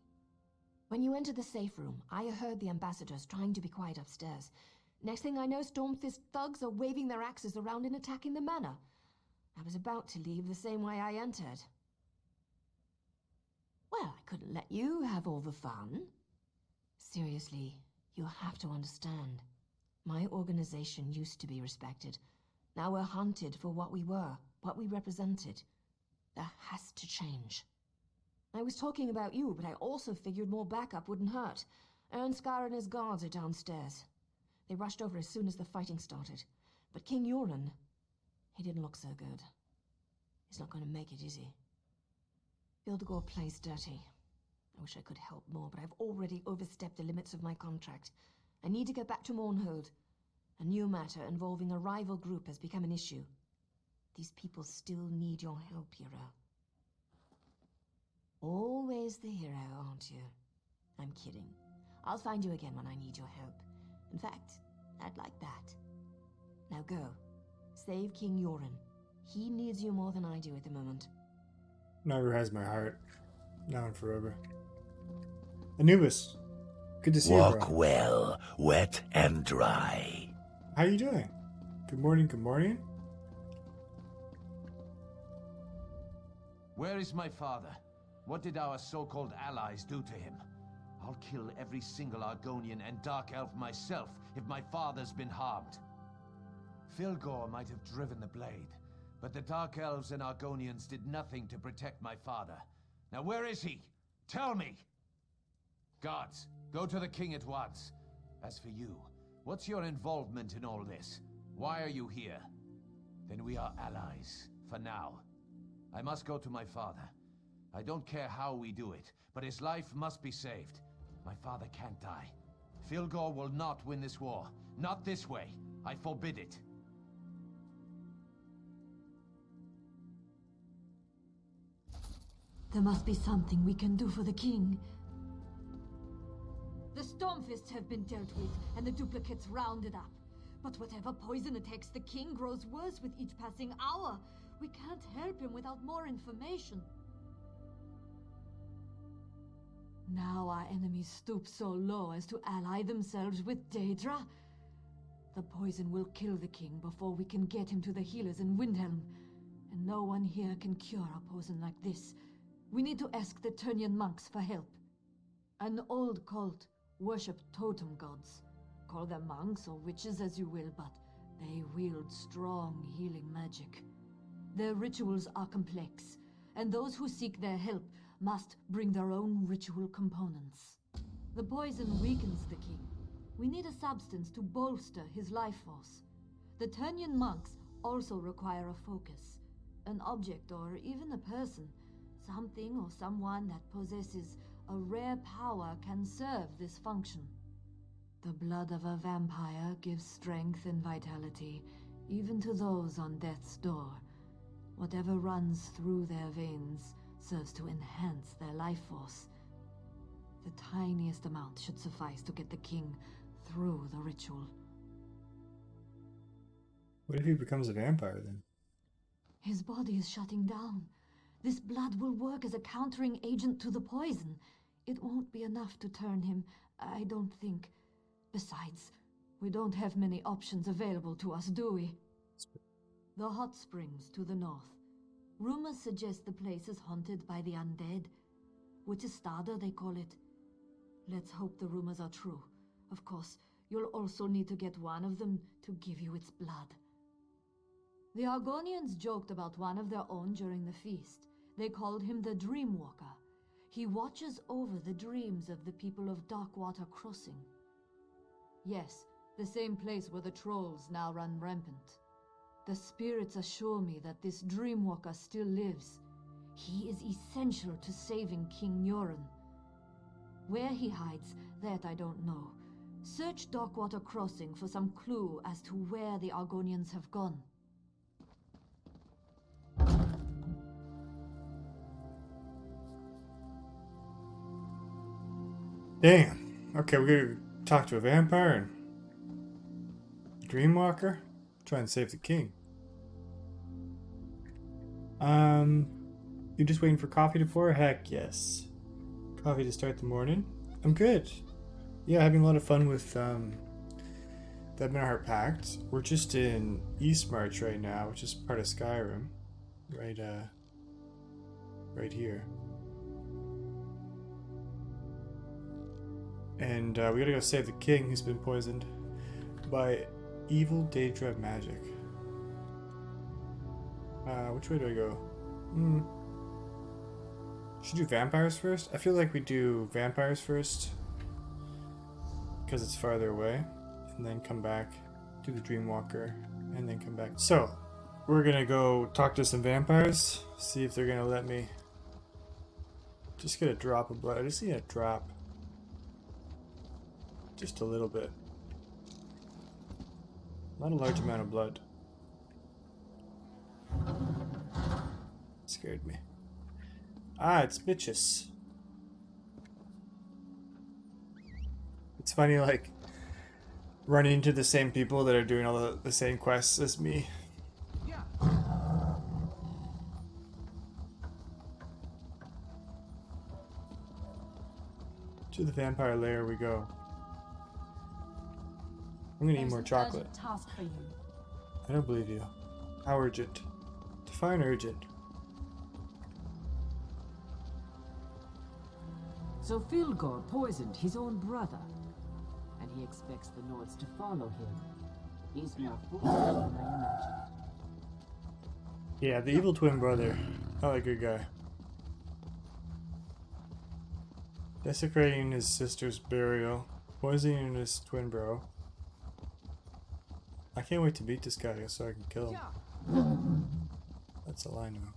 When you entered the safe room, I heard the ambassadors trying to be quiet upstairs. Next thing I know, Stormfist thugs are waving their axes around and attacking the manor. I was about to leave the same way I entered. Well, I couldn't let you have all the fun. Seriously, you have to understand. My organization used to be respected. Now we're hunted for what we were, what we represented. That has to change. I was talking about you, but I also figured more backup wouldn't hurt. Ernskar and his guards are downstairs. They rushed over as soon as the fighting started. But King Yoren, he didn't look so good. He's not going to make it, is he? Hildegor plays dirty. I wish I could help more, but I've already overstepped the limits of my contract. I need to get back to Mournhold. A new matter involving a rival group has become an issue. These people still need your help, hero. Always the hero, aren't you? I'm kidding. I'll find you again when I need your help. In fact, I'd like that. Now go. Save King Yoren. He needs you more than I do at the moment.
Never has my heart. Now and forever. Anubis. Good to see you, bro.
Walk well, wet and dry.
How you doing? Good morning, good morning.
Where is my father? What did our so-called allies do to him? I'll kill every single Argonian and Dark Elf myself if my father's been harmed. Hildegor might have driven the blade, but the Dark Elves and Argonians did nothing to protect my father. Now where is he? Tell me! Guards, go to the king at once. As for you, what's your involvement in all this? Why are you here? Then we are allies, for now. I must go to my father. I don't care how we do it, but his life must be saved. My father can't die. Hildegor will not win this war. Not this way. I forbid it.
There must be something we can do for the king. The Stormfists have been dealt with, and the duplicates rounded up. But whatever poison attacks the king grows worse with each passing hour. We can't help him without more information. Now our enemies stoop so low as to ally themselves with Daedra. The poison will kill the king before we can get him to the healers in Windhelm. And no one here can cure a poison like this. We need to ask the Turnian monks for help. An old cult worship totem gods. Call them monks or witches as you will, but they wield strong healing magic. Their rituals are complex, and those who seek their help must bring their own ritual components. The poison weakens the king. We need a substance to bolster his life force. The Turnian monks also require a focus. An object or even a person. Something or someone that possesses a rare power can serve this function. The blood of a vampire gives strength and vitality, even to those on death's door. Whatever runs through their veins serves to enhance their life force. The tiniest amount should suffice to get the king through the ritual.
What if he becomes a vampire then?
His body is shutting down. This blood will work as a countering agent to the poison. It won't be enough to turn him, I don't think. Besides, we don't have many options available to us, do we? The hot springs to the north. Rumors suggest the place is haunted by the undead. Witchestada, they call it. Let's hope the rumors are true. Of course, you'll also need to get one of them to give you its blood. The Argonians joked about one of their own during the feast. They called him the Dreamwalker. He watches over the dreams of the people of Darkwater Crossing. Yes, the same place where the trolls now run rampant. The spirits assure me that this Dreamwalker still lives. He is essential to saving King Yoren. Where he hides, that I don't know. Search Darkwater Crossing for some clue as to where the Argonians have gone.
Damn. Okay, we're gonna talk to a vampire and Dreamwalker. Try and save the king. You're just waiting for coffee to pour? Heck yes. Coffee to start the morning. I'm good. Yeah, having a lot of fun with the Ebonheart Pact. We're just in East March right now, which is part of Skyrim. Right here. And we gotta go save the king who's been poisoned by evil Daedra magic. Which way do I go? Should do vampires first? I feel like we do vampires first because it's farther away, and then come back, do the Dreamwalker, and then come back. So, we're gonna go talk to some vampires, see if they're gonna let me just get a drop of blood. I just need a drop. Just a little bit. Not a large amount of blood. Scared me. Ah, it's bitches. It's funny, like, running into the same people that are doing all the same quests as me. To the vampire lair we go. I'm gonna eat more chocolate.
Task for you.
I don't believe you. How urgent? Define urgent.
So Filgor poisoned his own brother, and he expects the Nords to follow him. He's more foolish than I imagined.
Yeah, the evil twin brother. Not a good guy. Desecrating his sister's burial. Poisoning his twin bro. I can't wait to beat this guy so I can kill him. That's all I know.